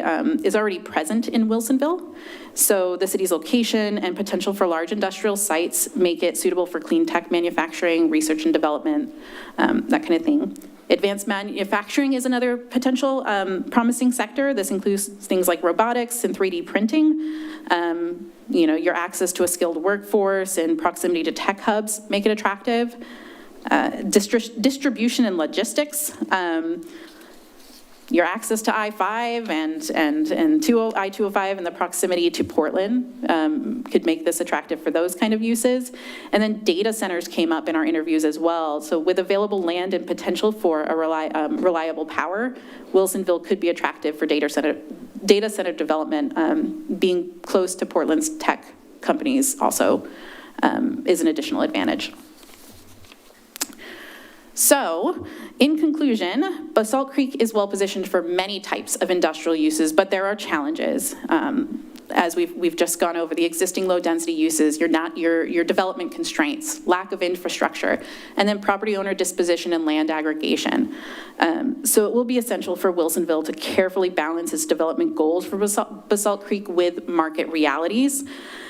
present in Wilsonville. So the city's location and potential for large industrial sites make it suitable for clean tech manufacturing, research and development, that kind of thing. Advanced manufacturing is another potential promising sector. This includes things like robotics and 3D printing. Your access to a skilled workforce and proximity to tech hubs make it attractive. Distribution and logistics. Your access to I-5 and I-205 and the proximity to Portland could make this attractive for those kind of uses. And then data centers came up in our interviews as well. So with available land and potential for a reliable power, Wilsonville could be attractive for data center development. Being close to Portland's tech companies also is an additional advantage. So, in conclusion, Basalt Creek is well-positioned for many types of industrial uses, but there are challenges. As we've just gone over, the existing low-density uses, your development constraints, lack of infrastructure, and then property owner disposition and land aggregation. So it will be essential for Wilsonville to carefully balance its development goals for Basalt Creek with market realities.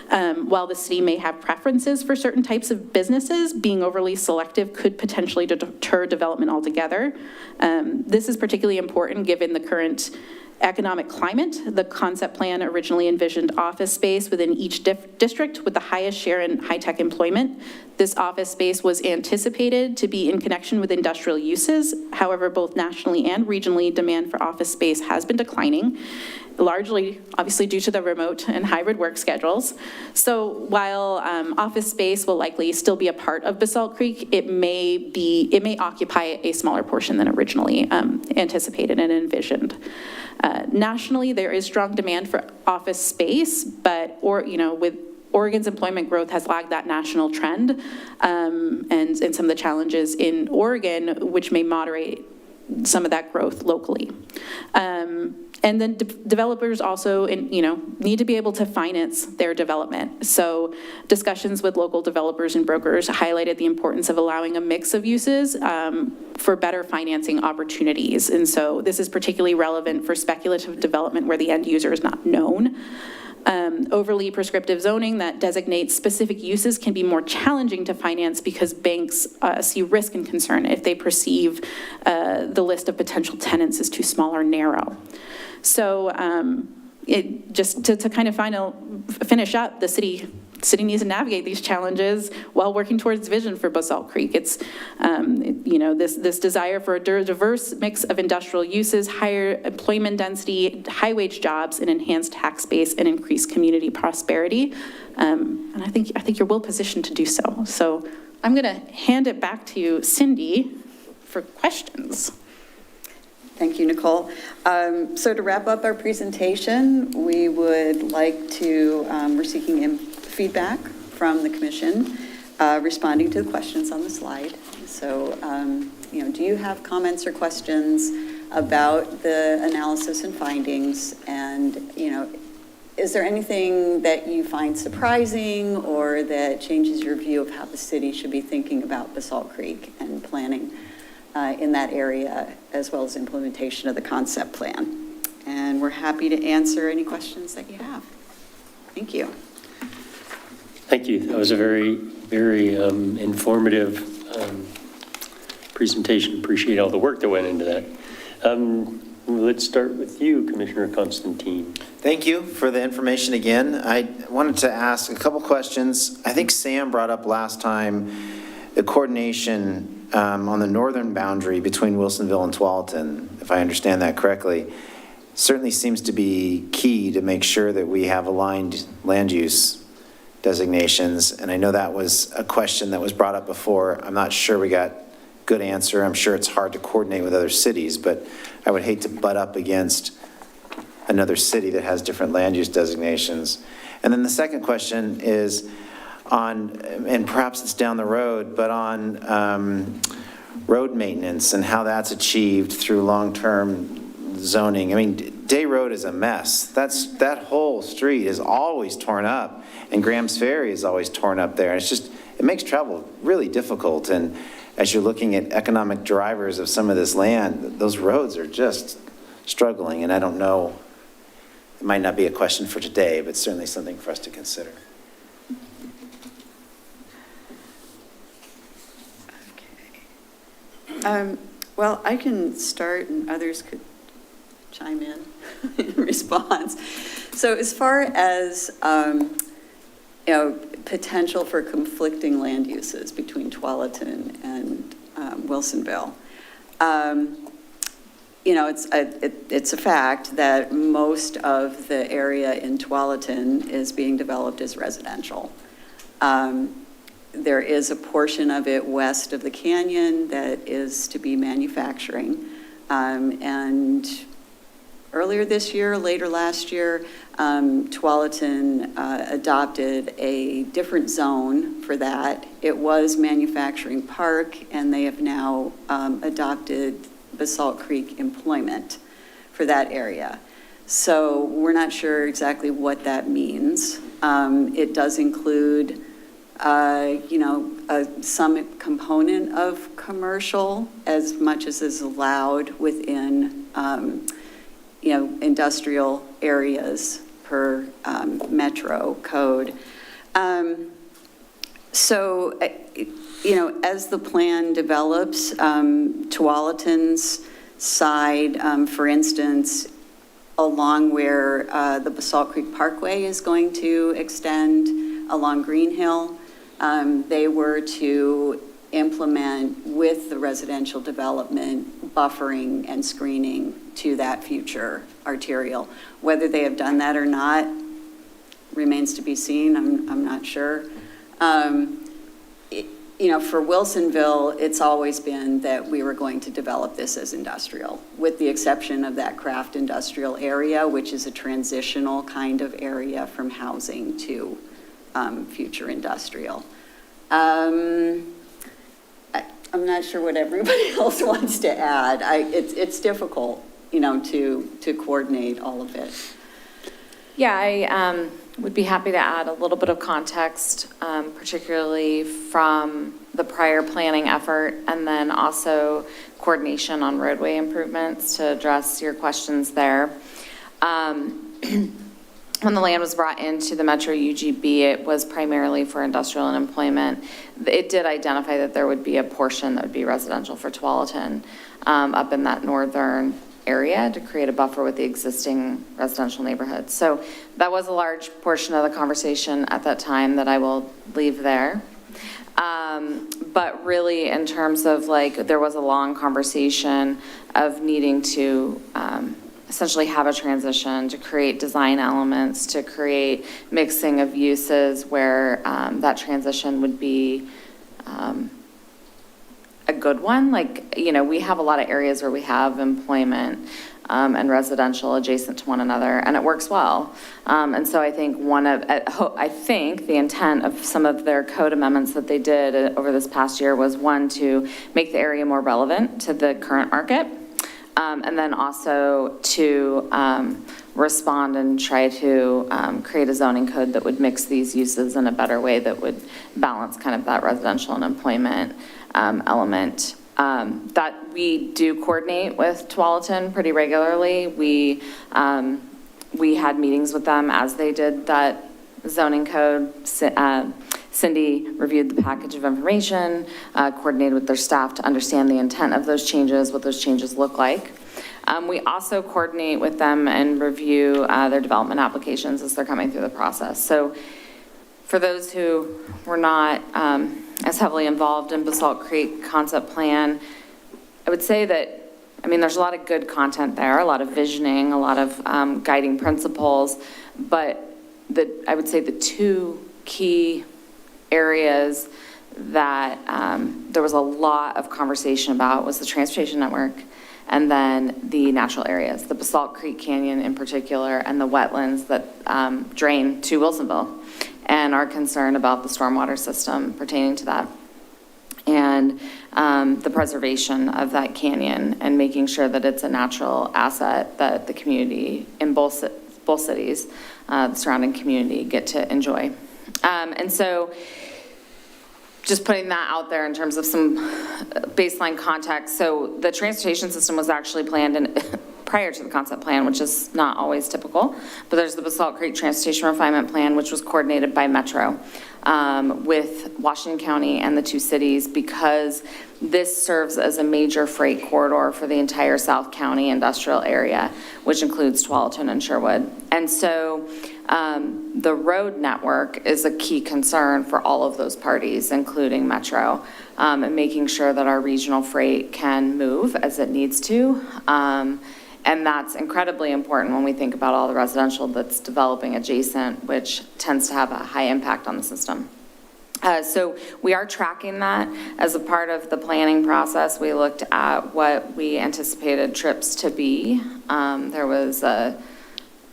While the city may have preferences for certain types of businesses, being overly selective could potentially deter development altogether. This is particularly important given the current economic climate. The concept plan originally envisioned office space within each district with the highest share in high-tech employment. This office space was anticipated to be in connection with industrial uses. However, both nationally and regionally, demand for office space has been declining, largely, obviously, due to the remote and hybrid work schedules. So while office space will likely still be a part of Basalt Creek, it may occupy a smaller portion than originally anticipated and envisioned. Nationally, there is strong demand for office space, but with Oregon's employment growth has lagged that national trend, and some of the challenges in Oregon, which may moderate some of that growth locally. And then developers also, need to be able to finance their development. So discussions with local developers and brokers highlighted the importance of allowing a mix of uses for better financing opportunities. And so this is particularly relevant for speculative development where the end user is not known. Overly prescriptive zoning that designates specific uses can be more challenging to finance because banks see risk and concern if they perceive the list of potential tenants as too small or narrow. So just to kind of finish up, the city needs to navigate these challenges while working towards vision for Basalt Creek. It's, this desire for a diverse mix of industrial uses, higher employment density, high-wage jobs, and enhanced tax base and increased community prosperity. And I think you're well positioned to do so. So I'm going to hand it back to you, Cindy, for questions. Thank you, Nicole. So to wrap up our presentation, we would like to, we're seeking feedback from the commission, responding to the questions on the slide. So, do you have comments or questions about the analysis and findings? And, is there anything that you find surprising or that changes your view of how the city should be thinking about Basalt Creek and planning in that area, as well as implementation of the concept plan? And we're happy to answer any questions that you have. Thank you. Thank you. That was a very, very informative presentation. Appreciate all the work that went into that. Let's start with you, Commissioner Constantine. Thank you for the information again. I wanted to ask a couple questions. I think Sam brought up last time the coordination on the northern boundary between Wilsonville and Tualatin, if I understand that correctly, certainly seems to be key to make sure that we have aligned land use designations. And I know that was a question that was brought up before. I'm not sure we got good answer. I'm sure it's hard to coordinate with other cities, but I would hate to butt up against another city that has different land use designations. And then the second question is on, and perhaps it's down the road, but on road maintenance and how that's achieved through long-term zoning. I mean, Day Road is a mess. That whole street is always torn up, and Graham's Ferry is always torn up there. And it's just, it makes travel really difficult. And as you're looking at economic drivers of some of this land, those roads are just struggling. And I don't know, it might not be a question for today, but certainly something for us to consider. Well, I can start and others could chime in response. So as far as, potential for conflicting land uses between Tualatin and Wilsonville, it's a fact that most of the area in Tualatin is being developed as residential. There is a portion of it west of the canyon that is to be manufacturing, and earlier this year, later last year, Tualatin adopted a different zone for that. It was manufacturing park, and they have now adopted Basalt Creek employment for that area. So we're not sure exactly what that means. It does include, some component of commercial, as much as is allowed within, industrial areas per metro code. So, as the plan develops, Tualatin's side, for instance, along where the Basalt Creek Parkway is going to extend along Green Hill, they were to implement with the residential development buffering and screening to that future arterial. Whether they have done that or not remains to be seen. I'm not sure. For Wilsonville, it's always been that we were going to develop this as industrial, with the exception of that craft industrial area, which is a transitional kind of area from housing to future industrial. I'm not sure what everybody else wants to add. It's difficult, to coordinate all of it. Yeah, I would be happy to add a little bit of context, particularly from the prior planning effort, and then also coordination on roadway improvements to address your questions there. When the land was brought into the Metro UGB, it was primarily for industrial and employment. It did identify that there would be a portion that would be residential for Tualatin up in that northern area to create a buffer with the existing residential neighborhoods. So that was a large portion of the conversation at that time that I will leave there. But really, in terms of there was a long conversation of needing to essentially have a transition, to create design elements, to create mixing of uses where that transition would be a good one. We have a lot of areas where we have employment and residential adjacent to one another, and it works well. And so I think the intent of some of their code amendments that they did over this past year was, one, to make the area more relevant to the current market, and then also to respond and try to create a zoning code that would mix these uses in a better way that would balance kind of that residential and employment element. That we do coordinate with Tualatin pretty regularly. We had meetings with them as they did that zoning code. Cindy reviewed the package of information, coordinated with their staff to understand the intent of those changes, what those changes look like. We also coordinate with them and review their development applications as they're coming through the process. So for those who were not as heavily involved in Basalt Creek concept plan, I would say that, there's a lot of good content there, a lot of visioning, a lot of guiding principles, but I would say the two key areas that there was a lot of conversation about was the transportation network and then the natural areas, the Basalt Creek Canyon in particular, and the wetlands that drain to Wilsonville, and our concern about the stormwater system pertaining to that, and the preservation of that canyon and making sure that it's a natural asset that the community in both cities, the surrounding community, get to enjoy. And so just putting that out there in terms of some baseline context. So the transportation system was actually planned prior to the concept plan, which is not always typical, but there's the Basalt Creek Transportation Refinement Plan, which was coordinated by Metro with Washington County and the two cities, because this serves as a major freight corridor for the entire South County industrial area, which includes Tualatin and Sherwood. And so the road network is a key concern for all of those parties, including Metro, and making sure that our regional freight can move as it needs to. And that's incredibly important when we think about all the residential that's developing adjacent, which tends to have a high impact on the system. So we are tracking that as a part of the planning process. We looked at what we anticipated trips to be. There was a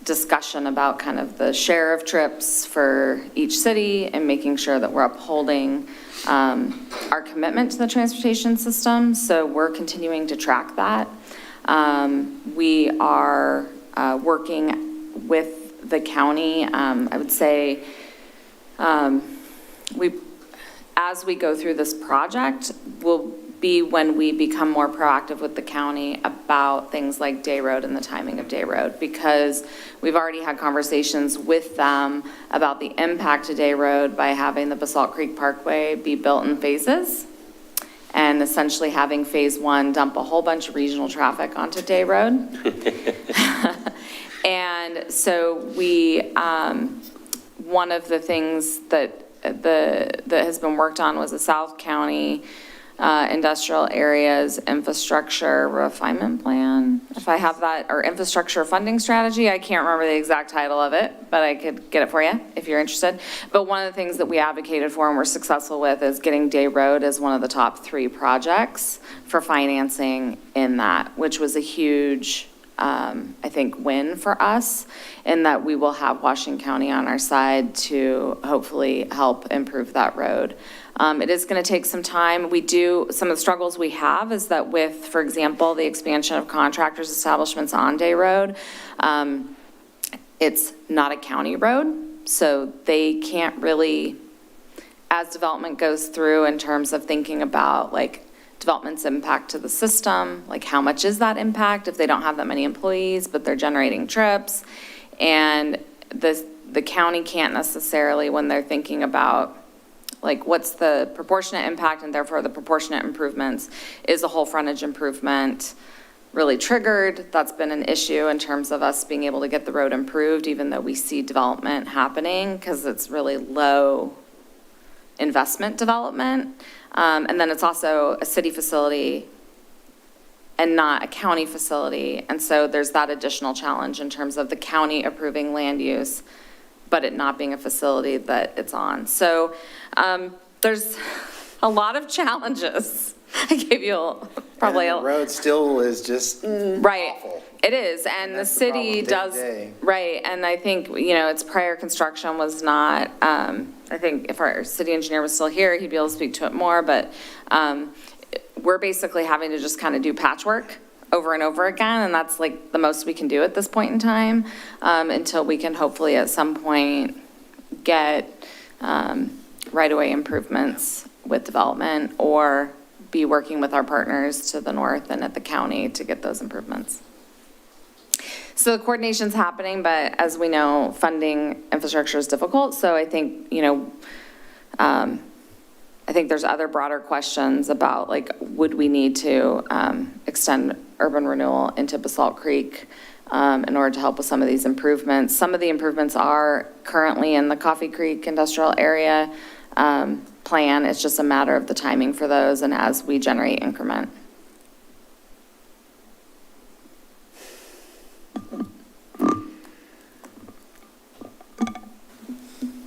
discussion about kind of the share of trips for each city and making sure that we're upholding our commitment to the transportation system. So we're continuing to track that. We are working with the county. I would say as we go through this project will be when we become more proactive with the county about things like day road and the timing of day road, because we've already had conversations with them about the impact to day road by having the Basalt Creek Parkway be built in phases and essentially having phase 1 dump a whole bunch of regional traffic onto day road. And so we, one of the things that has been worked on was the South County industrial areas infrastructure refinement plan. If I have that, or infrastructure funding strategy, I can't remember the exact title of it, but I could get it for you if you're interested. But one of the things that we advocated for and were successful with is getting Day Road as one of the top 3 projects for financing in that, which was a huge, I think, win for us, in that we will have Washington County on our side to hopefully help improve that road. It is going to take some time. Some of the struggles we have is that with, for example, the expansion of contractors' establishments on Day Road, it's not a county road, so they can't really, as development goes through in terms of thinking about like development's impact to the system, like how much is that impact if they don't have that many employees, but they're generating trips, and the county can't necessarily, when they're thinking about like what's the proportionate impact and therefore the proportionate improvements, is the whole frontage improvement really triggered? That's been an issue in terms of us being able to get the road improved, even though we see development happening, because it's really low investment development. And then it's also a city facility and not a county facility. And so there's that additional challenge in terms of the county approving land use, but it not being a facility that it's on. So there's a lot of challenges. I gave you probably and the road still is just right. awful. It is, and the city does, right, and I think, its prior construction was not, I think if our city engineer was still here, he'd be able to speak to it more, but we're basically having to just kind of do patchwork over and over again, and that's like the most we can do at this point in time, until we can hopefully at some point get right-of-way improvements with development, or be working with our partners to the north and at the county to get those improvements. So the coordination's happening, but as we know, funding infrastructure is difficult. So I think, I think there's other broader questions about like, would we need to extend urban renewal into Basalt Creek in order to help with some of these improvements? Some of the improvements are currently in the Coffee Creek industrial area plan. It's just a matter of the timing for those and as we generate increment.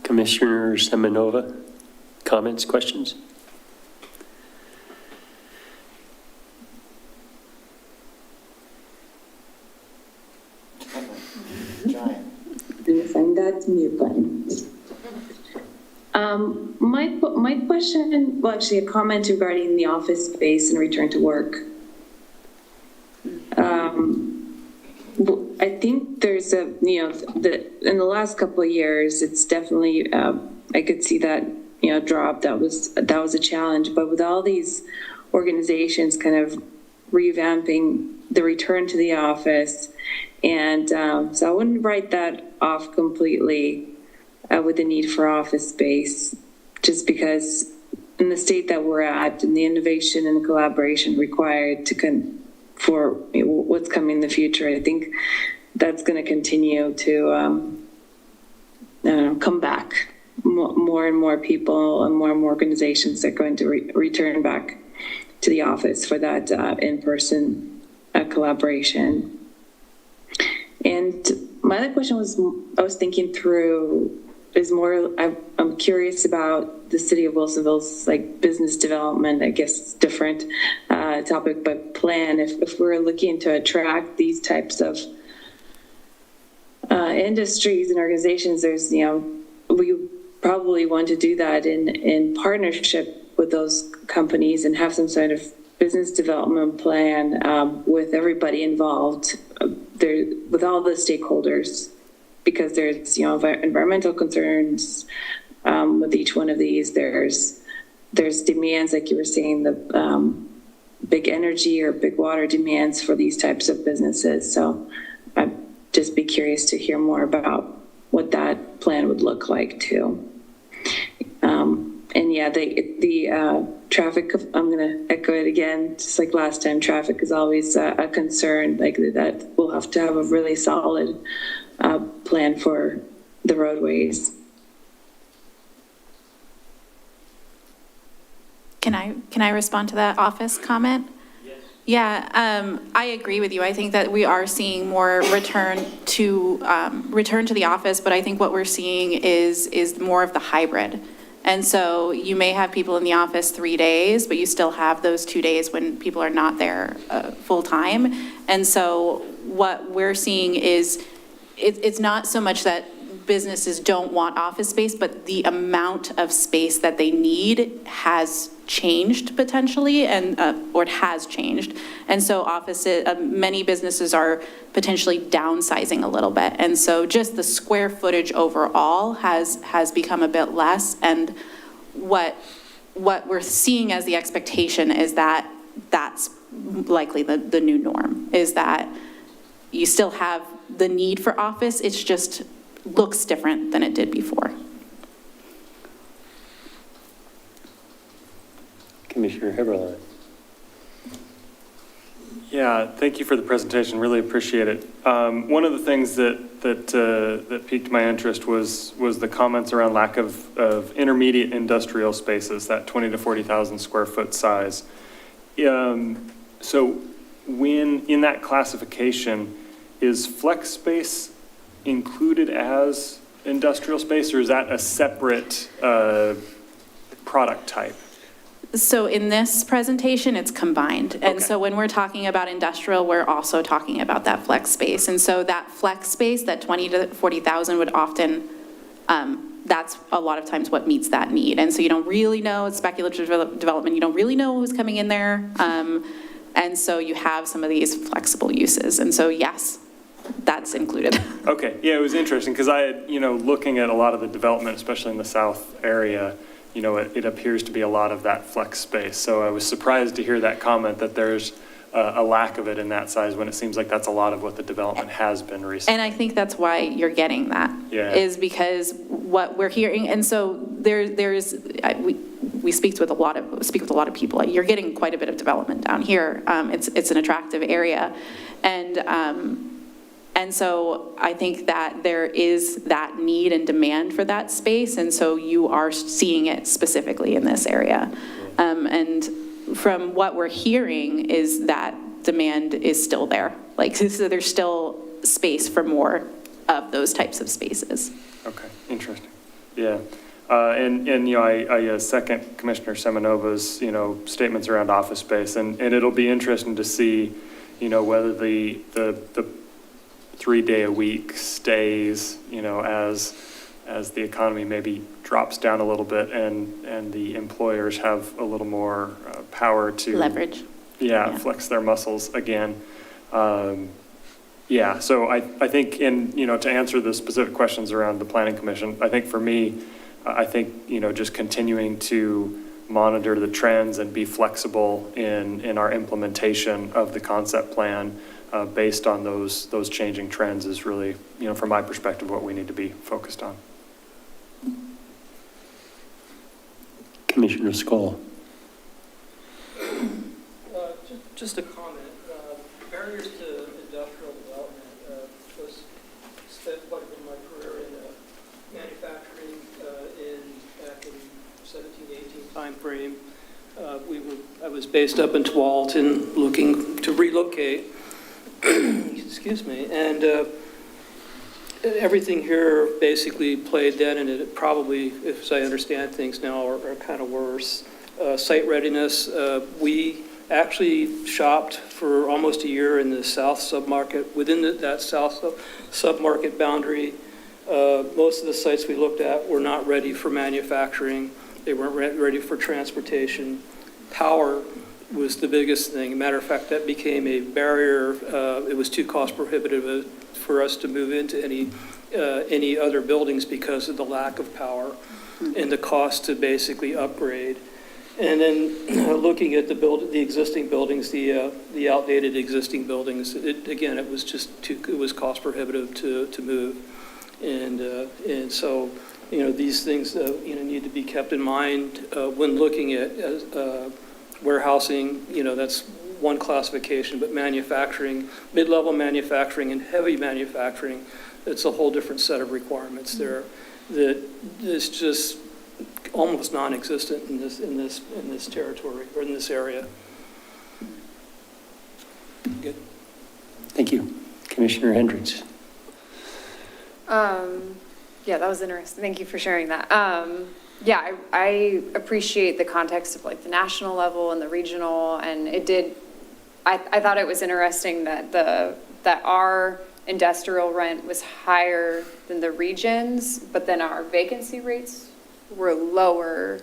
Commissioner Semenova, comments, questions? Find that mute button. My question, well, actually a comment regarding the office space and return to work. I think there's in the last couple of years, it's definitely, I could see that, drop. That was a challenge, but with all these organizations kind of revamping the return to the office, and so I wouldn't write that off completely with the need for office space, just because in the state that we're at and the innovation and the collaboration required for what's coming in the future, I think that's going to continue to come back. More and more people and more organizations are going to return back to the office for that in-person collaboration. And my other question was, I was thinking through is more, I'm curious about the city of Wilsonville's like business development, I guess it's different topic, but plan, if we're looking to attract these types of industries and organizations, there's, we probably want to do that in partnership with those companies and have some sort of business development plan with everybody involved, there with all the stakeholders, because there's environmental concerns with each one of these. There's demands, like you were saying, the big energy or big water demands for these types of businesses. So I'd just be curious to hear more about what that plan would look like too. And yeah, the traffic, I'm going to echo it again, just like last time, traffic is always a concern, like that we'll have to have a really solid plan for the roadways. Can I respond to that office comment? Yes. Yeah, I agree with you. I think that we are seeing more return to the office, but I think what we're seeing is more of the hybrid. And so you may have people in the office 3 days, but you still have those 2 days when people are not there full time. And so what we're seeing is it's not so much that businesses don't want office space, but the amount of space that they need has changed potentially, and or it has changed. And so many businesses are potentially downsizing a little bit. And so just the square footage overall has become a bit less. And what we're seeing as the expectation is that that's likely the new norm, is that you still have the need for office, it's just looks different than it did before. Commissioner Heberlein. Yeah, thank you for the presentation. Really appreciate it. One of the things that piqued my interest was the comments around lack of intermediate industrial spaces, that 20 to 40,000 square foot size. So when in that classification, is flex space included as industrial space, or is that a separate product type? So in this presentation, it's combined. And so when we're talking about industrial, we're also talking about that flex space. And so that flex space, that 20 to 40,000 would often, that's a lot of times what meets that need. And so you don't really know, it's speculative development, you don't really know who's coming in there. And so you have some of these flexible uses. And so yes, that's included. Okay, yeah, it was interesting because I had, looking at a lot of the development, especially in the south area, it appears to be a lot of that flex space. So I was surprised to hear that comment that there's a lack of it in that size when it seems like that's a lot of what the development has been recently. And I think that's why you're getting that, is because what we're hearing, and so we speak with a lot of people. You're getting quite a bit of development down here. It's an attractive area, and so I think that there is that need and demand for that space, and so you are seeing it specifically in this area. And from what we're hearing is that demand is still there. So there's still space for more of those types of spaces. Okay, interesting. Yeah. I second Commissioner Semenova's, statements around office space, and it'll be interesting to see, whether the 3 day a week stays, as the economy maybe drops down a little bit and the employers have a little more power to leverage. Flex their muscles again. So I think to answer the specific questions around the Planning Commission, I think for me, just continuing to monitor the trends and be flexible in our implementation of the concept plan based on those changing trends is really, from my perspective, what we need to be focused on. Commissioner Skoll. Just a comment. Barriers to industrial development spent quite a bit of my career in manufacturing back in 17-18 time frame. I was based up in Tualatin looking to relocate. Excuse me. And everything here basically played then, and it probably, if I understand things now, are kind of worse. Site readiness, we actually shopped for almost a year in the south submarket. Within that south submarket boundary, most of the sites we looked at were not ready for manufacturing. They weren't ready for transportation. Power was the biggest thing. Matter of fact, that became a barrier. It was too cost prohibitive for us to move into any other buildings because of the lack of power and the cost to basically upgrade. And then looking at the existing buildings, the outdated existing buildings, again, it was just it was cost prohibitive to move. And so, these things, need to be kept in mind when looking at warehousing. That's one classification, but manufacturing, mid-level manufacturing and heavy manufacturing, it's a whole different set of requirements there that is just almost non-existent in this territory or in this area. Good. Thank you. Commissioner Hendricks. Yeah, that was interesting. Thank you for sharing that. Yeah, I appreciate the context of like the national level and the regional, and I thought it was interesting that that our industrial rent was higher than the regions, but then our vacancy rates were lower,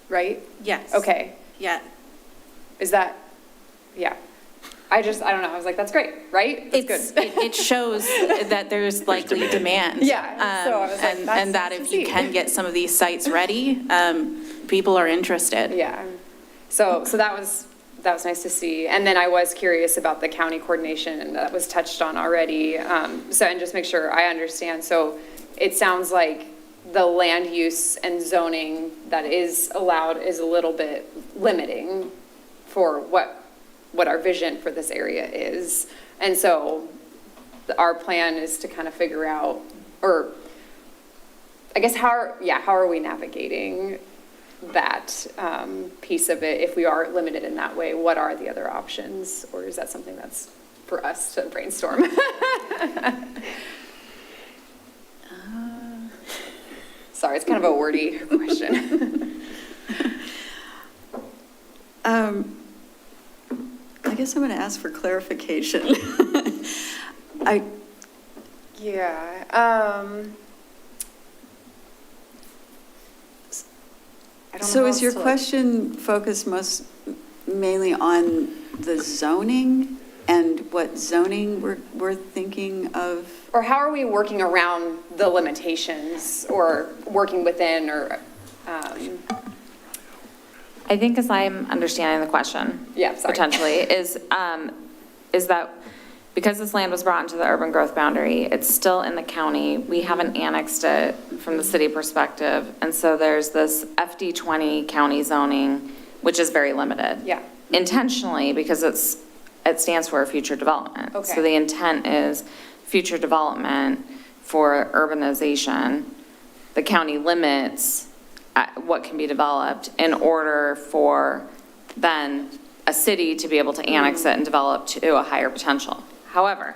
right? Yes. Okay. Yeah. Is that, yeah. I don't know. I was like, that's great, right? That's good. It shows that there's likely demand. Yeah. So I was like, that's and that nice if to you see. can get some of these sites ready, people are interested. Yeah. So that was nice to see. And then I was curious about the county coordination, and that was touched on already. And just make sure I understand. So it sounds like the land use and zoning that is allowed is a little bit limiting for what our vision for this area is. And so our plan is to kind of figure out, or I guess how are we navigating that piece of it? If we are limited in that way, what are the other options? Or is that something that's for us to brainstorm? Sorry, it's kind of a wordy question. I guess I'm going to ask for clarification. So is your question focused mainly on the zoning and what zoning we're thinking of? Or how are we working around the limitations or working within or? I think as I'm understanding the question, potentially, is that because this land was brought into the urban growth boundary, it's still in the county. We haven't annexed it from the city perspective. And so there's this FD20 county zoning, which is very limited. Yeah. Intentionally, because it stands for future development. Okay. So the intent is future development for urbanization. The county limits what can be developed in order for then a city to be able to annex it and develop to a higher potential. However,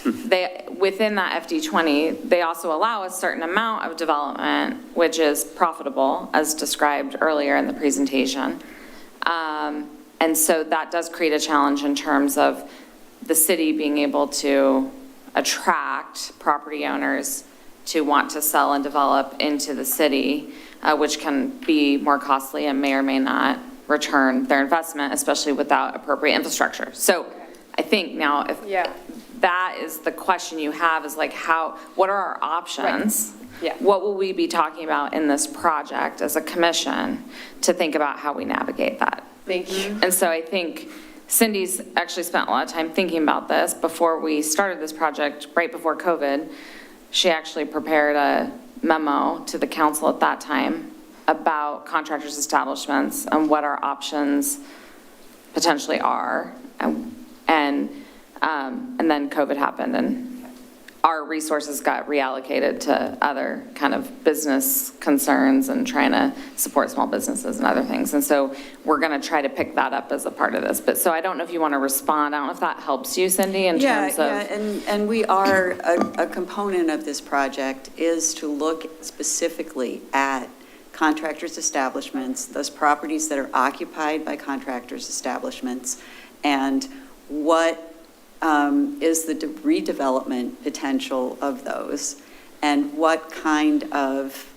within that FD20, they also allow a certain amount of development, which is profitable, as described earlier in the presentation. And so that does create a challenge in terms of the city being able to attract property owners to want to sell and develop into the city, which can be more costly and may or may not return their investment, especially without appropriate infrastructure. So I think now if that is the question you have is like what are our options? Right. Yeah. What will we be talking about in this project as a commission to think about how we navigate that? Thank you. And so I think Cindy's actually spent a lot of time thinking about this before we started this project, right before COVID. She actually prepared a memo to the council at that time about contractors' establishments and what our options potentially are. And then COVID happened, and our resources got reallocated to other kind of business concerns and trying to support small businesses and other things. And so we're going to try to pick that up as a part of this. But so I don't know if you want to respond. I don't know if that helps you, Cindy, in terms of. Yeah, and we are, a component of this project is to look specifically at contractors' establishments, those properties that are occupied by contractors' establishments, and what is the redevelopment potential of those, and what kind of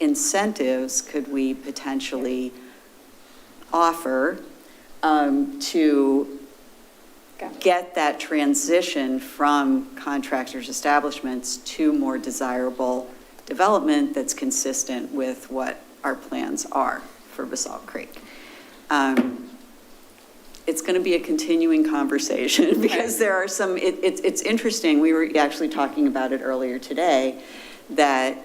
incentives could we potentially offer to get that transition from contractors' establishments to more desirable development that's consistent with what our plans are for Basalt Creek. It's going to be a continuing conversation because there are some, it's interesting, we were actually talking about it earlier today, that,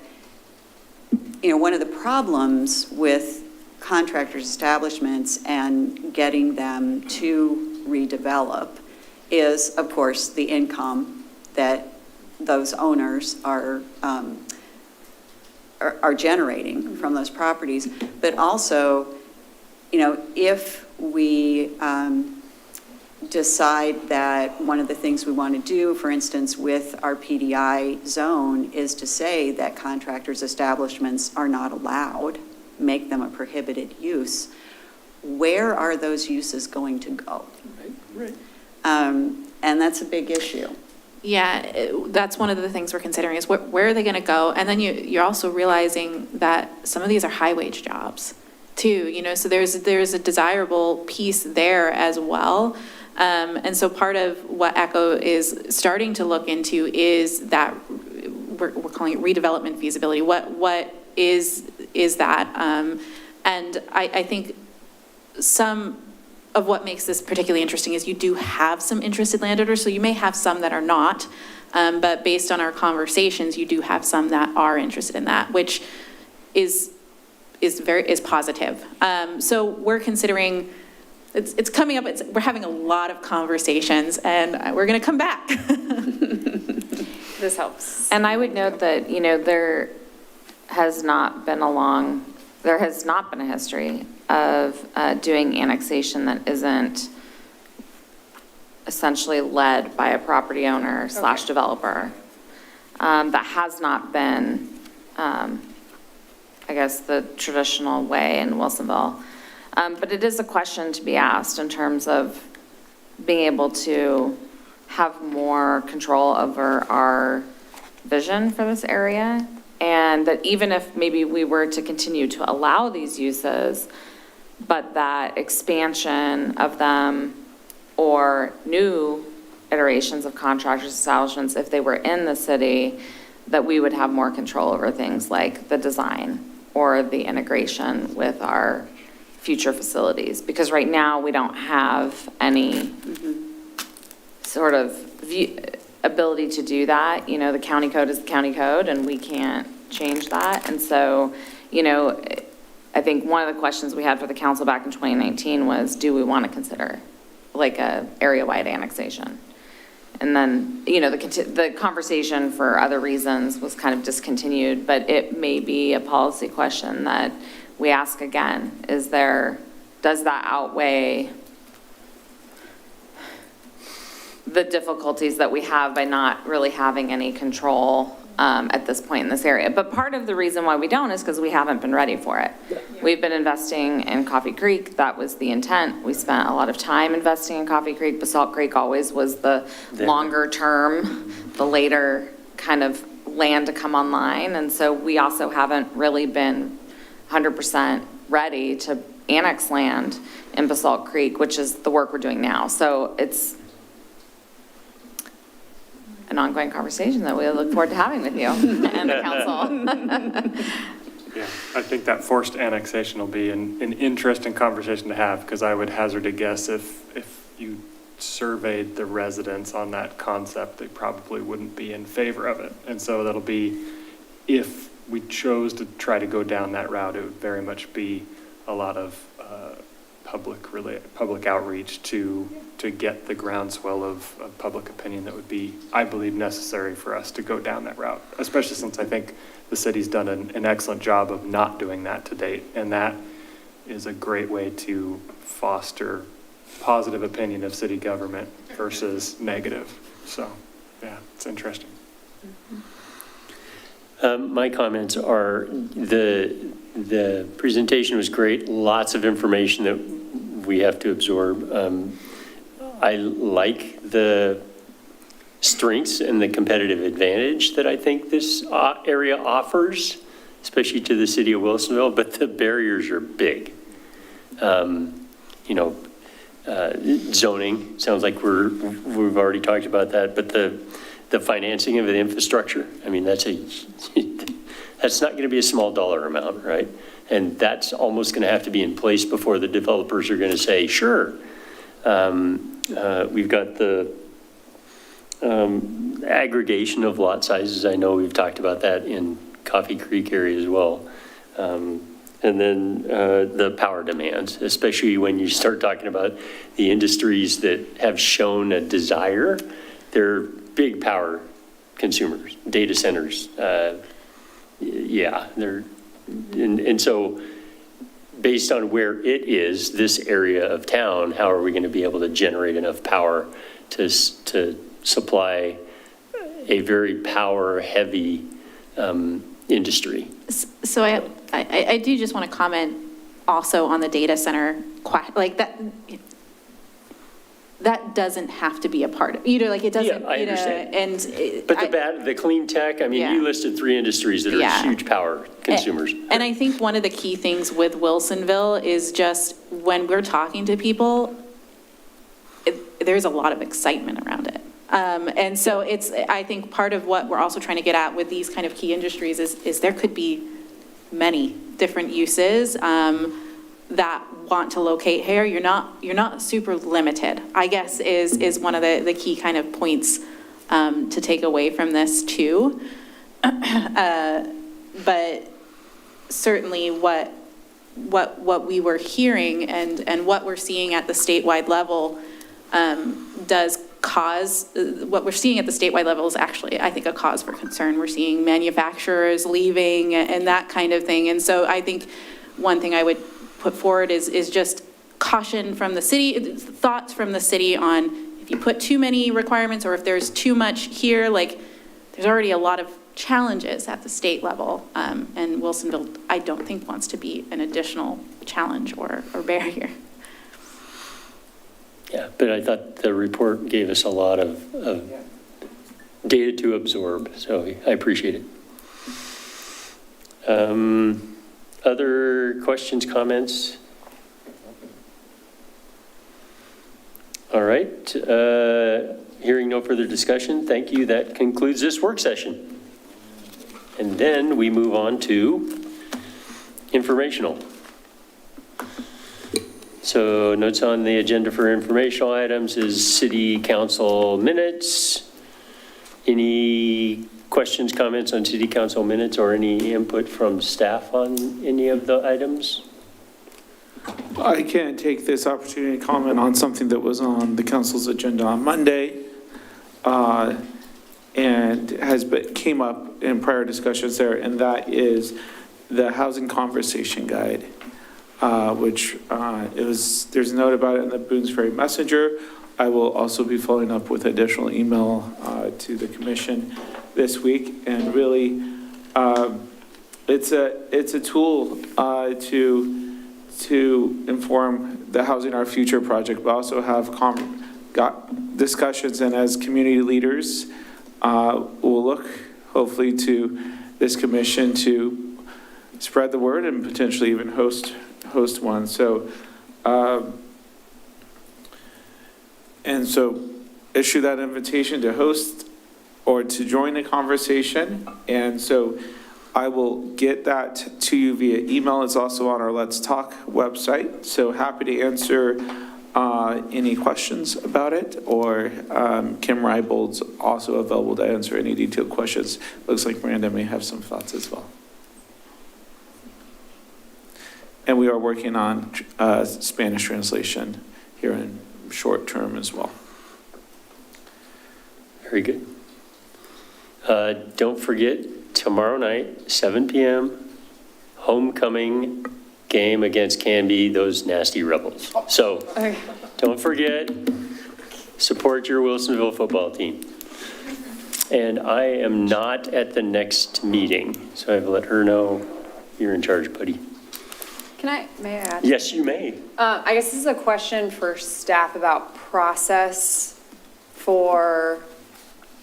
you know, one of the problems with contractors' establishments and getting them to redevelop is, of course, the income that those owners are generating from those properties, but also, you know, if we decide that one of the things we want to do, for instance, with our PDI zone, is to say that contractors' establishments are not allowed, make them a prohibited use, where are those uses going to go? Right. And that's a big issue. Yeah, that's one of the things we're considering is where are they going to go? And then you're also realizing that some of these are high-wage jobs too, you know, so there's a desirable piece there as well. And so part of what ECHO is starting to look into is that we're calling it redevelopment feasibility. What is that? And I think some of what makes this particularly interesting is you do have some interested landowners, so you may have some that are not, but based on our conversations, you do have some that are interested in that, which is positive. So we're considering, it's coming up, we're having a lot of conversations, and we're going to come back. This helps. And I would note that, you know, there has not been a history of doing annexation that isn't essentially led by a property owner / developer. That has not been, I guess, the traditional way in Wilsonville. But it is a question to be asked in terms of being able to have more control over our vision for this area. And that even if maybe we were to continue to allow these uses, but that expansion of them or new iterations of contractors' establishments, if they were in the city, that we would have more control over things like the design or the integration with our future facilities. Because right now we don't have any sort of ability to do that. You know, the county code is the county code and we can't change that. And so, you know, I think one of the questions we had for the council back in 2019 was, do we want to consider like a area-wide annexation? And then, you know, the conversation for other reasons was kind of discontinued, but it may be a policy question that we ask again. Does that outweigh the difficulties that we have by not really having any control at this point in this area? But part of the reason why we don't is because we haven't been ready for it. We've been investing in Coffee Creek. That was the intent. We spent a lot of time investing in Coffee Creek. Basalt Creek always was the longer term, the later kind of land to come online. And so we also haven't really been 100% ready to annex land in Basalt Creek, which is the work we're doing now. So it's an ongoing conversation that we look forward to having with you and the council. Yeah, I think that forced annexation will be an interesting conversation to have, because I would hazard a guess if you surveyed the residents on that concept, they probably wouldn't be in favor of it. And so that'll be, if we chose to try to go down that route, it would very much be a lot of public outreach to get the groundswell of public opinion that would be, I believe, necessary for us to go down that route, especially since I think the city's done an excellent job of not doing that to date. And that is a great way to foster positive opinion of city government versus negative. So, yeah, it's interesting. My comments are the presentation was great, lots of information that we have to absorb. I like the strengths and the competitive advantage that I think this area offers, especially to the city of Wilsonville, but the barriers are big. Zoning, sounds like we've already talked about that, but the financing of the infrastructure, I mean, that's not going to be a small dollar amount, right? And that's almost going to have to be in place before the developers are going to say, sure. We've got the aggregation of lot sizes. I know we've talked about that in Coffee Creek area as well. And then the power demands, especially when you start talking about the industries that have shown a desire. They're big power consumers, data centers. And so based on where it is, this area of town, how are we going to be able to generate enough power to supply a very power heavy industry? So I do just want to comment also on the data center, like that doesn't have to be a part of, like it doesn't, I understand. And the clean tech, I mean, you listed 3 industries that are huge power consumers. And I think one of the key things with Wilsonville is just when we're talking to people, there's a lot of excitement around it. And so I think part of what we're also trying to get at with these kind of key industries is there could be many different uses that want to locate here. You're not super limited, I guess, is one of the key kind of points to take away from this too. But certainly what we were hearing and what we're seeing at the statewide level does cause, what we're seeing at the statewide level is actually, I think, a cause for concern. We're seeing manufacturers leaving and that kind of thing. And so I think one thing I would put forward is just caution from the city, thoughts from the city on if you put too many requirements or if there's too much here, like there's already a lot of challenges at the state level. And Wilsonville, I don't think wants to be an additional challenge or barrier. Yeah, but I thought the report gave us a lot of data to absorb, so I appreciate it. Other questions, comments? All right, hearing no further discussion, thank you. That concludes this work session. And then we move on to informational. So notes on the agenda for informational items is city council minutes. Any questions, comments on city council minutes or any input from staff on any of the items? I can take this opportunity to comment on something that was on the council's agenda on Monday and came up in prior discussions there, and that is the housing conversation guide. Which there's a note about it in the Boones Ferry Messenger. I will also be following up with additional email to the commission this week. And really, it's a tool to inform the Housing Our Future project, but also have got discussions. And as community leaders, we'll look hopefully to this commission to spread the word and potentially even host one. So, and so issue that invitation to host or to join the conversation. And so I will get that to you via email. It's also on our Let's Talk website. So happy to answer any questions about it, or Kim Rybold's also available to answer any detailed questions. Looks like Miranda may have some thoughts as well. And we are working on Spanish translation here in short term as well. Very good. Don't forget, tomorrow night, 7 p.m., homecoming game against Canby, those nasty Rebels. So don't forget, support your Wilsonville football team. And I am not at the next meeting, so I've let her know you're in charge, buddy. May I add? Yes, you may. I guess this is a question for staff about process for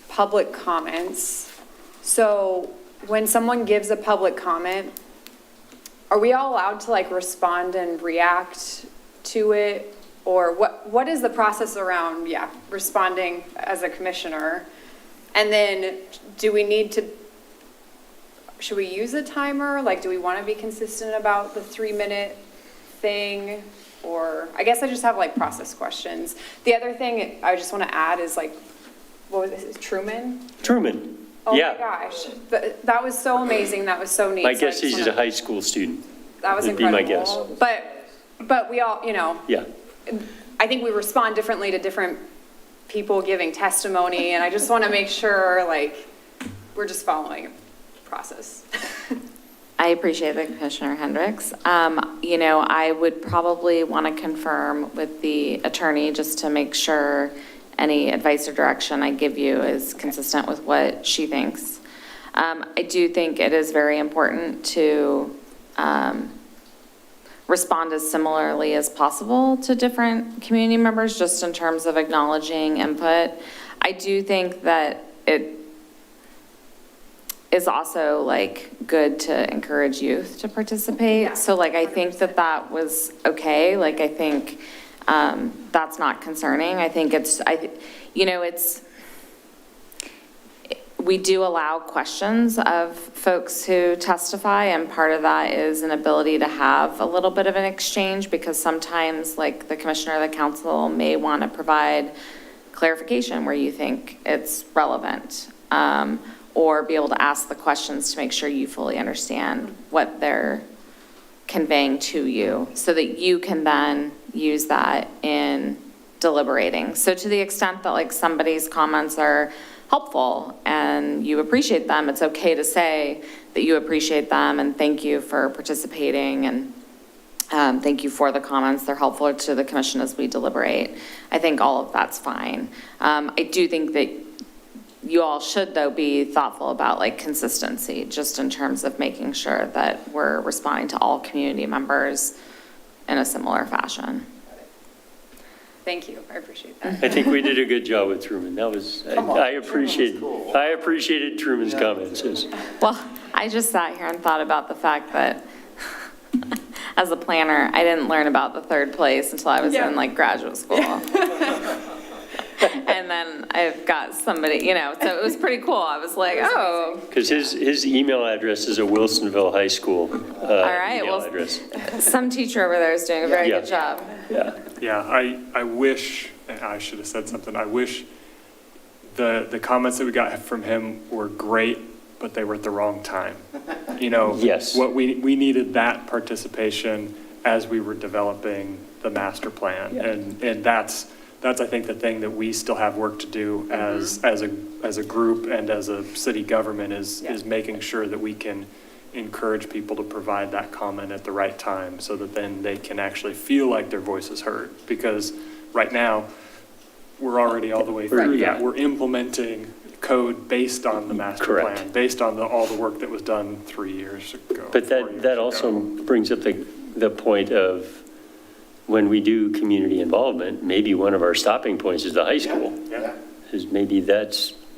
public comments. So when someone gives a public comment, are we all allowed to like respond and react to it? Or what is the process around, responding as a commissioner? And then do we need to, should we use a timer? Like, do we want to be consistent about the 3-minute thing? Or I guess I just have like process questions. The other thing I just want to add is like, what was it, Truman? Truman. Oh Yeah. my gosh, that was so amazing. That was so neat. My So I guess just is he's wanna- a high school student. That was Would be incredible. my guess. But we all, Yeah. I think we respond differently to different people giving testimony, and I just want to make sure, like, we're just following a process. I appreciate that, Commissioner Hendricks. I would probably want to confirm with the attorney just to make sure any advice or direction I give you is consistent with what she thinks. I do think it is very important to respond as similarly as possible to different community members, just in terms of acknowledging input. I do think that it is also like good to encourage youth to participate. So like, I think that was okay. Like, I think that's not concerning. I think we do allow questions of folks who testify, and part of that is an ability to have a little bit of an exchange, because sometimes like the commissioner or the council may want to provide clarification where you think it's relevant, or be able to ask the questions to make sure you fully understand what they're conveying to you, so that you can then use that in deliberating. So to the extent that like somebody's comments are helpful and you appreciate them, it's okay to say that you appreciate them and thank you for participating, and thank you for the comments. They're helpful to the commission as we deliberate. I think all of that's fine. I do think that you all should, though, be thoughtful about like consistency, just in terms of making sure that we're responding to all community members in a similar fashion. Thank you, I appreciate that. I think we did a good job with Truman. That was, I appreciated Truman's comments. Yes. Well, I just sat here and thought about the fact that as a planner, I didn't learn about the third place until I was in like graduate school. And then I've got somebody, so it was pretty cool. I was like, oh. Because his email address is a Wilsonville High School All right, email well, address. Some teacher over there is doing a very good job. Yeah. Yeah, I wish, and I should have said something, I wish the comments that we got from him were great, but they were at the wrong time. Yes. What we needed that participation as we were developing the master plan. Yeah. And that's I think the thing that we still have work to do as a group and as a city government is making sure that we can encourage people to provide that comment at the right time, so that then they can actually feel like their voice is heard. Because right now, we're already all the way through that. We're implementing code based on the master plan, based on all the work that was done 3 years ago. But that also brings up the point of, when we do community involvement, maybe one of our stopping points is the high school. Yeah. Is maybe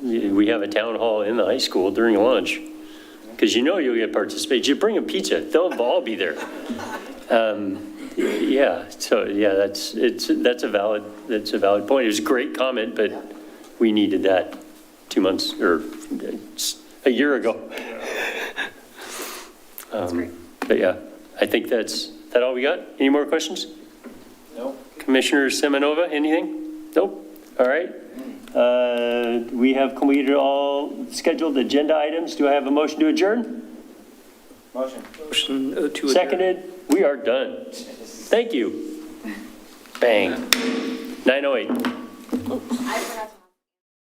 we have a town hall in the high school during lunch, because you'll get participation. You bring a pizza, they'll all be there. That's a valid point. It was a great comment, but we needed that 2 months or a year ago. That's great. But yeah, I think that's all we got. Any more questions? No. Commissioner Semenova, anything? Nope. All right. We have completed all scheduled agenda items. Do I have a motion to adjourn? Motion to adjourn. Seconded, we are done. Thank you. Bang. 9:08.